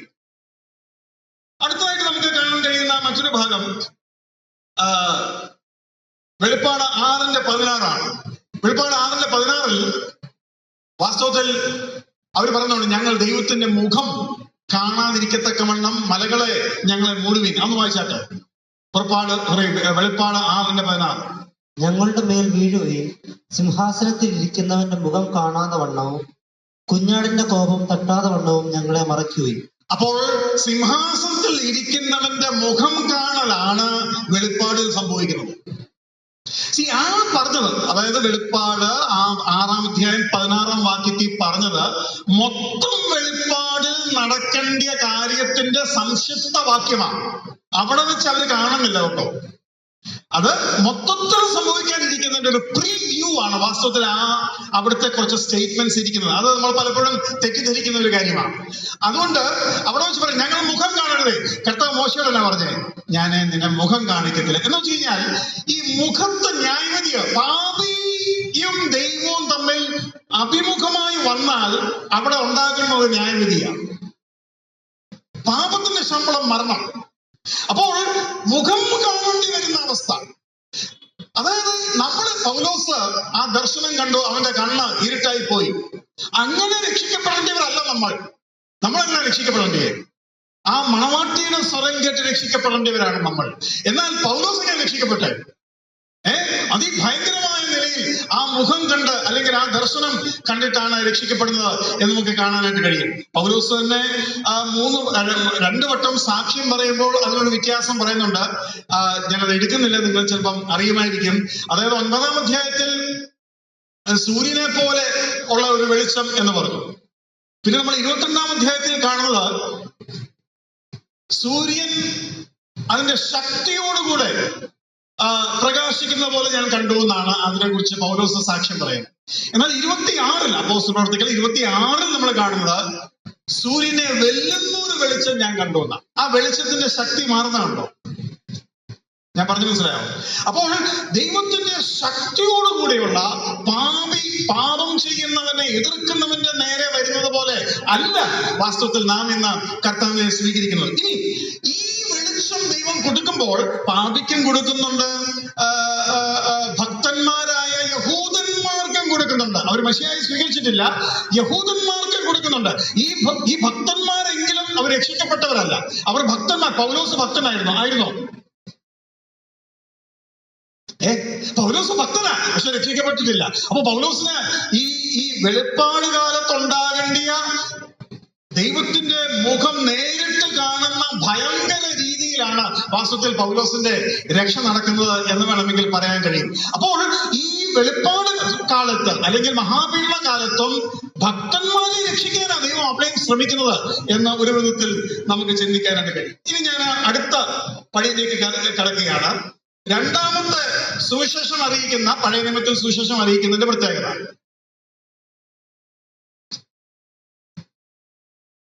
അടുത്തതായിട്ട് നമുക്ക് കാണാൻ കഴിയുന്ന മറ്റൊരു ഭാഗം വെളിപ്പാട് 6:16 വെളിപ്പാട് 6:16 വാസ്തവത്തിൽ അവർ പറഞ്ഞോളൂ, ഞങ്ങൾ ദൈവത്തിന്റെ മുഖം കാണാതിരിക്കത്തക്കവണ്ണം മലകളെ ഞങ്ങളെ മൂടുവിൻ. അന്ന് വായിച്ചാട്ടെ. വെളിപ്പാട് 6:16. ഞങ്ങളുടെ മേൽ വീഴുകയും സിംഹാസനത്തിൽ ഇരിക്കുന്നവന്റെ മുഖം കാണാതെ വണ്ണവും കുഞ്ഞാടിന്റെ കോപം തട്ടാതെ വണ്ണവും ഞങ്ങളെ മറയ്ക്കുകയും. അപ്പോൾ സിംഹാസനത്തിൽ ഇരിക്കുന്നവന്റെ മുഖം കാണലാണ് വെളിപ്പാടിൽ സംഭവിക്കുന്നത്. ആ പറഞ്ഞത്, അതായത് വെളിപ്പാട് 6 അധ്യായം 16 വാക്യത്തിൽ പറഞ്ഞത് മൊത്തം വെളിപ്പാടിൽ നടക്കേണ്ട കാര്യത്തിന്റെ സംക്ഷിപ്ത വാക്യമാണ്. അവിടെ വെച്ച് അവർ കാണുന്നില്ല കേട്ടോ. അത് മൊത്തത്തിൽ സംഭവിക്കാനിരിക്കുന്നതിന്റെ ഒരു പ്രീവ്യൂ ആണ് വാസ്തവത്തിൽ അവിടുത്തെ കുറച്ച് സ്റ്റേറ്റ്മെന്റ്സ് ഇരിക്കുന്നത്. അത് നമ്മൾ പലപ്പോഴും തെറ്റിദ്ധരിക്കുന്ന ഒരു കാര്യമാണ്. അതുകൊണ്ട് അവിടെ വെച്ച് പറയും, ഞങ്ങൾ മുഖം കാണരുതേ. കർത്താവ് മോശയോടല്ല പറഞ്ഞേ, ഞാൻ നിന്നെ മുഖം കാണിക്കത്തില്ല. എന്ന് വെച്ച് കഴിഞ്ഞാൽ ഈ മുഖത്ത് ന്യായവിധിയോ, പാപിയും ദൈവവും തമ്മിൽ അഭിമുഖമായി വന്നാൽ അവിടെ ഉണ്ടാകുന്നത് ന്യായവിധിയാണ്. പാപത്തിന്റെ ശമ്പളം മരണം. അപ്പോൾ മുഖം കാണേണ്ടി വരുന്ന അവസ്ഥ. അതായത് പൗലോസ് ആ ദർശനം കണ്ടു, അവന്റെ കണ്ണ് ഇരുട്ടായി പോയി. അങ്ങനെ രക്ഷിക്കപ്പെടേണ്ടവരല്ല നമ്മളെങ്ങനെ രക്ഷിക്കപ്പെടേണ്ടേ? ആ മണവാട്ടിയുടെ സ്വരം കേട്ട് രക്ഷിക്കപ്പെടേണ്ടവരാണ് നമ്മൾ. എന്നാൽ പൗലോസ് എങ്ങനെ രക്ഷിക്കപ്പെട്ടെ? അതിഭയങ്കരമായ നിലയിൽ ആ മുഖം കണ്ട് അല്ലെങ്കിൽ ആ ദർശനം കണ്ടിട്ടാണ് രക്ഷിക്കപ്പെടുന്നത് എന്ന് നമുക്ക് കാണാനായിട്ട് കഴിയും. പൗലോസ് തന്നെ 2 വട്ടം സാക്ഷ്യം പറയുമ്പോൾ അതിനൊരു വ്യത്യാസം പറയുന്നുണ്ട്. ഞാനത് എടുക്കുന്നില്ല, നിങ്ങൾ ചിലപ്പം അറിയുമായിരിക്കും. അതായത് 9-ാം അധ്യായത്തിൽ സൂര്യനെ പോലെ ഉള്ള ഒരു വെളിച്ചം എന്ന് പറഞ്ഞു. പിന്നെ നമ്മൾ 22-ാം അധ്യായത്തിൽ കാണുന്നത് സൂര്യൻ അതിന്റെ ശക്തിയോടുകൂടെ പ്രകാശിക്കുന്ന പോലെ ഞാൻ കണ്ടു എന്നാണ് അതിനെക്കുറിച്ച് പൗലോസ് സാക്ഷ്യം പറയുന്നത്. എന്നാൽ 26-ൽ അപ്പോസ്തലപ്രവൃത്തികൾ 26-ൽ നമ്മൾ കാണുന്നത് സൂര്യനെ വെല്ലുന്ന ഒരു വെളിച്ചം ഞാൻ കണ്ടു എന്നാണ്. ആ വെളിച്ചത്തിന്റെ ശക്തി മാറുന്നുണ്ടോ? ഞാൻ പറഞ്ഞു മനസ്സിലായോ? അപ്പോൾ ദൈവത്തിന്റെ ശക്തിയോടുകൂടിയുള്ള പാപം ചെയ്യുന്നവനെ എതിർക്കുന്നവന്റെ നേരെ വരുന്നത് പോലെ അല്ല വാസ്തവത്തിൽ നാം ഇന്ന് കർത്താവിനെ സ്വീകരിക്കുന്നത്. ഇനി ഈ വെളിച്ചം ദൈവം കൊടുക്കുമ്പോൾ പാപിക്കും കൊടുക്കുന്നുണ്ട്, ഭക്തന്മാരായ യഹൂദന്മാർക്കും കൊടുക്കുന്നുണ്ട്. അവർ മശിഹായെ സ്വീകരിച്ചിട്ടില്ല, യഹൂദന്മാർക്കും കൊടുക്കുന്നുണ്ട്. ഈ ഭക്തന്മാരെങ്കിലും അവർ രക്ഷിക്കപ്പെട്ടവരല്ല, അവർ ഭക്തന്മാർ. പൗലോസ് ഭക്തനായിരുന്നോ? പൗലോസ് ഭക്തനാ, പക്ഷെ രക്ഷിക്കപ്പെട്ടിട്ടില്ല. അപ്പൊ പൗലോസിന് ഈ വെളിപ്പാട് കാലത്തുണ്ടാകേണ്ടിയ ദൈവത്തിന്റെ മുഖം നേരിട്ട് കാണുന്ന ഭയങ്കര രീതിയിലാണ് വാസ്തവത്തിൽ പൗലോസിന്റെ രക്ഷ നടക്കുന്നത് എന്ന് വേണമെങ്കിൽ പറയാൻ കഴിയും. അപ്പോൾ ഈ വെളിപ്പാട് കാലത്ത് അല്ലെങ്കിൽ മഹാപീഡന കാലത്തും ഭക്തന്മാരെ രക്ഷിക്കാനാണ് ദൈവം അവിടെയും ശ്രമിക്കുന്നത് എന്ന് ഒരു വിധത്തിൽ നമുക്ക് ചിന്തിക്കാനായിട്ട് കഴിയും. ഇനി ഞാൻ അടുത്ത പടിയിലേക്ക് കടക്കുകയാണ്. 2ാമത്തെ സുവിശേഷം അറിയിക്കുന്ന, പഴയ നിയമത്തിൽ സുവിശേഷം അറിയിക്കുന്നതിന്റെ പ്രത്യേകത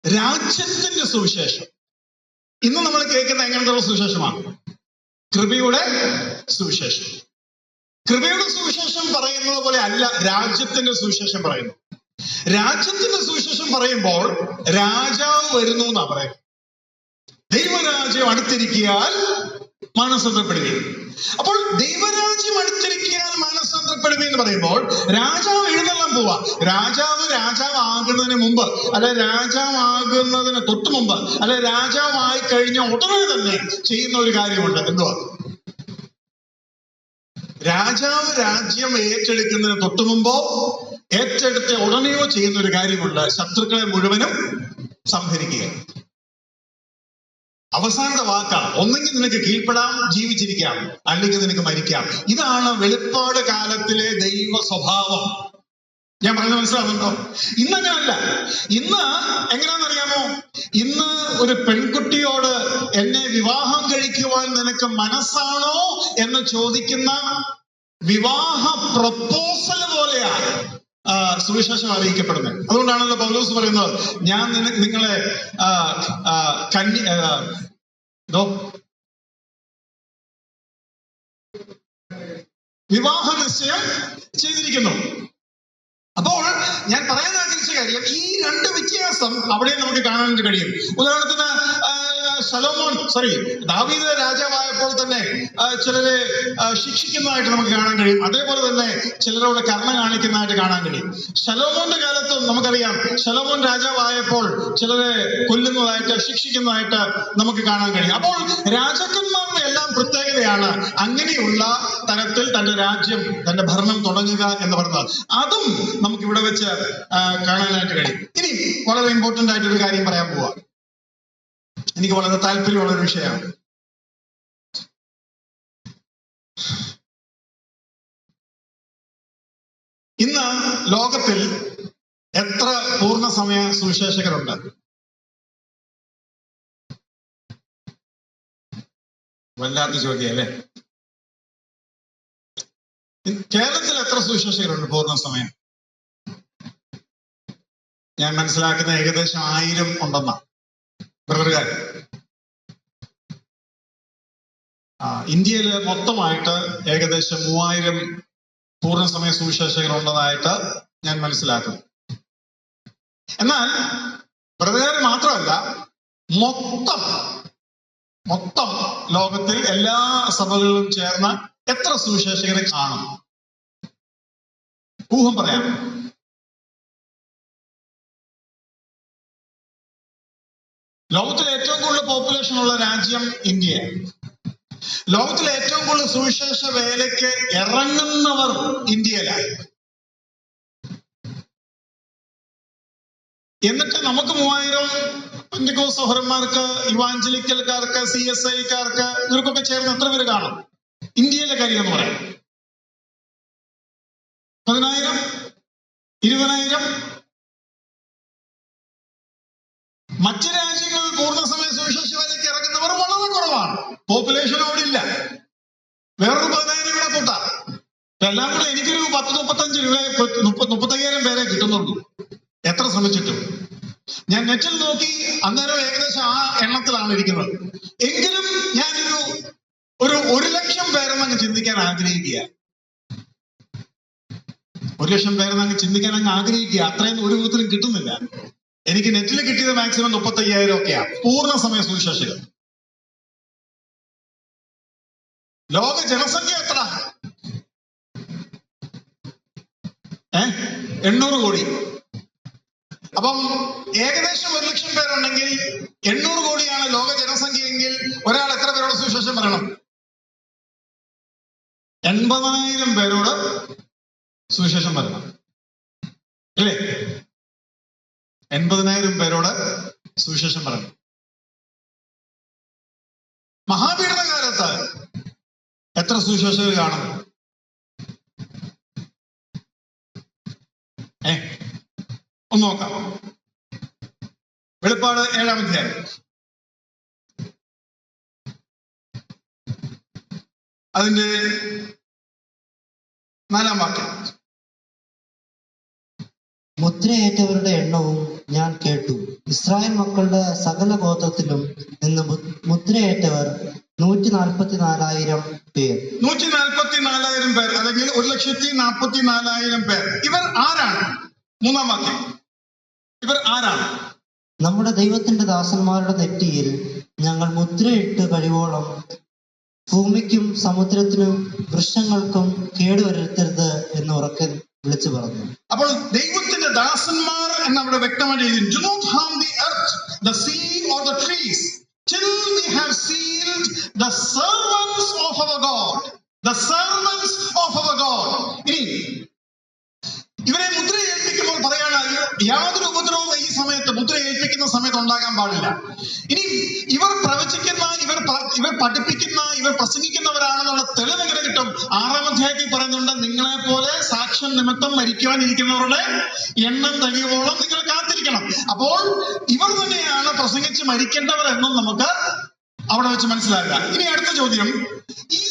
രാജ്യത്തിന്റെ സുവിശേഷം. ഇന്ന് നമ്മൾ കേൾക്കുന്ന എങ്ങനത്തെ സുവിശേഷമാണ്? കൃപയുടെ സുവിശേഷം. കൃപയുടെ സുവിശേഷം പറയുന്നത് പോലെ അല്ല രാജ്യത്തിന്റെ സുവിശേഷം പറയുന്നു. രാജ്യത്തിന്റെ സുവിശേഷം പറയുമ്പോൾ രാജാവ് വരുന്നു എന്നാ പറയുന്നത്. ദൈവരാജ്യം അടുത്തിരിക്കിയാൽ മാനസാന്തരപ്പെടുകയും. അപ്പോൾ ദൈവരാജ്യം അടുത്തിരിക്കാൻ മാനസാന്തരപ്പെടുക എന്ന് പറയുമ്പോൾ രാജാവ് എഴുന്നള്ളാൻ പോവാ. രാജാവാകുന്നതിന് മുമ്പ്, അല്ലെ രാജാവാകുന്നതിന് തൊട്ട് മുമ്പ്, അല്ലെ രാജാവായി കഴിഞ്ഞ ഉടനെ തന്നെ ചെയ്യുന്ന ഒരു കാര്യമുണ്ട്. എന്തുവാ? രാജാവ് രാജ്യം ഏറ്റെടുക്കുന്നതിന് തൊട്ട് മുമ്പോ ഏറ്റെടുത്ത ഉടനെയോ ചെയ്യുന്ന ഒരു കാര്യമുണ്ട്. ശത്രുക്കളെ മുഴുവനും സംഹരിക്കുക. അവസാനത്തെ വാക്കാണ്. ഒന്നെങ്കിൽ നിനക്ക് കീഴ്പ്പെടാം, ജീവിച്ചിരിക്കാം, അല്ലെങ്കിൽ നിനക്ക് മരിക്കാം. ഇതാണ് വെളിപ്പാട് കാലത്തിലെ ദൈവ സ്വഭാവം. ഞാൻ പറഞ്ഞത് മനസ്സിലാവുന്നുണ്ടോ? ഇന്നങ്ങനല്ല. ഇന്ന് എങ്ങനെയാണെന്നറിയാമോ? ഇന്ന് ഒരു പെൺകുട്ടിയോട് എന്നെ വിവാഹം കഴിക്കുവാൻ നിനക്ക് മനസ്സാണോ എന്ന് ചോദിക്കുന്ന വിവാഹ പ്രപ്പോസൽ പോലെയാണ് സുവിശേഷം അറിയിക്കപ്പെടുന്നത്. അതുകൊണ്ടാണല്ലോ പൗലോസ് പറയുന്നത്, ഞാൻ നിങ്ങളെ വിവാഹ നിശ്ചയം ചെയ്തിരിക്കുന്നു. അപ്പോൾ ഞാൻ പറയാൻ ആഗ്രഹിച്ച കാര്യം, ഈ 2 വ്യത്യാസം അവിടെ നമുക്ക് കാണാൻ കഴിയും. ഉദാഹരണത്തിന് ദാവീദ് രാജാവായപ്പോൾ തന്നെ ചിലരെ ശിക്ഷിക്കുന്നതായിട്ട് നമുക്ക് കാണാൻ കഴിയും. അതേപോലെ തന്നെ ചിലരോട് കരുണ കാണിക്കുന്നതായിട്ട് കാണാൻ കഴിയും. ശലോമോന്റെ കാലത്തും നമുക്കറിയാം, ശലോമോൻ രാജാവായപ്പോൾ ചിലരെ കൊല്ലുന്നതായിട്ട്, ശിക്ഷിക്കുന്നതായിട്ട് നമുക്ക് കാണാൻ കഴിയും. അപ്പോൾ രാജാക്കന്മാരുടെ എല്ലാം പ്രത്യേകതയാണ് അങ്ങനെയുള്ള തരത്തിൽ തന്റെ രാജ്യം, തന്റെ ഭരണം തുടങ്ങുക എന്ന് പറയുന്നത്. അതും നമുക്ക് ഇവിടെ വെച്ച് കാണാനായിട്ട് കഴിയും. ഇനി വളരെ ഇമ്പോർട്ടന്റ് ആയിട്ടൊരു കാര്യം പറയാൻ പോവാ. എനിക്ക് വളരെ താല്പര്യമുള്ള ഒരു വിഷയമാണ്. ഇന്ന് ലോകത്തിൽ എത്ര പൂർണ്ണസമയ സുവിശേഷകരുണ്ട്? വല്ലാത്ത ചോദ്യം അല്ലേ? കേരളത്തിൽ എത്ര സുവിശേഷകരുണ്ട് പൂർണ്ണസമയം? ഞാൻ മനസ്സിലാക്കുന്ന ഏകദേശം 1000 ഉണ്ടെന്നാ ബ്രദറുകാർ. ഇന്ത്യയിൽ മൊത്തമായിട്ട് ഏകദേശം 3000 പൂർണ്ണസമയ സുവിശേഷകർ ഉള്ളതായിട്ട് ഞാൻ മനസ്സിലാക്കുന്നു. എന്നാൽ ബ്രദറുകാർ മാത്രമല്ല, മൊത്തം ലോകത്തിൽ എല്ലാ സഭകളിലും ചേർന്ന് എത്ര സുവിശേഷകരെ കാണും? ഊഹം പറയാം. ലോകത്തിലെ ഏറ്റവും കൂടുതൽ പോപ്പുലേഷൻ ഉള്ള രാജ്യം ഇന്ത്യയാണ്. ലോകത്തിലെ ഏറ്റവും കൂടുതൽ സുവിശേഷ വേലയ്ക്ക് ഇറങ്ങുന്നവർ ഇന്ത്യയിലാണ്. എന്നിട്ട് നമുക്ക് 3000 പെന്തിക്കോസ്ത് സഹോദരന്മാർക്ക്, ഇവാഞ്ചലിക്കൽക്കാർക്ക്, CSIക്കാർക്ക്, ഇവർക്കൊക്കെ ചേർന്ന് എത്ര പേര് കാണും? ഇന്ത്യയിലെ കാര്യം എന്ന് പറയാം. 10,000, 20,000. മറ്റ് രാജ്യങ്ങളിൽ പൂർണ്ണസമയ സുവിശേഷ വേലയ്ക്ക് ഇറങ്ങുന്നവർ വളരെ കുറവാണ്. പോപ്പുലേഷൻ അവിടെ ഇല്ല. വേറൊരു 10,000 കൂടെ കൂട്ടാം. എല്ലാം കൂടെ എനിക്കൊരു 35,000 പേരെ കിട്ടുന്നുള്ളൂ, എത്ര ശ്രമിച്ചിട്ടും. ഞാൻ നെറ്റിൽ നോക്കി, അന്നേരം ഏകദേശം ആ എണ്ണത്തിലാണ് ഇരിക്കുന്നത്. എങ്കിലും ഞാനൊരു 1,00,000 പേരെന്നങ്ങ് ചിന്തിക്കാൻ ആഗ്രഹിക്കുക. 1,00,000 പേരെന്നങ്ങ് ചിന്തിക്കാൻ അങ്ങ് ആഗ്രഹിക്കുക. അത്രയും ഒരു വിധത്തിലും കിട്ടുന്നില്ല. എനിക്ക് നെറ്റിൽ കിട്ടിയത് മാക്സിമം 35,000 ഒക്കെയാണ് പൂർണ്ണ സമയ സുവിശേഷകർ. ലോക ജനസംഖ്യ എത്ര? 800 കോടി. അപ്പം ഏകദേശം 1,00,000 പേരുണ്ടെങ്കിൽ 800 കോടിയാണ് ലോക ജനസംഖ്യ എങ്കിൽ ഒരാൾ എത്ര പേരോട് സുവിശേഷം പറയണം? 80,000 പേരോട് സുവിശേഷം പറയണം, അല്ലേ? 80,000 പേരോട് സുവിശേഷം പറയണം. മഹാപീഡന കാലത്ത് എത്ര സുവിശേഷകർ കാണും? ഒന്ന് നോക്കാം. വെളിപ്പാട് 7-ാം അധ്യായം അതിന്റെ 4-ാം വാക്യം. മുദ്രയേറ്റവരുടെ എണ്ണവും ഞാൻ കേട്ടു. ഇസ്രായേൽ മക്കളുടെ സകല ഗോത്രത്തിലും നിന്ന് മുദ്രയേറ്റവർ 144,000 പേർ. 144,000 പേർ, അല്ലെങ്കിൽ 1,44,000 പേർ. ഇവർ ആരാണ്? 3-ാം വാക്യം. ഇവർ ആരാണ്? നമ്മുടെ ദൈവത്തിന്റെ ദാസന്മാരുടെ നെറ്റിയിൽ ഞങ്ങൾ മുദ്രയിട്ട് കഴിവോളം ഭൂമിക്കും സമുദ്രത്തിനും വൃക്ഷങ്ങൾക്കും കേടുവരുത്തരുത് എന്ന് ഉറക്കെ വിളിച്ചു പറഞ്ഞു. അപ്പോൾ ദൈവത്തിന്റെ ദാസന്മാർ എന്നവിടെ വ്യക്തമായി എഴുതി, do not harm the earth, the sea or the trees till we have sealed the servants of our God. The servants of our God. ഇനി ഇവരെ മുദ്ര ഏൽപ്പിക്കുമ്പോൾ പറയാണ്, യാതൊരു ഉപദ്രവവും ഈ സമയത്ത്, മുദ്ര ഏൽപ്പിക്കുന്ന സമയത്ത് ഉണ്ടാകാൻ പാടില്ല. ഇനി ഇവർ പ്രവചിക്കുന്ന, ഇവർ പഠിപ്പിക്കുന്ന, ഇവർ പ്രസംഗിക്കുന്നവരാണെന്നുള്ള തെളിവ് എങ്ങനെ കിട്ടും? 6-ാം അധ്യായത്തിൽ പറയുന്നുണ്ട്, നിങ്ങളെ പോലെ സാക്ഷ്യം നിമിത്തം മരിക്കുവാനിരിക്കുന്നവരുടെ എണ്ണം കഴിയുവോളം നിങ്ങൾ കാത്തിരിക്കണം. അപ്പോൾ ഇവർ തന്നെയാണ് പ്രസംഗിച്ച് മരിക്കേണ്ടവർ എന്നും നമുക്ക് അവിടെ വെച്ച് മനസ്സിലാക്കുക. ഇനി അടുത്ത ചോദ്യം, ഈ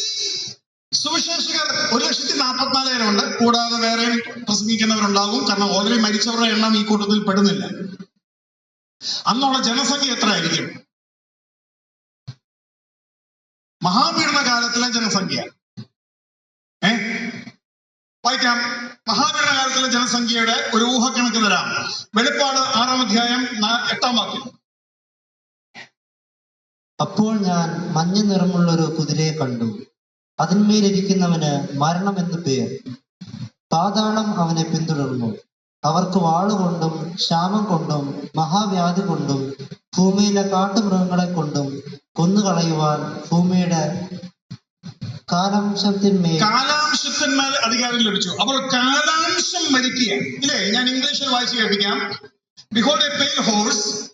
സുവിശേഷകർ 1,44,000 ഉണ്ട്. കൂടാതെ വേറെയും പ്രസംഗിക്കുന്നവരുണ്ടാകും, കാരണം ഓൾറെഡി മരിച്ചവരുടെ എണ്ണം ഈ കൂട്ടത്തിൽ പെടുന്നില്ല. അന്നുള്ള ജനസംഖ്യ എത്ര ആയിരിക്കും? മഹാപീഡന കാലത്തിലെ ജനസംഖ്യ വായിക്കാം. മഹാപീഡന കാലത്തിലെ ജനസംഖ്യയുടെ ഒരു ഊഹക്കണക്ക് തരാം. വെളിപ്പാട് 6-ാം അധ്യായം 8-ാം വാക്യം. അപ്പോൾ ഞാൻ മഞ്ഞ നിറമുള്ള ഒരു കുതിരയെ കണ്ടു. അതിന്മേലിരിക്കുന്നവന് മരണം എന്ന് പേർ. പാതാളം അവനെ പിന്തുടർന്നു. അവർക്ക് വാളുകൊണ്ടും ക്ഷാമം കൊണ്ടും മഹാവ്യാധി കൊണ്ടും ഭൂമിയിലെ കാട്ടുമൃഗങ്ങളെ കൊണ്ടും കൊന്നുകളയുവാൻ ഭൂമിയുടെ കാലാംശത്തിന്മേൽ അധികാരം ലഭിച്ചു. അപ്പോൾ കാലാംശം മരിക്കുക, ഇല്ലേ? ഞാൻ ഇംഗ്ലീഷിൽ വായിച്ചു കേൾപ്പിക്കാം. Behold a pale horse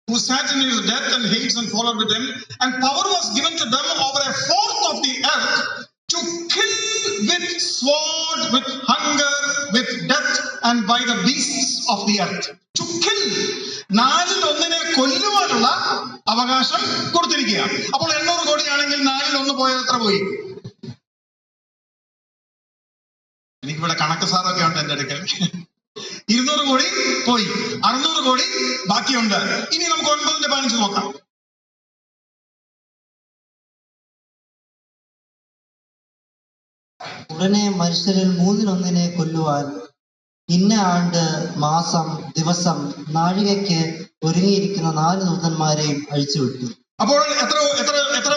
who sat in his death and hates and followed with him, and power was given to them over 1/4 of the earth to kill with sword, with hunger, with death, and by the beasts of the earth. To kill, 1/4 കൊല്ലുവാനുള്ള അവകാശം കൊടുത്തിരിക്കുക. അപ്പോൾ 800 കോടിയാണെങ്കിൽ 1/4 പോയത് എത്ര പോയി? എനിക്കിവിടെ കണക്ക് സാറൊക്കെ ഉണ്ട് എന്റെ അടുക്കൽ. 200 കോടി പോയി, 600 കോടി ബാക്കിയുണ്ട്. ഇനി നമുക്ക് 9-ന്റെ 15 നോക്കാം. ഉടനെ മനുഷ്യരിൽ 1/3 കൊല്ലുവാൻ ഇന്ന ആണ്ട്, മാസം, ദിവസം, നാഴികയ്ക്ക് ഒരുങ്ങിയിരിക്കുന്ന 4 ദൂതന്മാരെയും അഴിച്ചുവിട്ടു. അപ്പോൾ എത്ര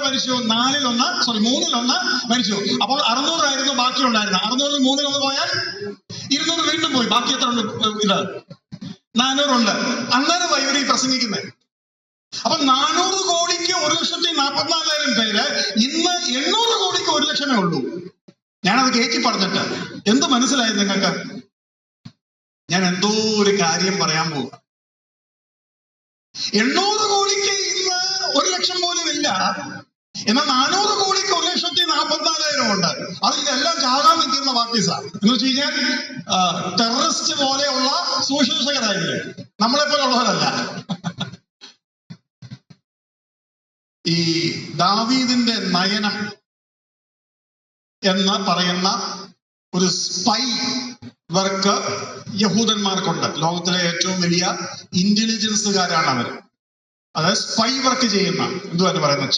മരിച്ചു? 3/1 മരിച്ചു. അപ്പോൾ 600 ആയിരുന്നു ബാക്കി ഉണ്ടായിരുന്ന. 600-ൽ 3/1 പോയാൽ 300 വീണ്ടും പോയി. ബാക്കി എത്ര ഉണ്ട്? ഇത് 400 ഉണ്ട്. അന്നേരം ഇവർ ഈ പ്രസംഗിക്കുന്നത്. അപ്പൊ 400 കോടിക്ക് 1,44,000 പേര്, ഇന്ന് 800 കോടിക്ക് 1 ലക്ഷമേ ഉള്ളൂ. ഞാനത് കയറ്റി പറഞ്ഞിട്ട് എന്ത് മനസ്സിലായത് നിങ്ങൾക്ക്? ഞാൻ എന്തോ ഒരു കാര്യം പറയാൻ പോവുക. 800 കോടിക്ക് ഇന്ന് 1 ലക്ഷം പോലും ഇല്ല. എന്നാൽ 400 കോടിക്ക് 1,44,000 ഉണ്ട്. അതിലെല്ലാം ചാകാൻ നിൽക്കുന്ന പാർട്ടീസാണ്. എന്ന് വെച്ച് കഴിഞ്ഞാൽ ടെററിസ്റ്റ് പോലെയുള്ള സുവിശേഷകരായില്ലേ, നമ്മളെ പോലെ ഉള്ളവരല്ല. ഈ ദാവീദിന്റെ നയനം എന്ന് പറയുന്ന ഒരു സ്പൈ വർക്ക് യഹൂദന്മാർക്കുണ്ട്. ലോകത്തിലെ ഏറ്റവും വലിയ ഇന്റലിജൻസുകാരാണ് അവർ. അതായത് സ്പൈ വർക്ക് ചെയ്യുന്ന, എന്തുവാണ് പറയുന്നത്,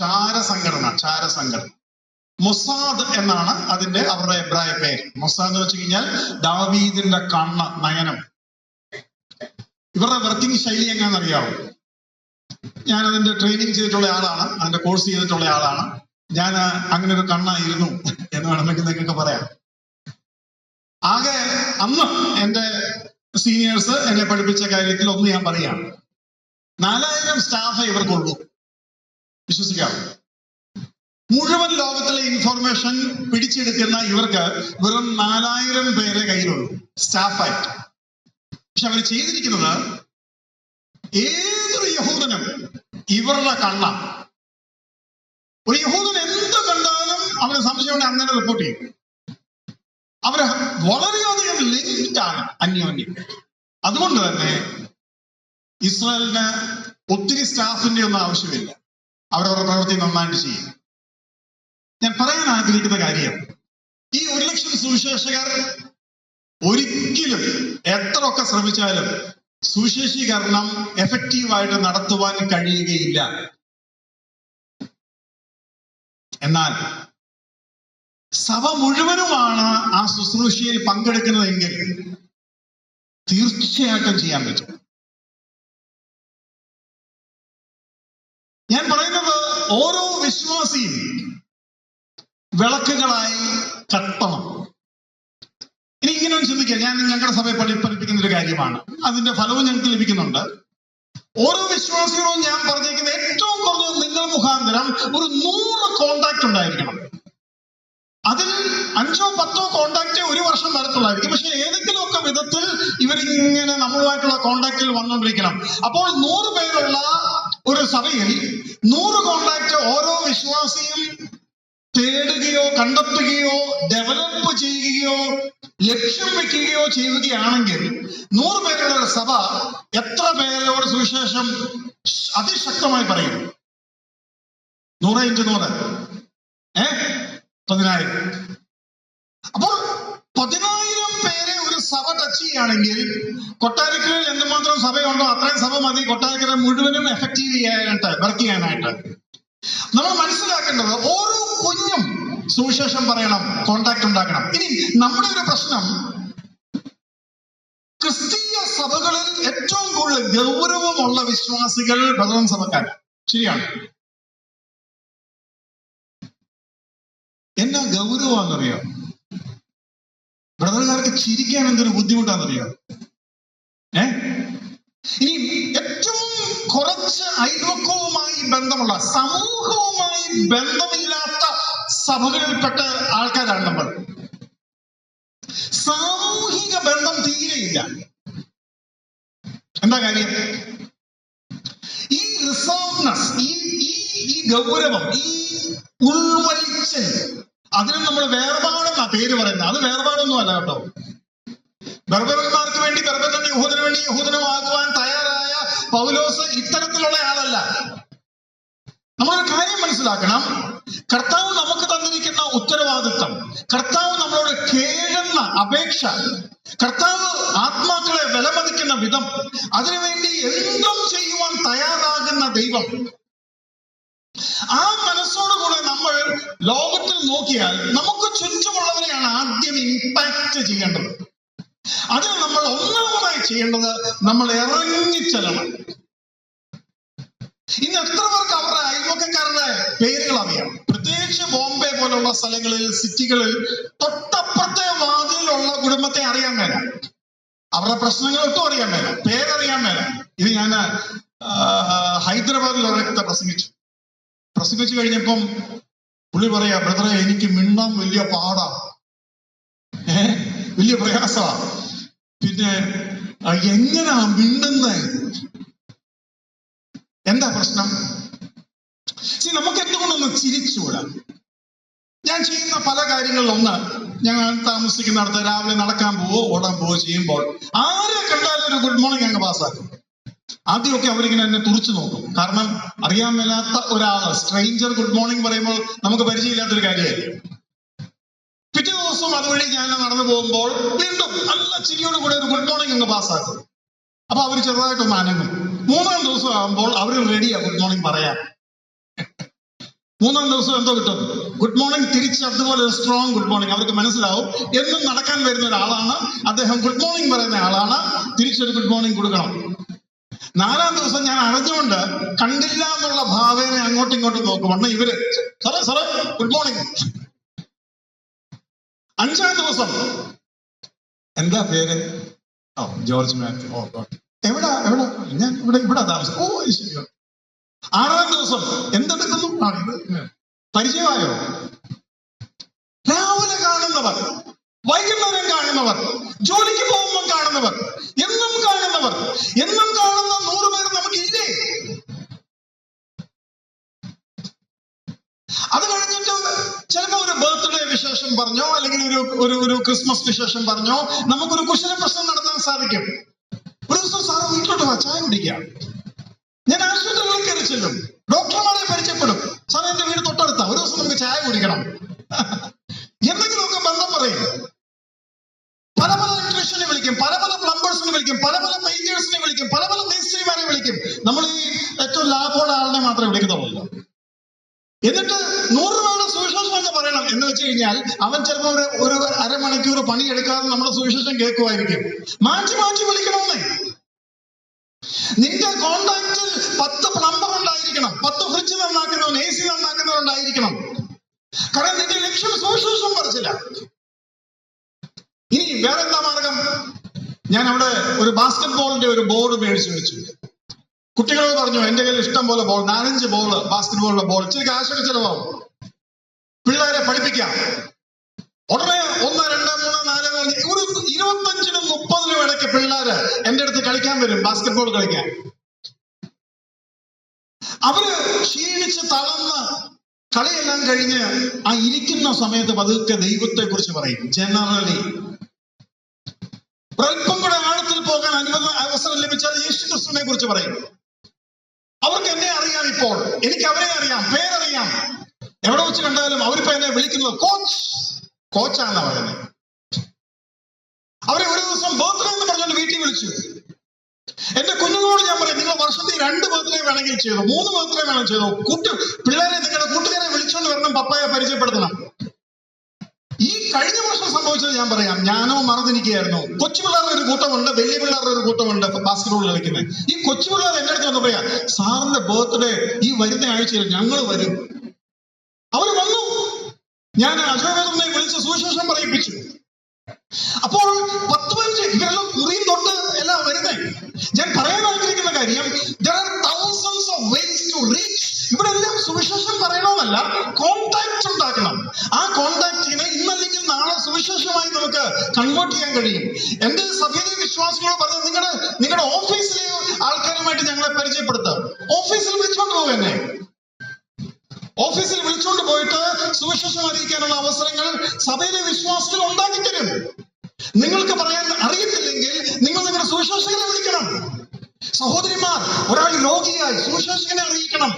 ചാരസംഘടന. മൊസാദ് എന്നാണ് അതിന്റെ അവരുടെ എബ്രായ പേര്. മൊസാദ് എന്ന് വെച്ച് കഴിഞ്ഞാൽ ദാവീദിന്റെ നയനം. ഇവരുടെ വർക്കിംഗ് ശൈലി എങ്ങനെയാണെന്നറിയാമോ? ഞാൻ അതിന്റെ ട്രെയിനിങ് ചെയ്തിട്ടുള്ള ആളാണ്, അതിന്റെ കോഴ്സ് ചെയ്തിട്ടുള്ള ആളാണ്. ഞാൻ അങ്ങനെ ഒരു കണ്ണായിരുന്നു എന്ന് വേണമെങ്കിൽ നിങ്ങൾക്ക് പറയാം. ആകെ അന്ന് എന്റെ സീനിയേഴ്സ് എന്നെ പഠിപ്പിച്ച കാര്യത്തിൽ ഒന്ന് ഞാൻ പറയാം. 4000 സ്റ്റാഫേ ഇവർക്കുള്ളൂ. വിശ്വസിക്കാമോ? മുഴുവൻ ലോകത്തിലെ ഇൻഫോർമേഷൻ പിടിച്ചെടുക്കുന്ന ഇവർക്ക് വെറും 4000 പേരെ കയ്യിലുള്ളൂ സ്റ്റാഫായിട്ട്. പക്ഷെ അവർ ചെയ്തിരിക്കുന്നത്, ഏതൊരു യഹൂദനും ഇവരുടെ കണ്ണാണ്. ഒരു യഹൂദൻ എന്ത് കണ്ടാലും അവന് സംശയമുണ്ട്, അങ്ങനെ റിപ്പോർട്ട് ചെയ്യും. അവര് വളരെയധികം ലിങ്ക്ഡ് ആണ് അന്യോന്യം. അതുകൊണ്ട് തന്നെ ഇസ്രായേലിന് ഒത്തിരി സ്റ്റാഫിന്റെ ഒന്നും ആവശ്യമില്ല. അവരവരുടെ പ്രവൃത്തി നന്നായിട്ട് ചെയ്യും. ഞാൻ പറയാൻ ആഗ്രഹിക്കുന്ന കാര്യം, ഈ 1 ലക്ഷം സുവിശേഷകർ ഒരിക്കലും എത്രയൊക്കെ ശ്രമിച്ചാലും സുവിശേഷീകരണം എഫക്റ്റീവായിട്ട് നടത്തുവാൻ കഴിയുകയില്ല. എന്നാൽ സഭ മുഴുവനുമാണ് ആ ശുശ്രൂഷയിൽ പങ്കെടുക്കുന്നതെങ്കിൽ തീർച്ചയായിട്ടും ചെയ്യാൻ പറ്റും. ഞാൻ പറയുന്നത്, ഓരോ വിശ്വാസിയും വിളക്കുകളായി കത്തണം. ഇനി ഇങ്ങനെ ഒന്ന് ചിന്തിക്കുക. ഞാൻ ഞങ്ങളുടെ സഭയെ പഠിപ്പിക്കുന്ന ഒരു കാര്യമാണ്, അതിന്റെ ഫലവും ഞങ്ങൾക്ക് ലഭിക്കുന്നുണ്ട്. ഓരോ വിശ്വാസികളും ഞാൻ പറഞ്ഞിരിക്കുന്ന ഏറ്റവും കുറഞ്ഞത് നിങ്ങൾ മുഖാന്തരം ഒരു 100 കോണ്ടാക്ട് ഉണ്ടായിരിക്കണം. അതിൽ 5ഓ 10ഓ കോണ്ടാക്ട് 1 വർഷം വരത്തുള്ളായിരിക്കും. പക്ഷെ ഏതെങ്കിലുമൊക്കെ വിധത്തിൽ ഇവരിങ്ങനെ നമ്മളുമായിട്ടുള്ള കോണ്ടാക്റ്റിൽ വന്നുകൊണ്ടിരിക്കണം. അപ്പോൾ 100 പേരുള്ള ഒരു സഭയിൽ 100 കോണ്ടാക്ട് ഓരോ വിശ്വാസിയും തേടുകയോ കണ്ടെത്തുകയോ ഡെവലപ്പ് ചെയ്യുകയോ ലക്ഷ്യം വെക്കുകയോ ചെയ്യുകയാണെങ്കിൽ 100 പേരുടെ ഒരു സഭ എത്ര പേരോട് സുവിശേഷം അതിശക്തമായി പറയും? 100 × 100 10,000. അപ്പോൾ 10,000 പേരെ ഒരു സഭ ടച്ച് ചെയ്യുകയാണെങ്കിൽ കൊട്ടാരക്കരയിൽ എന്തുമാത്രം സഭയുണ്ടോ അത്രയും സഭ മതി കൊട്ടാരക്കര മുഴുവനും എഫക്റ്റീവ് ചെയ്യാനായിട്ട്, വർക്ക് ചെയ്യാനായിട്ട്. നമ്മൾ മനസ്സിലാക്കേണ്ടത്, ഓരോ കുഞ്ഞും സുവിശേഷം പറയണം, കോണ്ടാക്ട് ഉണ്ടാക്കണം. ഇനി നമ്മുടെ ഒരു പ്രശ്നം, ക്രിസ്തീയ സഭകളിൽ ഏറ്റവും കൂടുതൽ ഗൗരവമുള്ള വിശ്വാസികൾ ബദറൻ സഭക്കാരാണ്. ശരിയാണ്. എന്നാ ഗൗരവമാണെന്നറിയോ? ബ്രദറുകാർക്ക് ചിരിക്കാൻ എന്തൊരു ബുദ്ധിമുട്ടാണെന്നറിയോ? ഇനി ഏറ്റവും കുറച്ച് അയൽവക്കവുമായി ബന്ധമുള്ള, സമൂഹവുമായി ബന്ധമില്ലാത്ത സഭകളിൽപ്പെട്ട ആൾക്കാരാണ് നമ്മൾ. സാമൂഹിക ബന്ധം തീരെയില്ല. എന്താ കാര്യം? ഈ റിസർവ്നെസ്, ഈ ഗൗരവം, ഈ ഉൾവലിച്ചൽ, അതിന് നമ്മൾ വേർപാടെന്നാ പേര് പറയുന്നത്. അത് വേർപാടൊന്നും അല്ല കേട്ടോ. ബർബരന്മാർക്ക് വേണ്ടി ബർബരനും യഹൂദന് വേണ്ടി യഹൂദനുമാകുവാൻ തയ്യാറായ പൗലോസ് ഇത്തരത്തിലുള്ള ആളല്ല. നമ്മളൊരു കാര്യം മനസ്സിലാക്കണം. കർത്താവ് നമുക്ക് തന്നിരിക്കുന്ന ഉത്തരവാദിത്വം, കർത്താവ് നമ്മളോട് കേഴുന്ന അപേക്ഷ, കർത്താവ് ആത്മാക്കളെ വിലമതിക്കുന്ന വിധം, അതിനുവേണ്ടി എന്തും ചെയ്യുവാൻ തയ്യാറാകുന്ന ദൈവം, ആ മനസ്സോടുകൂടെ നമ്മൾ ലോകത്തിൽ നോക്കിയാൽ നമുക്ക് ചുറ്റുമുള്ളവരെയാണ് ആദ്യം ഇമ്പാക്ട് ചെയ്യേണ്ടത്. അതിന് നമ്മൾ ഒന്നാമതായി ചെയ്യേണ്ടത്, നമ്മൾ ഇറങ്ങിച്ചെല്ലണം. ഇന്ന് എത്ര പേർക്ക് അവരുടെ അയൽവക്കക്കാരുടെ പേരുകൾ അറിയാം? പ്രത്യേകിച്ച് ബോംബെ പോലുള്ള സ്ഥലങ്ങളിൽ, സിറ്റികളിൽ തൊട്ടപ്പുറത്തെ വാതിലുള്ള കുടുംബത്തെ അറിയാൻ മേല. അവരുടെ പ്രശ്നങ്ങൾ ഒട്ടും അറിയാൻ മേല, പേരറിയാൻ മേല. ഇത് ഞാൻ ഹൈദരാബാദിൽ ഒരിടത്ത് പ്രസംഗിച്ചു കഴിഞ്ഞപ്പം പുള്ളി പറയാ, ബ്രദറെ എനിക്ക് മിണ്ടാൻ വലിയ പാടാ, വലിയ പ്രയാസമാ, പിന്നെ എങ്ങനാ മിണ്ടുന്നേ, എന്താ പ്രശ്നം? നമുക്ക് എന്തുകൊണ്ടൊന്ന് ചിരിച്ചുകൂടാ? ഞാൻ ചെയ്യുന്ന പല കാര്യങ്ങളിലൊന്ന്, ഞങ്ങൾ താമസിക്കുന്നിടത്ത് രാവിലെ നടക്കാൻ പോവോ ഓടാൻ പോവോ ചെയ്യുമ്പോൾ ആരെ കണ്ടാലും ഒരു ഗുഡ് മോർണിംഗ് അങ്ങ് പാസ്സാക്കും. ആദ്യമൊക്കെ അവരിങ്ങനെ എന്നെ തുറച്ചു നോക്കും. കാരണം അറിയാൻ മേലാത്ത ഒരാള് സ്ട്രേഞ്ചർ ഗുഡ് മോർണിംഗ് പറയുമ്പോൾ നമുക്ക് പരിചയമില്ലാത്തൊരു കാര്യമായിരിക്കും. പിറ്റേ ദിവസം അതുവഴി ഞാൻ നടന്നു പോകുമ്പോൾ വീണ്ടും നല്ല ചിരിയോട് കൂടെ ഒരു ഗുഡ് മോർണിംഗ് അങ്ങ് പാസ്സാക്കും. അപ്പൊ അവർ ചെറുതായിട്ടൊന്ന് അനങ്ങും. മൂന്നാം ദിവസം ആകുമ്പോൾ അവർ റെഡിയാ ഗുഡ് മോർണിംഗ് പറയാൻ. മൂന്നാം ദിവസം എന്തോ കിട്ടും, ഗുഡ് മോർണിംഗ് തിരിച്ച് അതുപോലെ ഒരു സ്ട്രോങ് ഗുഡ് മോർണിംഗ്. അവർക്ക് മനസ്സിലാവും എന്നും നടക്കാൻ വരുന്ന ഒരാളാണ് അദ്ദേഹം, ഗുഡ് മോർണിംഗ് പറയുന്ന ആളാണ്, തിരിച്ചൊരു ഗുഡ് മോർണിംഗ് കൊടുക്കണം. നാലാം ദിവസം ഞാൻ അറിഞ്ഞുകൊണ്ട് കണ്ടില്ല എന്നുള്ള ഭാവേനെ അങ്ങോട്ടും ഇങ്ങോട്ടും നോക്കും. അന്ന് ഇവര് സാറേ ഗുഡ് മോർണിംഗ്. അഞ്ചാം ദിവസം എന്താ പേര്? ജോർജ് മാത്യു. എവിടാ ഞാൻ ഇവിടെ താമസം. ശരി. ആറാം ദിവസം എന്തെടുക്കുന്നു? പരിചയമായോ? രാവിലെ കാണുന്നവർ, വൈകുന്നേരം കാണുന്നവർ, ജോലിക്ക് പോകുമ്പോൾ കാണുന്നവർ, എന്നും കാണുന്നവർ, എന്നും കാണുന്ന 100 പേർ നമുക്കില്ലേ? അത് കഴിഞ്ഞിട്ട് ചിലപ്പോ ഒരു ബർത്ത്ഡേ വിശേഷം പറഞ്ഞോ അല്ലെങ്കിൽ ഒരു ക്രിസ്മസ് വിശേഷം പറഞ്ഞോ നമുക്കൊരു കുശല പ്രശ്നം നടത്താൻ സാധിക്കും. ഒരു ദിവസം സാറ് വീട്ടിലോട്ട് വാ, ചായ കുടിക്കാം. ഞാൻ ആശുപത്രികളിൽ കയറി ചെല്ലും, ഡോക്ടർമാരെ പരിചയപ്പെടും. സാറേ എന്റെ വീട് തൊട്ടടുത്താ, ഒരു ദിവസം നമുക്ക് ചായ കുടിക്കണം. എന്തെങ്കിലുമൊക്കെ ബന്ധം പറയും. പല ഇലക്ട്രീഷ്യനെ വിളിക്കും, പല പ്ലംബേഴ്സിനെ വിളിക്കും, പല പെയിന്റേഴ്സിനെ വിളിക്കും, പല മേസ്ത്രിമാരെ വിളിക്കും. നമ്മൾ ഈ ഏറ്റവും ലാഭമുള്ള ആളിനെ മാത്രമേ വിളിക്കത്തുള്ളൂ. എന്നിട്ട് 100 രൂപയുടെ സുവിശേഷം എന്ന് പറയണം എന്ന് വെച്ച് കഴിഞ്ഞാൽ അവൻ ചിലപ്പോൾ ഒരു അരമണിക്കൂർ പണിയെടുക്കാതെ നമ്മുടെ സുവിശേഷം കേൾക്കുമായിരിക്കും. മാറ്റി വിളിക്കണമെന്നേ. നിന്റെ കോണ്ടാക്റ്റിൽ 10 പ്ലംബർ ഉണ്ടായിരിക്കണം, 10 ഫ്രിഡ്ജ് നന്നാക്കുന്നവൻ, AC നന്നാക്കുന്നവൻ ഉണ്ടായിരിക്കണം. കാരണം നിന്റെ ലക്ഷ്യം സുവിശേഷം പറിച്ചില്ല. ഇനി വേറെ എന്താ മാർഗം? ഞാൻ അവിടെ ഒരു ബാസ്കറ്റ് ബോളിന്റെ ഒരു ബോർഡ് മേടിച്ചു വെച്ചു. കുട്ടികളോട് പറഞ്ഞു, എന്റെ കയ്യിൽ ഇഷ്ടം പോലെ ബോൾ, 4-5 ബോള്, ബാസ്കറ്റ് ബോളിന്റെ ബോൾ. ഇച്ചിരി കാശൊക്കെ ചെലവാകും, പിള്ളേരെ പഠിപ്പിക്കാം. ഉടനെ 1, 2, 3, 4 ഒരു 25-നും 30-നും ഇടയ്ക്ക് പിള്ളേര് എന്റെ അടുത്ത് കളിക്കാൻ വരും, ബാസ്കറ്റ് ബോൾ കളിക്കാൻ. അവര് ക്ഷീണിച്ച് തളർന്ന് കളിയെല്ലാം കഴിഞ്ഞ് ആ ഇരിക്കുന്ന സമയത്ത് പതുക്കെ ദൈവത്തെ കുറിച്ച് പറയും. ജനറലി ഒരല്പം കൂടെ ആഴത്തിൽ പോകാൻ അവസരം ലഭിച്ചാൽ യേശുക്രിസ്തുവിനെ കുറിച്ച് പറയും. അവർക്ക് എന്നെ അറിയാം, ഇപ്പോൾ എനിക്ക് അവരെ അറിയാം, പേരറിയാം. എവിടെ വെച്ച് കണ്ടാലും അവരിപ്പോ എന്നെ വിളിക്കുന്നത് കോച്ചാണെന്നാ പറയുന്നത്. അവരെ ഒരു ദിവസം ബർത്ത്ഡേ എന്ന് പറഞ്ഞുകൊണ്ട് വീട്ടിൽ വിളിച്ചു. എന്റെ കുഞ്ഞുങ്ങളോട് ഞാൻ പറയും, നിങ്ങൾ വർഷത്തിൽ 2 ബർത്ത്ഡേ വേണമെങ്കിൽ ചെയ്തു, 3 ബർത്ത്ഡേ വേണം ചെയ്തു. പിള്ളേരെ നിങ്ങളുടെ കൂട്ടുകാരെ വിളിച്ചോണ്ട് വരണം, പപ്പായെ പരിചയപ്പെടുത്തണം. ഈ കഴിഞ്ഞ വർഷം സംഭവിച്ചത് ഞാൻ പറയാം. ഞാനോ മറന്നിരിക്കുകയായിരുന്നു. കൊച്ചു പിള്ളേരുടെ ഒരു കൂട്ടമുണ്ട്, വലിയ പിള്ളേരുടെ ഒരു കൂട്ടമുണ്ട് ബാസ്കറ്റ് ബോൾ കളിക്കുന്നത്. ഈ കൊച്ചു പിള്ളേർ എന്റെ അടുത്ത് വന്ന് പറയാം, സാറിന്റെ ബർത്ത്ഡേ ഈ വരുന്ന ആഴ്ചയിൽ ഞങ്ങൾ വരും. അവര് വന്നു. ഞാൻ അജോനെ വിളിച്ച് സുവിശേഷം പറയിപ്പിച്ചു. അപ്പോൾ 10-15 ഇവരെല്ലാം മുറിയും തൊട്ട് എല്ലാം വരുന്നേ. ഞാൻ പറയാൻ ആഗ്രഹിക്കുന്ന കാര്യം, there are thousands of ways to reach. ഇവിടെ എല്ലാം സുവിശേഷം പറയണമെന്നല്ല, കോണ്ടാക്ട് ഉണ്ടാക്കണം. ആ കോണ്ടാക്റ്റിനെ ഇന്നല്ലെങ്കിൽ നാളെ സുവിശേഷമായി നമുക്ക് കൺവേർട്ട് ചെയ്യാൻ കഴിയും. എന്റെ സഭയിലെ വിശ്വാസികളോട് പറഞ്ഞത്, നിങ്ങളുടെ ഓഫീസിലെ ആൾക്കാരുമായിട്ട് ഞങ്ങളെ പരിചയപ്പെടുത്താം. ഓഫീസിൽ വിളിച്ചോണ്ട് പോകും എന്നെ. ഓഫീസിൽ വിളിച്ചോണ്ട് പോയിട്ട് സുവിശേഷം അറിയിക്കാനുള്ള അവസരങ്ങൾ സഭയിലെ വിശ്വാസികൾ ഉണ്ടാക്കി തരും. നിങ്ങൾക്ക് പറയാൻ അറിയത്തില്ലെങ്കിൽ നിങ്ങൾ നിങ്ങളുടെ സുവിശേഷകനെ വിളിക്കണം. സഹോദരിമാർ, ഒരാൾ രോഗിയായി സുവിശേഷകനെ അറിയിക്കണം.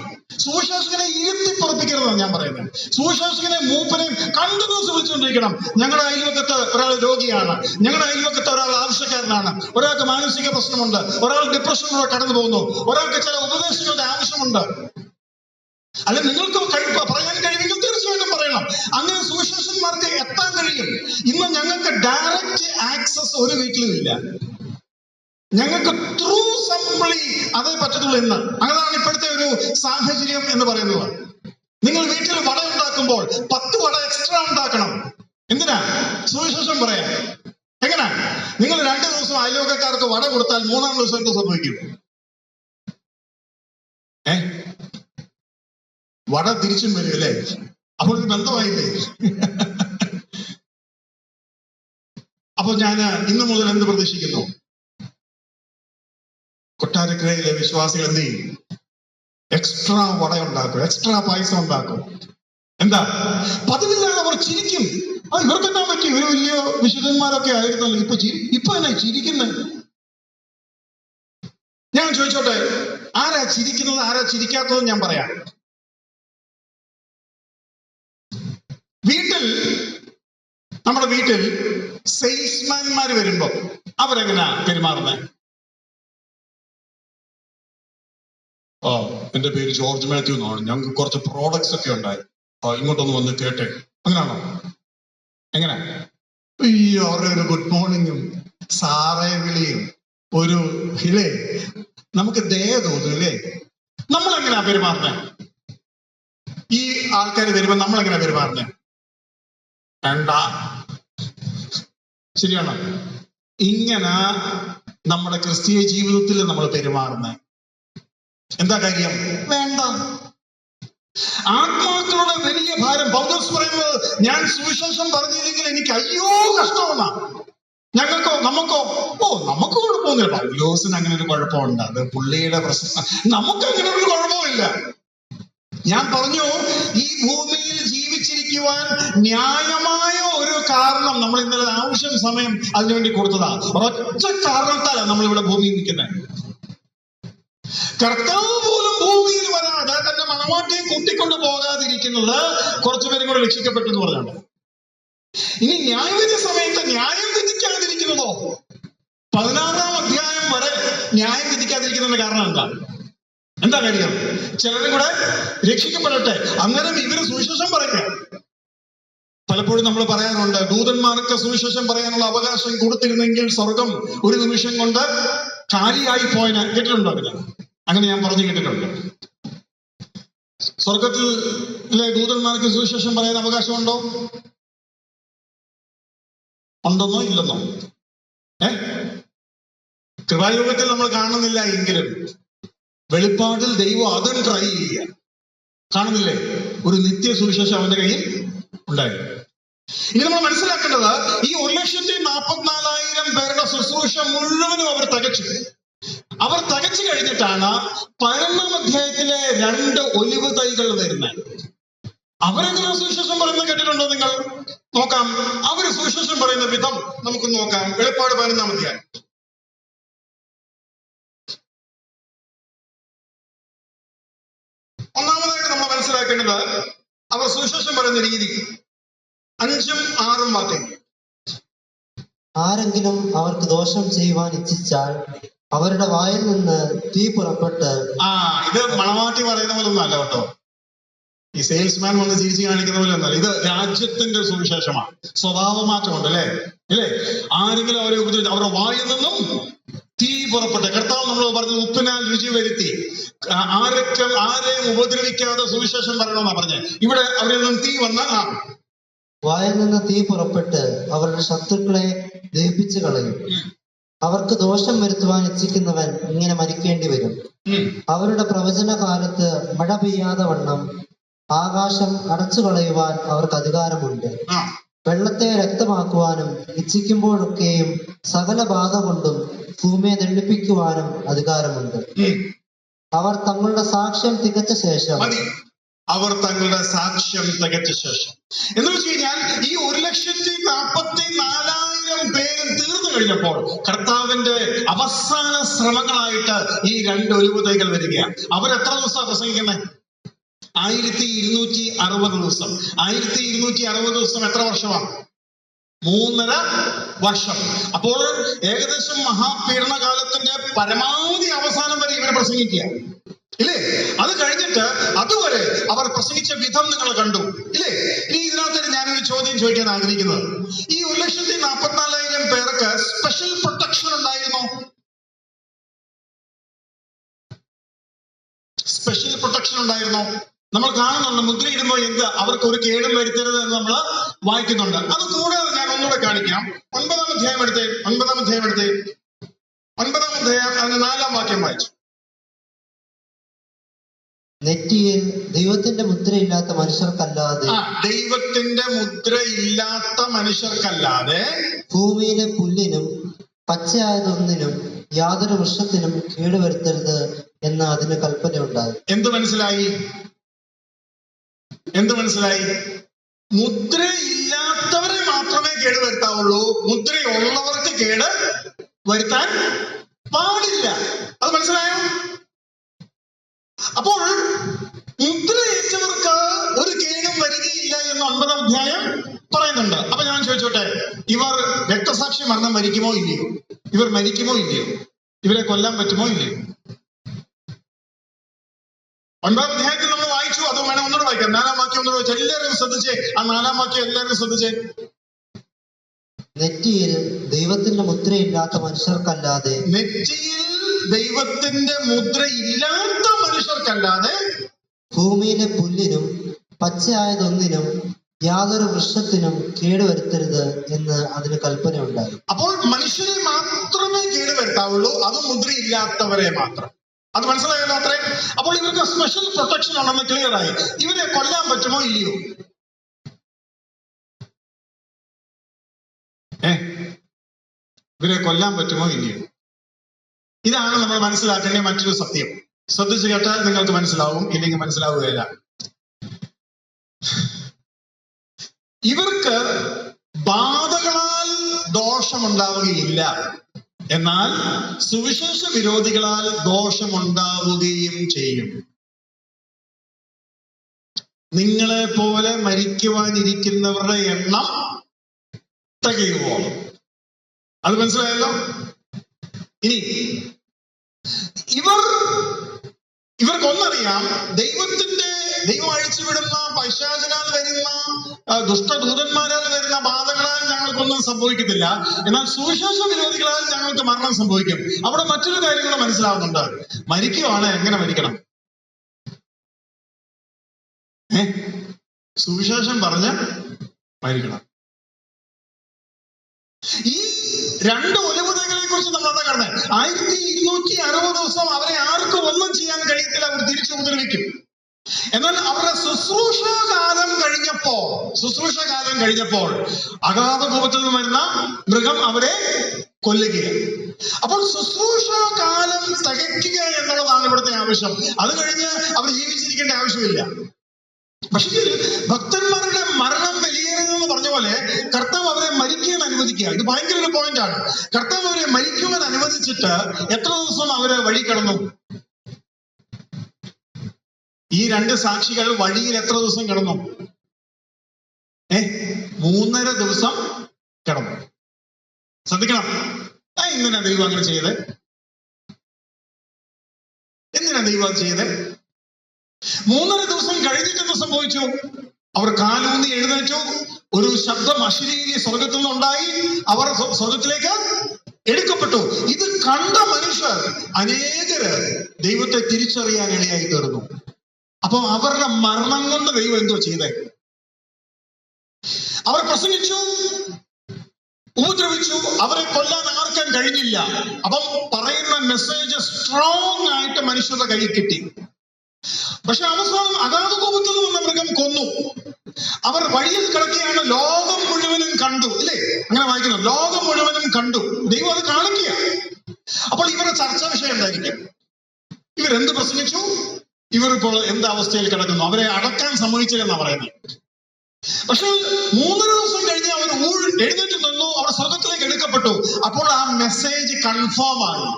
സുവിശേഷകനെ ഇരുത്തിപ്പുറപ്പിക്കരുതെന്ന് ഞാൻ പറയുന്നത്. സുവിശേഷകനെ മൂപ്പനെയും കണ്ടിന്യൂസ് വിളിച്ചുകൊണ്ടിരിക്കണം. ഞങ്ങളുടെ അയൽവക്കത്ത് ഒരാൾ രോഗിയാണ്, ഞങ്ങളുടെ അയൽവക്കത്ത് ഒരാൾ ആവശ്യക്കാരനാണ്, ഒരാൾക്ക് മാനസിക പ്രശ്നമുണ്ട്, ഒരാൾ ഡിപ്രഷനിലൂടെ കടന്നു പോകുന്നു, ഒരാൾക്ക് ചില ഉപദേശങ്ങളുടെ ആവശ്യമുണ്ട്. അല്ല, നിങ്ങൾക്ക് പറയാൻ കഴിയുമെങ്കിൽ തീർച്ചയായിട്ടും പറയണം. അങ്ങനെ സുവിശേഷന്മാർക്ക് എത്താൻ കഴിയും. ഇന്ന് ഞങ്ങൾക്ക് ഡയറക്റ്റ് ആക്സസ് ഒരു വീട്ടിലും ഇല്ല. ഞങ്ങൾക്ക് ത്രൂ സപ്ലി അതേ പറ്റത്തുള്ളൂ ഇന്ന്. അതാണ് ഇപ്പോഴത്തെ ഒരു സാഹചര്യം എന്ന് പറയുന്നത്. നിങ്ങൾ വീട്ടിൽ വട ഉണ്ടാക്കുമ്പോൾ 10 വട എക്സ്ട്രാ ഉണ്ടാക്കണം. എന്തിനാ? സുവിശേഷം പറയാൻ. എങ്ങനെ? നിങ്ങൾ 2 ദിവസം അയൽവക്കക്കാർക്ക് വട കൊടുത്താൽ 3-ാം ദിവസം എന്ത് സംഭവിക്കും? വട തിരിച്ചും വരും അല്ലേ? അപ്പോൾ ഇത് ബന്ധമായില്ലേ? അപ്പൊ ഞാൻ ഇന്നു മുതൽ എന്ത് പ്രതീക്ഷിക്കുന്നു? കൊട്ടാരക്കരയിലെ വിശ്വാസികൾ എന്ത് ചെയ്യും? എക്സ്ട്രാ വട ഉണ്ടാക്കും, എക്സ്ട്രാ പായസം ഉണ്ടാക്കും. എന്താ? പതിവില്ലാതെ അവർ ചിരിക്കും. ഇവർക്കെന്താ പറ്റി? ഇവര് വലിയ വിശുദ്ധന്മാരൊക്കെ ആയിരുന്നല്ലോ, ഇപ്പൊ എന്നാ ചിരിക്കുന്നത്? ഞാൻ ചോദിച്ചോട്ടെ, ആരാ ചിരിക്കുന്നത്, ആരാ ചിരിക്കാത്തതെന്ന് ഞാൻ പറയാം. നമ്മുടെ വീട്ടിൽ സെയിൽസ്മാൻമാർ വരുമ്പോ അവരെങ്ങനാ പെരുമാറുന്നത്? എന്റെ പേര് ജോർജ് മാത്യു എന്നാണ്, ഞങ്ങൾക്ക് കുറച്ച് പ്രോഡക്ട്സ് ഒക്കെ ഉണ്ടായി, ഇങ്ങോട്ടൊന്ന് വന്ന് കേട്ടെ, അങ്ങനെയാണോ? എങ്ങനെ? അയ്യോ, അവരുടെ ഒരു ഗുഡ് മോർണിംഗും സാറേ വിളിയും ഒരു ഇല്ലേ, നമുക്ക് ദയ തോന്നും ഇല്ലേ? നമ്മളെങ്ങനെയാ പെരുമാറുന്നത്? ഈ ആൾക്കാർ വരുമ്പോ നമ്മളെങ്ങനെയാ പെരുമാറുന്നത്? വേണ്ട, ശരിയാണോ? ഇങ്ങനെ നമ്മുടെ ക്രിസ്തീയ ജീവിതത്തിൽ നമ്മൾ പെരുമാറുന്നത്. എന്താ കാര്യം? വേണ്ട. ആത്മാക്കളുടെ വലിയ ഭാരം. പൗലോസ് പറയുന്നത്, ഞാൻ സുവിശേഷം പറഞ്ഞില്ലെങ്കിൽ എനിക്ക് അയ്യോ കഷ്ടമെന്നാ. ഞങ്ങൾക്കോ, നമുക്കോ? നമുക്ക് കുഴപ്പമൊന്നുമില്ല. പൗലോസിന് അങ്ങനെ ഒരു കുഴപ്പമുണ്ട്, അത് പുള്ളിയുടെ പ്രശ്നം. നമുക്ക് അങ്ങനെ ഒരു കുഴപ്പമില്ല. ഞാൻ പറഞ്ഞു, ഈ ഭൂമിയിൽ ജീവിച്ചിരിക്കുവാൻ ന്യായമായ ഒരു കാരണം നമ്മൾ ഇന്നലെ ആവശ്യം സമയം അതിനുവേണ്ടി കൊടുത്തതാ. ഒറ്റ കാരണത്താലാണ് നമ്മൾ ഇവിടെ ഭൂമിയിൽ നിൽക്കുന്നത്. കർത്താവ് പോലും ഭൂമിയിൽ വരാതെ തന്റെ മണവാട്ടിയെ കൂട്ടിക്കൊണ്ട് പോകാതിരിക്കുന്നത് കുറച്ചുപേരും കൂടെ രക്ഷിക്കപ്പെട്ടു എന്ന് പറഞ്ഞാണ്. ഇനി ന്യായവിധി സമയത്ത് ന്യായം വിധിക്കാതിരിക്കുന്നതോ? 16-ാം അധ്യായം വരെ ന്യായം വിധിക്കാതിരിക്കുന്നതിന്റെ കാരണം എന്താ കാര്യം? ചിലരും കൂടെ രക്ഷിക്കപ്പെടട്ടെ, അന്നേരം ഇവര് സുവിശേഷം പറയുക. പലപ്പോഴും നമ്മൾ പറയാറുണ്ട്, ദൂതന്മാർക്ക് സുവിശേഷം പറയാനുള്ള അവകാശം കൊടുത്തിരുന്നെങ്കിൽ സ്വർഗം ഒരു നിമിഷം കൊണ്ട് കാലിയായി പോയതിന്. കേട്ടിട്ടുണ്ടോ? അങ്ങനെ ഞാൻ പറഞ്ഞു കേട്ടിട്ടുണ്ട്. സ്വർഗത്തിലെ ദൂതന്മാർക്ക് സുവിശേഷം പറയാൻ അവകാശമുണ്ടോ? ഉണ്ടെന്നോ ഇല്ലെന്നോ? കൃപായുഗത്തിൽ നമ്മൾ കാണുന്നില്ല എങ്കിലും വെളിപ്പാടിൽ ദൈവം അതും ട്രൈ ചെയ്യുക. കാണുന്നില്ലേ? ഒരു നിത്യ സുവിശേഷം അവന്റെ കയ്യിൽ ഉണ്ടായിരുന്നു. ഇനി നമ്മൾ മനസ്സിലാക്കേണ്ടത്, ഈ 1,44,000 പേരുടെ ശുശ്രൂഷ മുഴുവനും അവർ തികച്ചു. അവർ തികച്ചു കഴിഞ്ഞിട്ടാണ് 11-ാം അധ്യായത്തിലെ 2 ഒലിവ് തൈകൾ വരുന്നത്. അവരെങ്ങനെ സുവിശേഷം പറയുന്നത് കേട്ടിട്ടുണ്ടോ നിങ്ങൾ? നോക്കാം, അവര് സുവിശേഷം പറയുന്ന വിധം നമുക്ക് നോക്കാം. വെളിപ്പാട് 11-ാം അധ്യായം. ഒന്നാമതായിട്ട് നമ്മൾ മനസ്സിലാക്കേണ്ടത്, അവർ സുവിശേഷം പറയുന്ന രീതി. 5ഉം 6ഉം വാക്യങ്ങൾ. ആരെങ്കിലും അവർക്ക് ദോഷം ചെയ്യുവാൻ ഇച്ഛിച്ചാൽ അവരുടെ വായിൽ നിന്ന് തീ പുറപ്പെട്ട്. ഇത് മണവാട്ടി പറയുന്ന പോലെ ഒന്നും അല്ല കേട്ടോ. ഈ സെയിൽസ്മാൻ വന്ന് ചിരിച്ചു കാണിക്കുന്ന പോലെ ഒന്നല്ല. ഇത് രാജ്യത്തിന്റെ സുവിശേഷമാണ്. സ്വഭാവമാറ്റമുണ്ട് അല്ലേ? ആരെങ്കിലും അവരെ ഉപദ്രവിച്ചു അവരുടെ വായിൽ നിന്നും തീ പുറപ്പെട്ടെ. കർത്താവ് നമ്മൾ പറഞ്ഞത് ഉപ്പിനാൽ രുചി വരുത്തി. ആരെയും ഉപദ്രവിക്കാതെ സുവിശേഷം പറയണമെന്നാ പറഞ്ഞത്. ഇവിടെ അവരിൽ നിന്നും തീ വന്ന വായിൽ നിന്ന് തീ പുറപ്പെട്ട് അവരുടെ ശത്രുക്കളെ ദഹിപ്പിച്ചു കളയും. അവർക്ക് ദോഷം വരുത്തുവാൻ ഇച്ഛിക്കുന്നവൻ ഇങ്ങനെ മരിക്കേണ്ടി വരും. അവരുടെ പ്രവചന കാലത്ത് മഴ പെയ്യാതെ വണ്ണം ആകാശം അടച്ചു കളയുവാൻ അവർക്ക് അധികാരമുണ്ട്. വെള്ളത്തെ രക്തമാക്കുവാനും ഇച്ഛിക്കുമ്പോഴൊക്കെയും സകല ബാധ കൊണ്ടും ഭൂമിയെ ദണ്ഡിപ്പിക്കുവാനും അധികാരമുണ്ട്. അവർ തങ്ങളുടെ സാക്ഷ്യം തികച്ച ശേഷം എന്ന് വെച്ച് കഴിഞ്ഞാൽ ഈ 1,44,000 പേരും തീർന്നു കഴിഞ്ഞപ്പോൾ കർത്താവിന്റെ അവസാന ശ്രമങ്ങളായിട്ട് ഈ 2 ഒലിവ് തൈകൾ വരികയാണ്. അവരെത്ര ദിവസമാണ് പ്രസംഗിക്കുന്നത്? 1260 ദിവസം. 1260 ദിവസം എത്ര വർഷമാണ്? 3.5 വർഷം. അപ്പോൾ ഏകദേശം മഹാപീഡന കാലത്തിന്റെ പരമാവധി അവസാനം വരെ ഇവരെ പ്രസംഗിക്കുക ഇല്ലേ? അത് കഴിഞ്ഞിട്ട് അതുവരെ അവർ പ്രസംഗിച്ച വിധം നിങ്ങൾ കണ്ടു ഇല്ലേ? ഇനി ഇതിനകത്ത് ഞാനൊരു ചോദ്യം ചോദിക്കാൻ ആഗ്രഹിക്കുന്നത്, ഈ 1,44,000 പേർക്ക് സ്പെഷ്യൽ പ്രൊട്ടക്ഷൻ ഉണ്ടായിരുന്നോ? സ്പെഷ്യൽ പ്രൊട്ടക്ഷൻ ഉണ്ടായിരുന്നോ? നമ്മൾ കാണുന്നുണ്ട്, മുദ്രയിടുമ്പോൾ എന്ത് അവർക്ക് ഒരു കേടും വരുത്തരുത് എന്ന് നമ്മൾ വായിക്കുന്നുണ്ട്. അത് കൂടാതെ ഞാൻ ഒന്നുകൂടെ കാണിക്കാം. 9-ാം അധ്യായം എടുത്തേ. 9-ാം അധ്യായം എടുത്തേ. 9-ാം അധ്യായം അതിന്റെ 4-ാം വാക്യം വായിച്ചു. നെറ്റിയിൽ ദൈവത്തിന്റെ മുദ്രയില്ലാത്ത മനുഷ്യർക്കല്ലാതെ, ദൈവത്തിന്റെ മുദ്രയില്ലാത്ത മനുഷ്യർക്കല്ലാതെ ഭൂമിയിലെ പുല്ലിനും പച്ചയായതൊന്നിനും യാതൊരു വൃക്ഷത്തിനും കേടുവരുത്തരുത് എന്ന് അതിന് കൽപ്പനയുണ്ടായി. എന്ത് മനസ്സിലായി? എന്ത് മനസ്സിലായി? മുദ്രയില്ലാത്തവരെ മാത്രമേ കേട് വരുത്താവുള്ളൂ, മുദ്രയുള്ളവർക്ക് കേട് വരുത്താൻ പാടില്ല. അത് മനസ്സിലായോ? അപ്പോൾ മുദ്രയേറ്റവർക്ക് ഒരു കേടും വരികയില്ല എന്ന് 9-ാം അധ്യായം പറയുന്നുണ്ട്. അപ്പൊ ഞാൻ ചോദിച്ചോട്ടെ, ഇവർ രക്തസാക്ഷി മരണം മരിക്കുമോ ഇല്ലയോ? ഇവർ മരിക്കുമോ ഇല്ലയോ? ഇവരെ കൊല്ലാൻ പറ്റുമോ ഇല്ലയോ? 9-ാം അധ്യായത്തിൽ നമ്മൾ വായിച്ചു. അത് വേണം ഒന്നുകൂടെ വായിക്കാം. 4-ാം വാക്യം ഒന്നുകൂടെ വായിച്ചു. എല്ലാവരും ശ്രദ്ധിച്ചേ. ആ 4-ാം വാക്യം എല്ലാവരും ശ്രദ്ധിച്ചേ. നെറ്റിയിൽ ദൈവത്തിന്റെ മുദ്രയില്ലാത്ത മനുഷ്യർക്കല്ലാതെ, നെറ്റിയിൽ ദൈവത്തിന്റെ മുദ്രയില്ലാത്ത മനുഷ്യർക്കല്ലാതെ ഭൂമിയിലെ പുല്ലിനും പച്ചയായതൊന്നിനും യാതൊരു വൃക്ഷത്തിനും കേടുവരുത്തരുത് എന്ന് അതിന് കൽപ്പനയുണ്ടായി. അപ്പോൾ മനുഷ്യരെ മാത്രമേ കേട് വരുത്താവുള്ളൂ, അത് മുദ്രയില്ലാത്തവരെ മാത്രം. അത് മനസ്സിലായല്ലോ അത്രേ. അപ്പോൾ ഇവർക്ക് സ്പെഷ്യൽ പ്രൊട്ടക്ഷൻ ആണെന്ന് ക്ലിയർ ആയി. ഇവരെ കൊല്ലാൻ പറ്റുമോ ഇല്ലയോ? ഇവരെ കൊല്ലാൻ പറ്റുമോ ഇല്ലയോ? ഇതാണ് നമ്മൾ മനസ്സിലാക്കേണ്ട മറ്റൊരു സത്യം. ശ്രദ്ധിച്ചു കേട്ടാൽ നിങ്ങൾക്ക് മനസ്സിലാവും, ഇല്ലെങ്കിൽ മനസ്സിലാവുകയില്ല. ഇവർക്ക് ബാധകളാൽ ദോഷമുണ്ടാവുകയില്ല, എന്നാൽ സുവിശേഷ വിരോധികളാൽ ദോഷമുണ്ടാവുകയും ചെയ്യും. നിങ്ങളെ പോലെ മരിക്കുവാനിരിക്കുന്നവരുടെ എണ്ണം തികയുവോളം. അത് മനസ്സിലായല്ലോ. ഇനി ഇവർക്കൊന്നറിയാം, ദൈവം അഴിച്ചുവിടുന്ന പൈശാചിനാൽ വരുന്ന ദുഷ്ടദൂതന്മാരാൽ വരുന്ന ബാധകളാൽ ഞങ്ങൾക്കൊന്നും സംഭവിക്കത്തില്ല, എന്നാൽ സുവിശേഷ വിരോധികളാൽ ഞങ്ങൾക്ക് മരണം സംഭവിക്കും. അവിടെ മറ്റൊരു കാര്യം കൂടെ മനസ്സിലാവുന്നുണ്ട്. മരിക്കുവാണ്, എങ്ങനെ മരിക്കണം? സുവിശേഷം പറഞ്ഞ് മരിക്കണം. ഈ 2 ഒലിവുതൈകളെ കുറിച്ച് നമ്മൾ എന്താ കാണുന്നത്? 1260 ദിവസം അവരെ ആർക്കും ഒന്നും ചെയ്യാൻ കഴിയത്തില്ല, അവർ തിരിച്ചു ഉപദ്രവിക്കും. എന്നാൽ അവരുടെ ശുശ്രൂഷ കാലം കഴിഞ്ഞപ്പോൾ അഗാധ കോപത്തിൽ നിന്ന് വരുന്ന മൃഗം അവരെ കൊല്ലുകയാണ്. അപ്പോൾ ശുശ്രൂഷ കാലം തികയ്ക്കുക എന്നുള്ളതാണ് ഇവിടുത്തെ ആവശ്യം. അത് കഴിഞ്ഞ് അവർ ജീവിച്ചിരിക്കേണ്ട ആവശ്യമില്ല. പക്ഷേ ഭക്തന്മാരുടെ മരണം വലിയേറെന്ന് പറഞ്ഞ പോലെ കർത്താവ് അവരെ മരിക്കാൻ അനുവദിക്കുക. ഇത് ഭയങ്കര ഒരു പോയിന്റ് ആണ്. കർത്താവ് അവരെ മരിക്കുവാൻ അനുവദിച്ചിട്ട് എത്ര ദിവസം അവര് വഴി കിടന്നു? ഈ 2 സാക്ഷികൾ വഴിയിൽ എത്ര ദിവസം കിടന്നു? 3.5 ദിവസം കിടന്നു. ശ്രദ്ധിക്കണം. എന്തിനാ ദൈവം അങ്ങനെ ചെയ്ത്? എന്തിനാ ദൈവം ചെയ്ത്? 3.5 ദിവസം കഴിഞ്ഞിട്ട് എന്ത് സംഭവിച്ചു? അവർ കാലൂന്നി എഴുന്നേറ്റു. ഒരു ശബ്ദം അശരീരി സ്വർഗത്തിൽ നിന്നുണ്ടായി. അവർ സ്വർഗത്തിലേക്ക് എടുക്കപ്പെട്ടു. ഇത് കണ്ട മനുഷ്യർ അനേകര് ദൈവത്തെ തിരിച്ചറിയാൻ ഇടയായി തീർന്നു. അപ്പൊ അവരുടെ മരണം കൊണ്ട് ദൈവം എന്തോ ചെയ്തേ? അവർ പ്രസംഗിച്ചു, ഉപദ്രവിച്ചു, അവരെ കൊല്ലാൻ ആർക്കും കഴിഞ്ഞില്ല. അപ്പം പറയുന്ന മെസ്സേജ് സ്ട്രോങ് ആയിട്ട് മനുഷ്യരുടെ കയ്യിൽ കിട്ടി. പക്ഷെ അവസാനം അഗാധ കോപത്തിൽ വന്ന മൃഗം കൊന്നു. അവർ വഴിയിൽ കിടക്കുകയാണ്. ലോകം മുഴുവനും കണ്ടു, ഇല്ലേ? അങ്ങനെ വായിക്കുന്നു. ലോകം മുഴുവനും കണ്ടു. ദൈവം അത് കാണിക്കുക. അപ്പോൾ ഇവരുടെ ചർച്ചാ വിഷയം എന്തായിരിക്കും? ഇവരെന്ത് പ്രസംഗിച്ചു? ഇവരിപ്പോൾ എന്ത് അവസ്ഥയിൽ കിടക്കുന്നു? അവരെ അടക്കാൻ സമ്മതിച്ചില്ലെന്നാ പറയുന്നത്. പക്ഷെ 3.5 ദിവസം കഴിഞ്ഞ് അവർ എഴുന്നേറ്റ് നിന്നു. അവർ സ്വർഗത്തിലേക്ക് എടുക്കപ്പെട്ടു. അപ്പോൾ ആ മെസ്സേജ് കൺഫേം ആയി.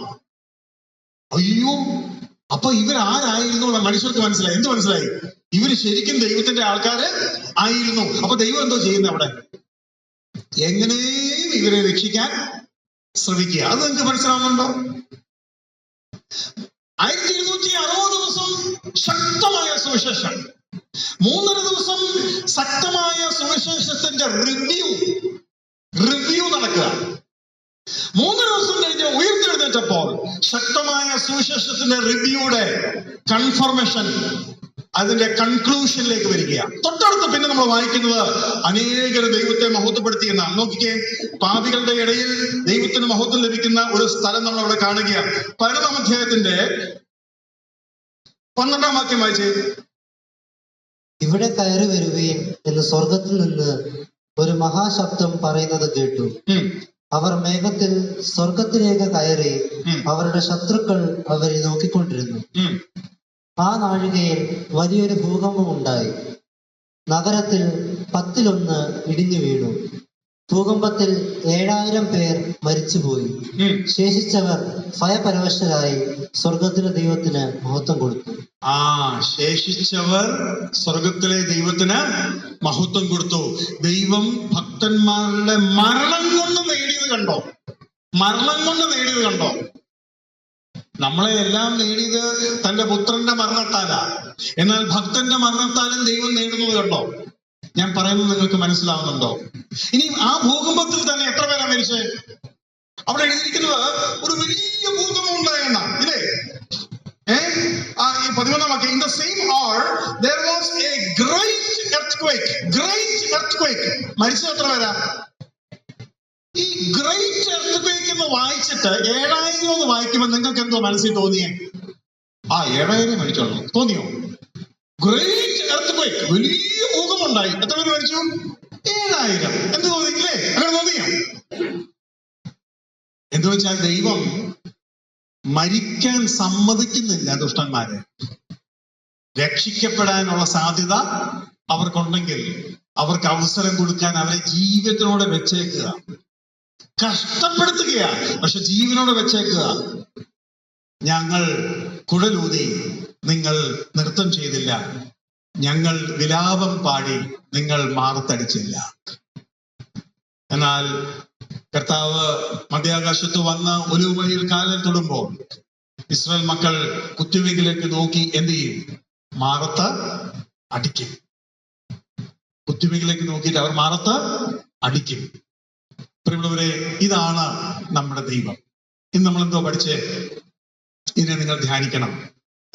അയ്യോ, അപ്പൊ ഇവരാരായിരുന്നു മനുഷ്യർക്ക് മനസ്സിലായി. എന്ത് മനസ്സിലായി? ഇവര് ശരിക്കും ദൈവത്തിന്റെ ആൾക്കാര് ആയിരുന്നു. അപ്പൊ ദൈവം എന്തോ ചെയ്യുന്നത്? അവിടെ എങ്ങനെയും ഇവരെ രക്ഷിക്കാൻ ശ്രമിക്കുക. അത് നിങ്ങൾക്ക് മനസ്സിലാവുന്നുണ്ടോ? 1260 ദിവസം ശക്തമായ സുവിശേഷം, 3.5 ദിവസം ശക്തമായ സുവിശേഷത്തിന്റെ റിവ്യൂ നടക്കുക. 3 ദിവസം കഴിഞ്ഞ് ഉയർത്തെഴുന്നേറ്റപ്പോൾ ശക്തമായ സുവിശേഷത്തിന്റെ റിവ്യൂയുടെ കൺഫർമേഷൻ അതിന്റെ കൺക്ലൂഷനിലേക്ക് വരികയാണ്. തൊട്ടടുത്ത് പിന്നെ നമ്മൾ വായിക്കുന്നത് അനേകർ ദൈവത്തെ മഹത്വപ്പെടുത്തിയെന്നാണ്. നോക്കിക്കേ, പാപികളുടെ ഇടയിൽ ദൈവത്തിന് മഹത്വം ലഭിക്കുന്ന ഒരു സ്ഥലം നമ്മൾ അവിടെ കാണുകയാണ്. 15-ാം അധ്യായത്തിന്റെ 12-ാം വാക്യം വായിച്ചേ. ഇവിടെ കയറി വരുവീൻ എന്ന് സ്വർഗത്തിൽ നിന്ന് ഒരു മഹാശബ്ദം പറയുന്നത് കേട്ടു. അവർ മേഘത്തിൽ സ്വർഗത്തിലേക്ക് കയറി അവരുടെ ശത്രുക്കൾ അവരെ നോക്കിക്കൊണ്ടിരുന്നു. ആ നാഴികയിൽ വലിയൊരു ഭൂകമ്പം ഉണ്ടായി. നഗരത്തിൽ 10-1 ഇടിഞ്ഞു വീണു. ഭൂകമ്പത്തിൽ 7000 പേർ മരിച്ചുപോയി. ശേഷിച്ചവർ ഭയപരവശരായി സ്വർഗത്തിലെ ദൈവത്തിന് മഹത്വം കൊടുത്തു. ശേഷിച്ചവർ സ്വർഗത്തിലെ ദൈവത്തിന് മഹത്വം കൊടുത്തു. ദൈവം ഭക്തന്മാരുടെ മരണം കൊണ്ട് നേടിയത് കണ്ടോ? മരണം കൊണ്ട് നേടിയത് കണ്ടോ? നമ്മളെ എല്ലാം നേടിയത് തന്റെ പുത്രന്റെ മരണത്താലാ. എന്നാൽ ഭക്തന്റെ മരണത്താലും ദൈവം നേടുന്നത് കണ്ടോ? ഞാൻ പറയുന്നത് നിങ്ങൾക്ക് മനസ്സിലാവുന്നുണ്ടോ? ഇനി ആ ഭൂകമ്പത്തിൽ തന്നെ എത്ര പേരാ മരിച്ചേ? അവിടെ എഴുതിയിരിക്കുന്നത് ഒരു വലിയ ഭൂകമ്പം ഉണ്ടായെന്ന, ഇല്ലേ? ഈ 11-ാം വാക്യം, in the same hour there was a great earthquake. മരിച്ചത് എത്ര പേരാ? ഈ ഗ്രേറ്റ് എർത്ത് എന്ന് വായിച്ചിട്ട് 7000 എന്ന് വായിക്കുമ്പോൾ നിങ്ങൾക്ക് എന്തോ മനസ്സിൽ തോന്നിയേ? 7000 മരിച്ചോളൂ തോന്നിയോ? ഗ്രേറ്റ് എർത്ത് ക്വേക്ക്, വലിയ ഭൂകമ്പം ഉണ്ടായി. എത്ര പേര് മരിച്ചു? 7000. എന്ത് തോന്നിയില്ലേ? അങ്ങനെ തോന്നിയോ? എന്ന് വെച്ചാൽ ദൈവം മരിക്കാൻ സമ്മതിക്കുന്നില്ല ദുഷ്ടന്മാരെ. രക്ഷിക്കപ്പെടാനുള്ള സാധ്യത അവർക്കുണ്ടെങ്കിൽ അവർക്ക് അവസരം കൊടുക്കാൻ അവരെ ജീവിതത്തിനോടെ വെച്ചേക്കുക. കഷ്ടപ്പെടുത്തുകയാ, പക്ഷെ ജീവനോടെ വെച്ചേക്കുക. ഞങ്ങൾ കുഴലൂതി, നിങ്ങൾ നൃത്തം ചെയ്തില്ല. ഞങ്ങൾ വിലാപം പാടി, നിങ്ങൾ മാറത്തടിച്ചില്ല. എന്നാൽ കർത്താവ് മധ്യാകാശത്ത് വന്ന് ഒലിവുമലയിൽ കാലിൽ തൊടുമ്പോൾ ഇസ്രായേൽ മക്കൾ കുത്തുവിലേക്ക് നോക്കി എന്ത് ചെയ്യും? മാറത്ത് അടിക്കും. കുത്തുവിലേക്ക് നോക്കിയിട്ട് അവർ മാറത്ത് അടിക്കും. പ്രിയമുള്ളവരെ, ഇതാണ് നമ്മുടെ ദൈവം. ഇന്ന് നമ്മൾ എന്തോ പഠിച്ചേ? ഇതിനെ നിങ്ങൾ ധ്യാനിക്കണം.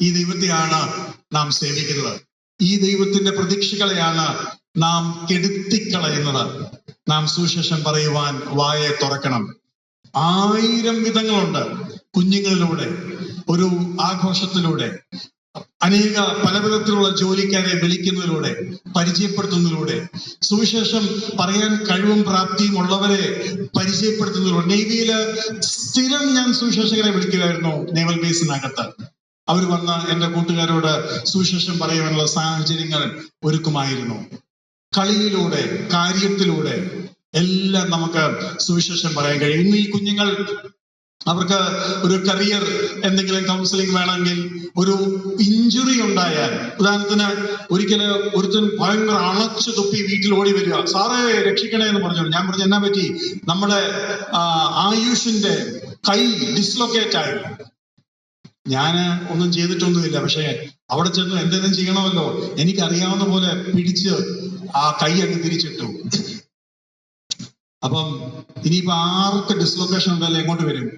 ഈ ദൈവത്തെയാണ് നാം സേവിക്കുന്നത്. ഈ ദൈവത്തിന്റെ പ്രതീക്ഷകളെയാണ് നാം കെടുത്തിക്കളയുന്നത്. നാം സുവിശേഷം പറയുവാൻ വായെ തുറക്കണം. 1000 വിധങ്ങളുണ്ട്. കുഞ്ഞുങ്ങളിലൂടെ, ഒരു ആഘോഷത്തിലൂടെ, അനേക പല വിധത്തിലുള്ള ജോലിക്കാരെ വിളിക്കുന്നതിലൂടെ, പരിചയപ്പെടുത്തുന്നതിലൂടെ, സുവിശേഷം പറയാൻ കഴിവും പ്രാപ്തിയും ഉള്ളവരെ പരിചയപ്പെടുത്തുന്നതിലൂടെ. നേവിയില് സ്ഥിരം ഞാൻ സുവിശേഷകരെ വിളിക്കുമായിരുന്നു. നേവൽ ബേസിനകത്ത് അവർ വന്ന് എന്റെ കൂട്ടുകാരോട് സുവിശേഷം പറയാനുള്ള സാഹചര്യങ്ങൾ ഒരുക്കുമായിരുന്നു. കളിയിലൂടെ, കാര്യത്തിലൂടെ എല്ലാം നമുക്ക് സുവിശേഷം പറയാൻ കഴിയും. ഇന്ന് ഈ കുഞ്ഞുങ്ങൾ, അവർക്ക് ഒരു കരിയർ എന്തെങ്കിലും കൗൺസിലിംഗ് വേണമെങ്കിൽ, ഒരു ഇഞ്ചുറി ഉണ്ടായാൽ, ഉദാഹരണത്തിന് ഒരിക്കല് ഒരുത്തൻ ഭയങ്കര അണച്ചു തുപ്പി വീട്ടിൽ ഓടി വരിക, സാറേ രക്ഷിക്കണേ എന്ന് പറഞ്ഞു. ഞാൻ പറഞ്ഞു, എന്നാ പറ്റി? നമ്മുടെ ആയുഷിന്റെ കൈ ഡിസ്ലൊക്കേറ്റ് ആയി. ഞാന് ഒന്നും ചെയ്തിട്ടൊന്നുമില്ല, പക്ഷെ അവിടെ ചെന്ന് എന്തെങ്കിലും ചെയ്യണമല്ലോ. എനിക്കറിയാവുന്ന പോലെ പിടിച്ച് ആ കൈ അങ്ങ് തിരിച്ചിട്ടു. അപ്പം ഇനിയിപ്പോ ആർക്ക് ഡിസ്ലൊക്കേഷൻ ഉണ്ടല്ലോ എങ്ങോട്ട് വരും?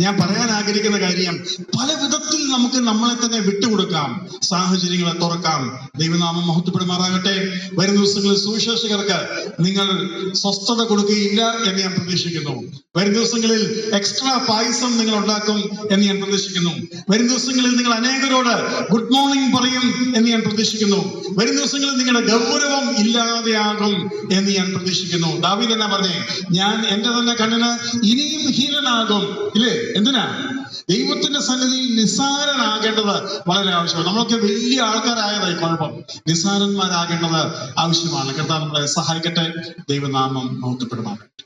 ഞാൻ പറയാൻ ആഗ്രഹിക്കുന്ന കാര്യം, പല വിധത്തിൽ നമുക്ക് നമ്മളെ തന്നെ വിട്ടുകൊടുക്കാം, സാഹചര്യങ്ങളെ തുറക്കാം. ദൈവനാമം മഹത്വപ്പെടുമാറാകട്ടെ. വരും ദിവസങ്ങളിൽ സുവിശേഷകർക്ക് നിങ്ങൾ സ്വസ്ഥത കൊടുക്കുകയില്ല എന്ന് ഞാൻ പ്രതീക്ഷിക്കുന്നു. വരും ദിവസങ്ങളിൽ എക്സ്ട്രാ പായസം നിങ്ങൾ ഉണ്ടാക്കും എന്ന് ഞാൻ പ്രതീക്ഷിക്കുന്നു. വരും ദിവസങ്ങളിൽ നിങ്ങൾ അനേകരോട് ഗുഡ് മോർണിംഗ് പറയും എന്ന് ഞാൻ പ്രതീക്ഷിക്കുന്നു. വരും ദിവസങ്ങളിൽ നിങ്ങളുടെ ഗൗരവം ഇല്ലാതെയാകും എന്ന് ഞാൻ പ്രതീക്ഷിക്കുന്നു. ദാവീദ് എന്നാ പറഞ്ഞേ? ഞാൻ എന്റെ തന്നെ കണ്ണിന് ഇനിയും ഹീനനാകും. ഇല്ലേ? എന്തിനാ? ദൈവത്തിന്റെ സന്നിധിയിൽ നിസ്സാരനാകേണ്ടത് വളരെ ആവശ്യമാണ്. നമ്മളൊക്കെ വലിയ ആൾക്കാരായതായി കുഴപ്പം. നിസ്സാരന്മാരാകേണ്ടത് ആവശ്യമാണ്. കർത്താവ് നമ്മളെ സഹായിക്കട്ടെ. ദൈവനാമം മഹത്വപ്പെടുമാറാകട്ടെ.